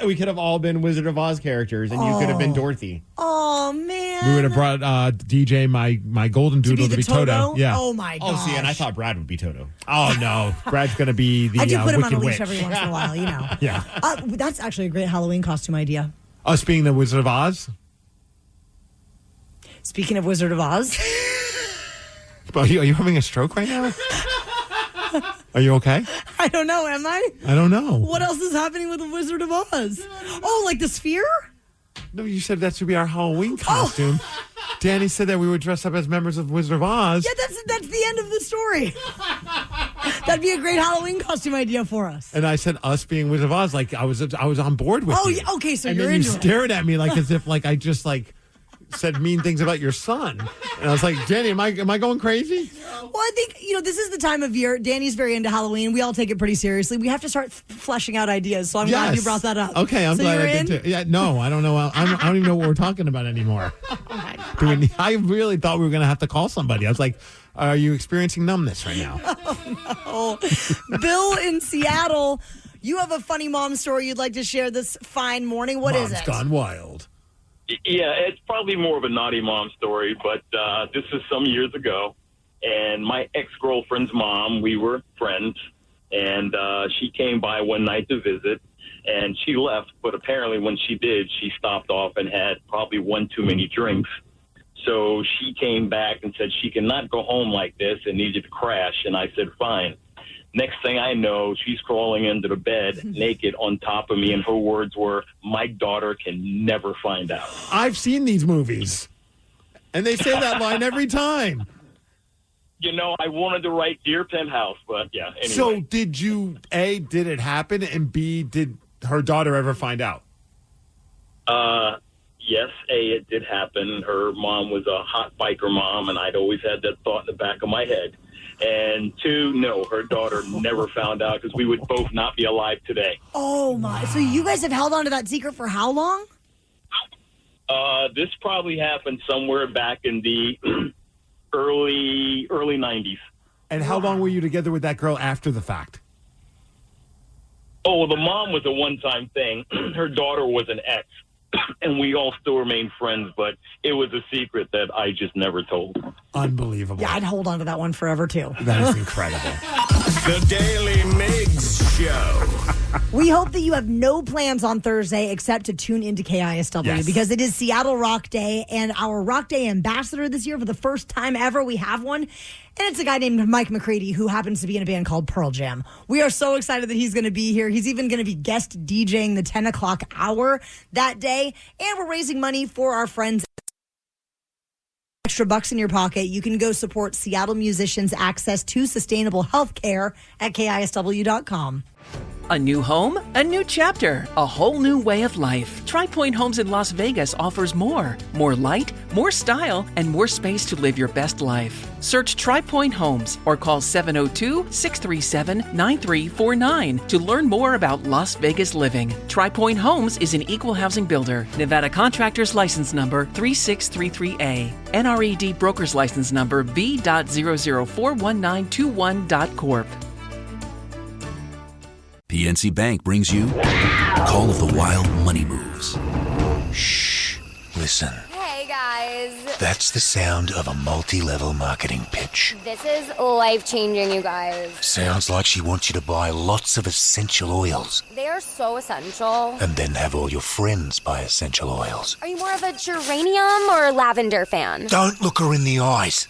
We could have all been Wizard of Oz characters, and you could have been Dorothy. Oh man, We would have brought DJ, my golden doodle, to be Toto. Yeah. Oh my gosh. Oh, see, and I thought Brad would be Toto. Oh no, Brad's going to be the I do put him on a Wicked leash Witch. every once in a while, you know. Yeah. That's actually a great Halloween costume idea. Us being the Wizard of Oz. Speaking of Wizard of Oz. Are you having a stroke right now? Are you okay? I don't know, am I? I don't know. What else is happening with the Wizard of Oz? Oh, like the sphere? No, you said that should be our Halloween costume. Danny said that we would dress up as members of Wizard of Oz. Yeah, that's the end of the story. That'd be a great Halloween costume idea for us. And I said us being Wizard of Oz, like I was on board with Oh, you. yeah, okay, so and you're then you into it. stared at me like as if like I just like said mean things about your son. And I was like, Danny, am I going crazy? Well, I think, this is the time of year. Danny's very into Halloween. We all take it pretty seriously. We have to start fleshing out ideas. So I'm glad you brought that up. Okay, I'm so glad you're I did too. Yeah, no, I don't know. I don't even know what we're talking about anymore. I really thought we were going to have to call somebody. I was like, are you experiencing numbness right now? Oh, no. Bill in Seattle, you have a funny mom story you'd like to share this fine morning. What is Mom's it? gone wild. Yeah, it's probably more of a naughty mom story, but this is some years ago. And my ex-girlfriend's mom, we were friends, and she came by one night to visit, and she left. But apparently when she did, she stopped off and had probably one too many drinks. So she came back and said she cannot go home like this and needed to crash. And I said, fine. Next thing I know, she's crawling into the bed naked on top of me, and her words were, my daughter can never find out. I've seen these movies, and they say that line every time. I wanted to write Dear Penthouse, but yeah, anyway. So did you, A, did it happen, and B, did her daughter ever find out? Yes, A, it did happen. Her mom was a hot biker mom, and I'd always had that thought in the back of my head. And 2, no, her daughter never found out because we would both not be alive today. Oh, my. So you guys have held on to that secret for how long? This probably happened somewhere back in the early 90s. And how long were you together with that girl after the fact? Oh, well, the mom was a one-time thing. Her daughter was an ex. and we all still remain friends, but it was a secret that I just never told. Unbelievable. Yeah, I'd hold on to that one forever, too. That is incredible. The Daily Migs Show. We hope that you have no plans on Thursday except to tune into KISW because it is Seattle Rock Day, and our Rock Day ambassador this year, for the first time ever, we have one. And it's a guy named Mike McCready, who happens to be in a band called Pearl Jam. We are so excited that he's going to be here. He's even going to be guest DJing the 10 o'clock hour that day. And we're raising money for our friends. Extra bucks in your pocket. You can go support Seattle musicians' access to sustainable health care at KISW.com. A new home, a new chapter, a whole new way of life. Tri Point Homes in Las Vegas offers more. More light, more style, and more space to live your best life. Search Tri Point Homes or call 702-637-9349 to learn more about Las Vegas living. Tri Point Homes is an equal housing builder. Nevada Contractors License Number 3633A. NRED Broker's License Number B.0041921.corp. PNC Bank brings you Call of the Wild Money Moves. Shh. Listen. Hey, guys. That's the sound of a multi-level marketing pitch. This is life-changing, you guys. Sounds like she wants you to buy lots of essential oils They are so essential. and then have all your friends buy essential oils. Are you more of a geranium or lavender fan? Don't look her in the eyes.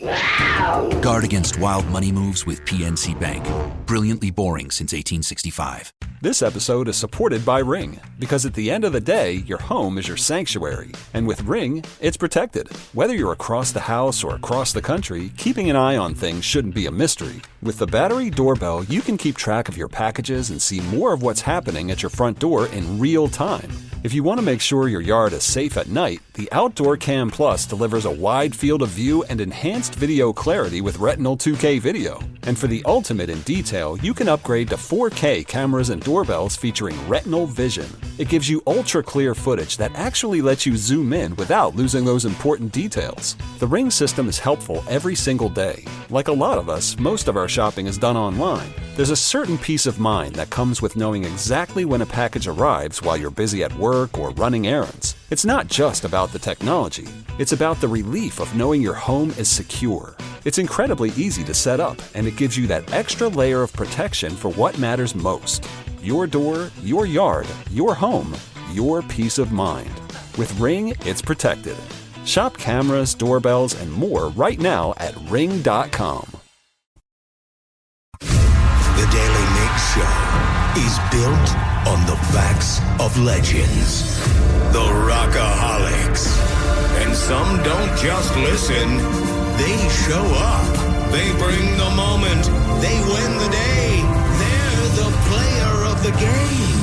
Guard against wild money moves with PNC Bank. Brilliantly boring since 1865. This episode is supported by Ring, because at the end of the day, your home is your sanctuary. And with Ring, it's protected. Whether you're across the house or across the country, keeping an eye on things shouldn't be a mystery. With the battery doorbell, you can keep track of your packages and see more of what's happening at your front door in real time. If you want to make sure your yard is safe at night, the Outdoor Cam Plus delivers a wide field of view and enhanced video clarity with Retinal 2K video. And for the ultimate in detail, you can upgrade to 4K cameras and doorbells featuring Retinal Vision. It gives you ultra-clear footage that actually lets you zoom in without losing those important details. The Ring system is helpful every single day. Like a lot of us, most of our shopping is done online. There's a certain peace of mind that comes with knowing exactly when a package arrives while you're busy at work or running errands. It's not just about the technology. It's about the relief of knowing your home is secure. It's incredibly easy to set up, and it gives you that extra layer of protection for what matters most. Your door, your yard, your home, your peace of mind. With Ring, it's protected. Shop cameras, doorbells, and more right now at ring.com. The Daily Migs Show is built on the backs of legends. The Rockaholics. And some don't just listen, they show up. They bring the moment. They win the day. They're the player of the game.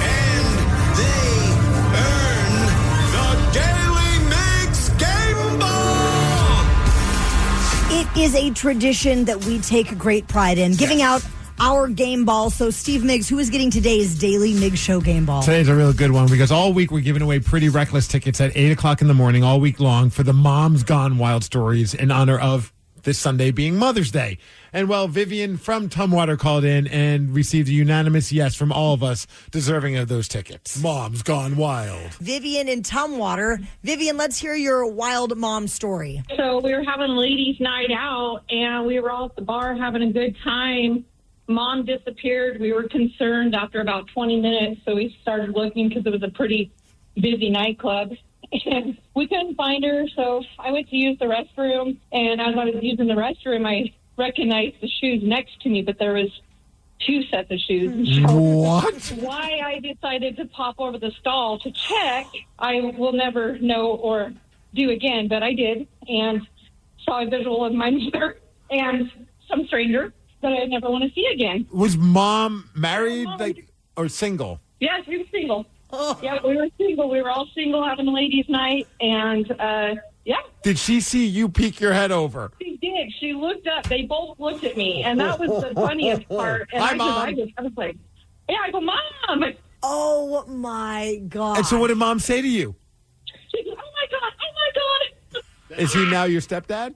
And they earn the Daily Migs Game Ball. It is a tradition that we take great pride in, giving out our game ball. So, Steve Migs, who is getting today's Daily Migs Show game ball? Today's a real good one because all week we're giving away Pretty Reckless tickets at 8 o'clock in the morning all week long for the Moms Gone Wild stories in honor of this Sunday being Mother's Day. And well, Vivian from Tumwater called in and received a unanimous yes from all of us deserving of those tickets. Moms Gone Wild. Vivian in Tumwater. Vivian, let's hear your wild mom story. So we were having ladies' night out, and we were all at the bar having a good time. Mom disappeared. We were concerned after about 20 minutes, so we started looking because it was a pretty busy nightclub. And we couldn't find her, so I went to use the restroom. And as I was using the restroom, I recognized the shoes next to me, but there was two sets of shoes. So what? Why I decided to pop over the stall to check, I will never know or do again, but I did, and saw a visual of my mother and some stranger that I never want to see again. Was Mom married or single? Yes, we were single. Yeah, we were single. We were all single having a ladies' night, and yeah. Did she see you peek your head over? She did. She looked up. They both looked at me, and that was the funniest part. And Hi, Mom. I was like, yeah, I go, Mom. Oh, my God. And so what did Mom say to you? She goes, oh, my God. Is he now your stepdad?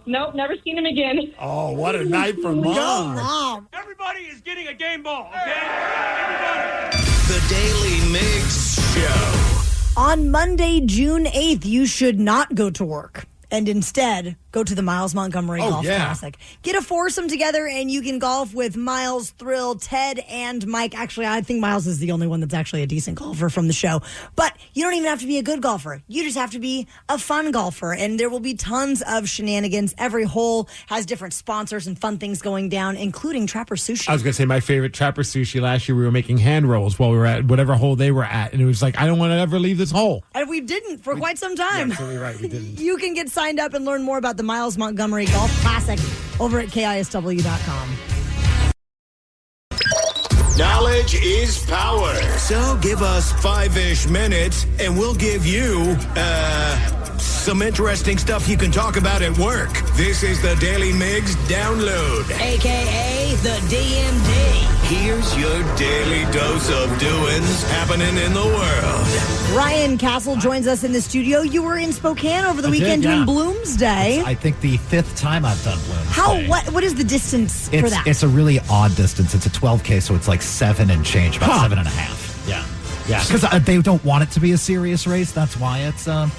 No, never seen him again. Oh, what a night for Mom. Go, Mom. Everybody is getting a game ball, okay? Everybody. The Daily Migs Show. On Monday, June 8th, you should not go to work and instead go to the Miles Montgomery Golf Classic. Get a foursome together and you can golf with Miles, Thrill, Ted, and Mike. Actually, I think Miles is the only one that's actually a decent golfer from the show. But you don't even have to be a good golfer. You just have to be a fun golfer. And there will be tons of shenanigans. Every hole has different sponsors and fun things going down, including Trapper Sushi. I was going to say my favorite Trapper Sushi last year, we were making hand rolls while we were at whatever hole they were at. And it was like, I don't want to ever leave this hole. And we didn't for quite some time. You're absolutely right, we didn't. You can get signed up and learn more about the Miles Montgomery Golf Classic over at KISW.com. Knowledge is power. So give us 5-ish minutes and we'll give you, some interesting stuff you can talk about at work. This is the Daily Migs Download. AKA the DMD. Here's your daily dose of doings happening in the world. Ryan Castle joins us in the studio. You were in Spokane over the weekend doing Bloomsday. I think the 5th time I've done Bloomsday. What is the distance for that? It's a really odd distance. It's a 12K, so it's like 7 and change, about 7.5. Yeah. Because they don't want it to be a serious race. That's why it's an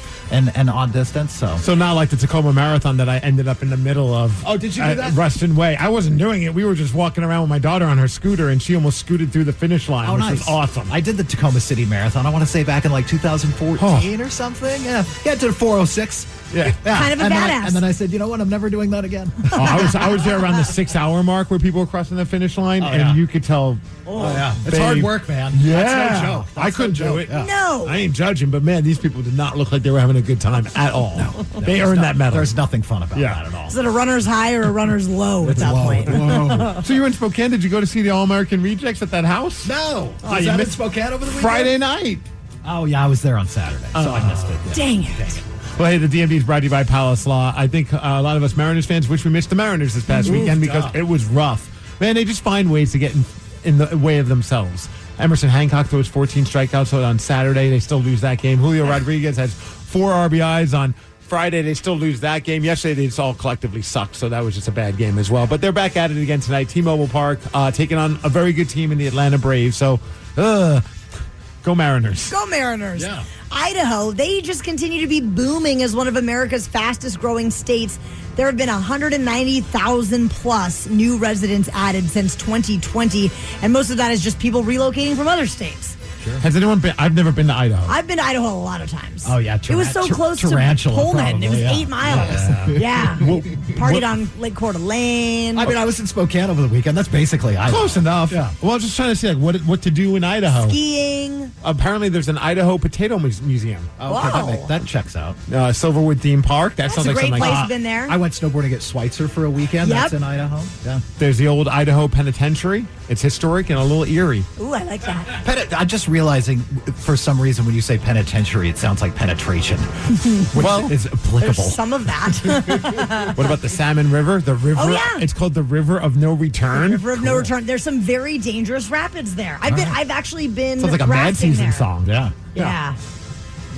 odd distance. So not like the Tacoma Marathon that I ended up in the middle of. Oh, did you do that? Ruston Way. I wasn't doing it. We were just walking around with my daughter on her scooter, and she almost scooted through the finish line, which was awesome. I did the Tacoma City Marathon, I want to say back in like 2014 or something. Yeah, I did a 4:06. Yeah. Kind of a badass. And then I said, you know what? I'm never doing that again. I was there around the 6-hour mark where people were crossing the finish line, and you could tell. It's hard work, man. Yeah. That's no joke. I couldn't do it. Yeah. No. I ain't judging, but man, these people did not look like they were having a good time at all. No, they earned that medal. There's nothing fun about that at all. Is it a runner's high or a runner's low at that point? So you were in Spokane. Did you go to see the All-American Rejects at that house? No. Oh, Was you that missed in Spokane over the weekend? Friday night. Oh, yeah, I was there on Saturday, so I missed it. Yeah. Dang it. Well, hey, the DMV is brought to you by Palace Law. I think a lot of us Mariners fans wish we missed the Mariners this past weekend because it was rough. Man, they just find ways to get in the way of themselves. Emerson Hancock throws 14 strikeouts on Saturday. They still lose that game. Julio Rodriguez has 4 RBIs on Friday. They still lose that game. Yesterday, they just all collectively sucked, so that was just a bad game as well. But they're back at it again tonight. T-Mobile Park taking on a very good team in the Atlanta Braves. So, go Mariners. Go Mariners. Yeah. Idaho, they just continue to be booming as one of America's fastest growing states. There have been 190,000 plus new residents added since 2020, and most of that is just people relocating from other states. Sure. Has anyone been? I've never been to Idaho. I've been to Idaho a lot of times. Oh, yeah. It was so close to Pullman. It was 8 miles. Yeah. Partied on Lake Coeur d'Alene. I mean, I was in Spokane over the weekend. That's basically Idaho. Close enough. Yeah. Well, I was just trying to see what to do in Idaho. Skiing. Apparently, there's an Idaho Potato Museum. Okay, that checks out. Silverwood Theme Park. That sounds a like great something place. like Been there. I went snowboarding at Schweitzer for a weekend. Yep. That's in Idaho. Yeah. There's the old Idaho Penitentiary. It's historic and a little eerie. Ooh, I like that. I'm just realizing, for some reason, when you say penitentiary, it sounds like penetration, which is applicable. There's some of that. What about the Salmon River? The river. Oh, yeah. It's called the River of No Return. River of No Return. There's some very dangerous rapids there. I've actually been. Sounds like a Mad rafting Season there. song. Yeah.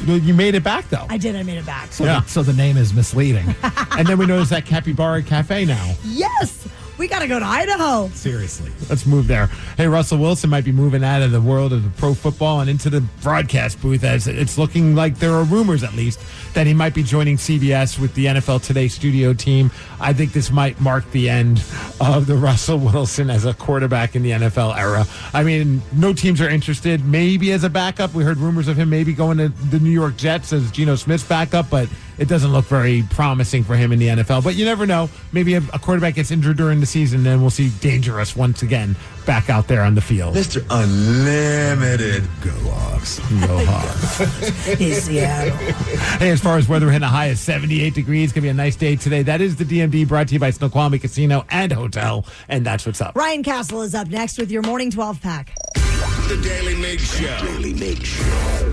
You made it back though. I did. I made it back. So the name is misleading. And then we noticed that Capybara Cafe now. Yes. We got to go to Idaho. Seriously. Let's move there. Hey, Russell Wilson might be moving out of the world of the pro football and into the broadcast booth, as it's looking like there are rumors, at least, that he might be joining CBS with the NFL Today studio team. I think this might mark the end of the Russell Wilson as a quarterback in the NFL era. I mean, no teams are interested. Maybe as a backup. We heard rumors of him maybe going to the New York Jets as Geno Smith's backup, but it doesn't look very promising for him in the NFL. But you never know. Maybe a quarterback gets injured during the season, and we'll see Dangerous once again back out there on the field. Mr. Unlimited. Go Hawks. Go Hawks. He's Seattle. Hey, as far as weather, we're hitting a high of 78 degrees. It's going to be a nice day today. That is the DMD, brought to you by Snoqualmie Casino and Hotel. And that's what's up. Ryan Castle is up next with your morning 12 pack. The Daily Migs Show. Daily Migs Show.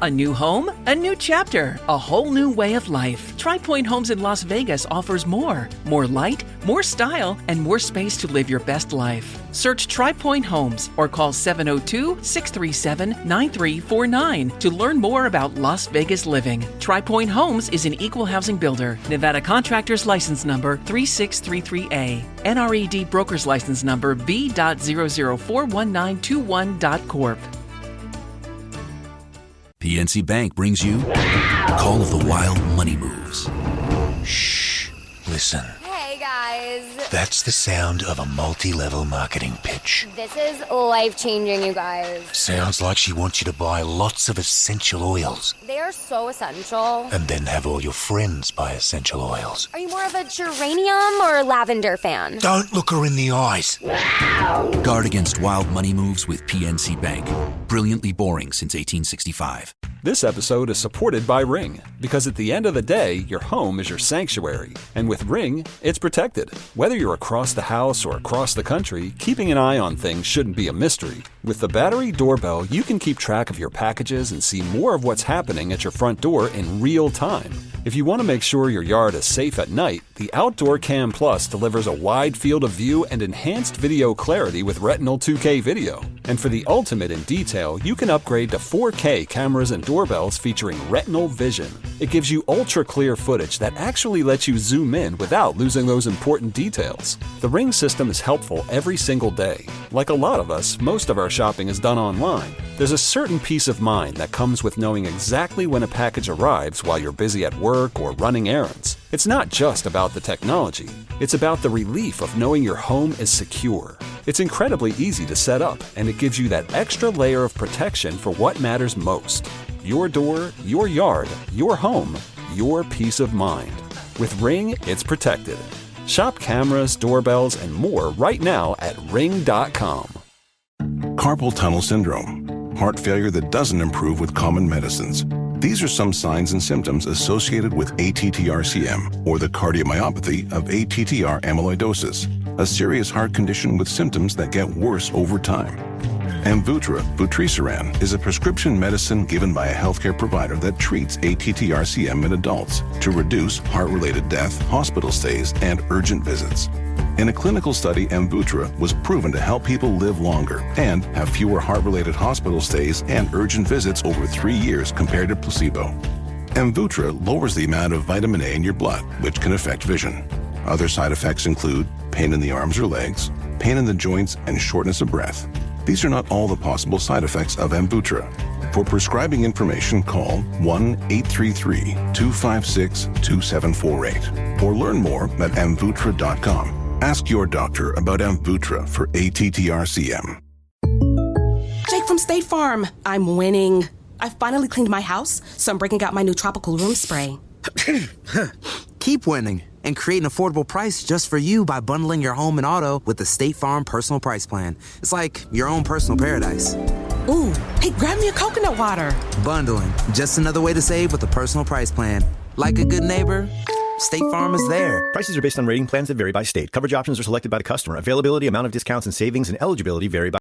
A new home, a new chapter, a whole new way of life. Tri Point Homes in Las Vegas offers more. More light, more style, and more space to live your best life. Search Tri Point Homes or call 702-637-9349 to learn more about Las Vegas living. Tri Point Homes is an equal housing builder. Nevada Contractors License Number 3633A. NRED Broker's License Number B.0041921.corp. PNC Bank brings you Call of the Wild Money Moves. Shh. Listen. Hey, guys. That's the sound of a multi-level marketing pitch. This is life-changing, you guys. Sounds like she wants you to buy lots of essential oils. They are so essential. And then have all your friends buy essential oils. Are you more of a geranium or lavender fan? Don't look her in the eyes. Guard against wild money moves with PNC Bank. Brilliantly boring since 1865. This episode is supported by Ring, because at the end of the day, your home is your sanctuary. And with Ring, it's protected. Whether you're across the house or across the country, keeping an eye on things shouldn't be a mystery. With the battery doorbell, you can keep track of your packages and see more of what's happening at your front door in real time. If you want to make sure your yard is safe at night, the Outdoor Cam Plus delivers a wide field of view and enhanced video clarity with Retinal 2K video. And for the ultimate in detail, you can upgrade to 4K cameras and doorbells featuring Retinal Vision. It gives you ultra-clear footage that actually lets you zoom in without losing those important details. The Ring system is helpful every single day. Like a lot of us, most of our shopping is done online. There's a certain peace of mind that comes with knowing exactly when a package arrives while you're busy at work or running errands. It's not just about the technology. It's about the relief of knowing your home is secure. It's incredibly easy to set up, and it gives you that extra layer of protection for what matters most. Your door, your yard, your home, your peace of mind. With Ring, it's protected. Shop cameras, doorbells, and more right now at ring.com. Carpal tunnel syndrome, heart failure that doesn't improve with common medicines. These are some signs and symptoms associated with ATTR-CM, or the cardiomyopathy of ATTR amyloidosis, a serious heart condition with symptoms that get worse over time. Amvuttra, vutrisiran, is a prescription medicine given by a healthcare provider that treats ATTR-CM in adults to reduce heart-related death, hospital stays, and urgent visits. In a clinical study, Amvuttra was proven to help people live longer and have fewer heart-related hospital stays and urgent visits over 3 years compared to placebo. Amvuttra lowers the amount of vitamin A in your blood, which can affect vision. Other side effects include pain in the arms or legs, pain in the joints, and shortness of breath. These are not all the possible side effects of Amvuttra. For prescribing information, call 1-833-256-2748 or learn more at amvuttra.com. Ask your doctor about Amvuttra for ATTR-CM. Jake from State Farm. I'm winning. I finally cleaned my house, so I'm breaking out my new tropical room spray. Keep winning and create an affordable price just for you by bundling your home and auto with the State Farm Personal Price Plan. It's like your own personal paradise. Ooh, hey, grab me a coconut water. Bundling, just another way to save with the Personal Price Plan. Like a good neighbor, State Farm is there. Prices are based on rating plans that vary by state. Coverage options are selected by the customer. Availability, amount of discounts and savings, and eligibility vary by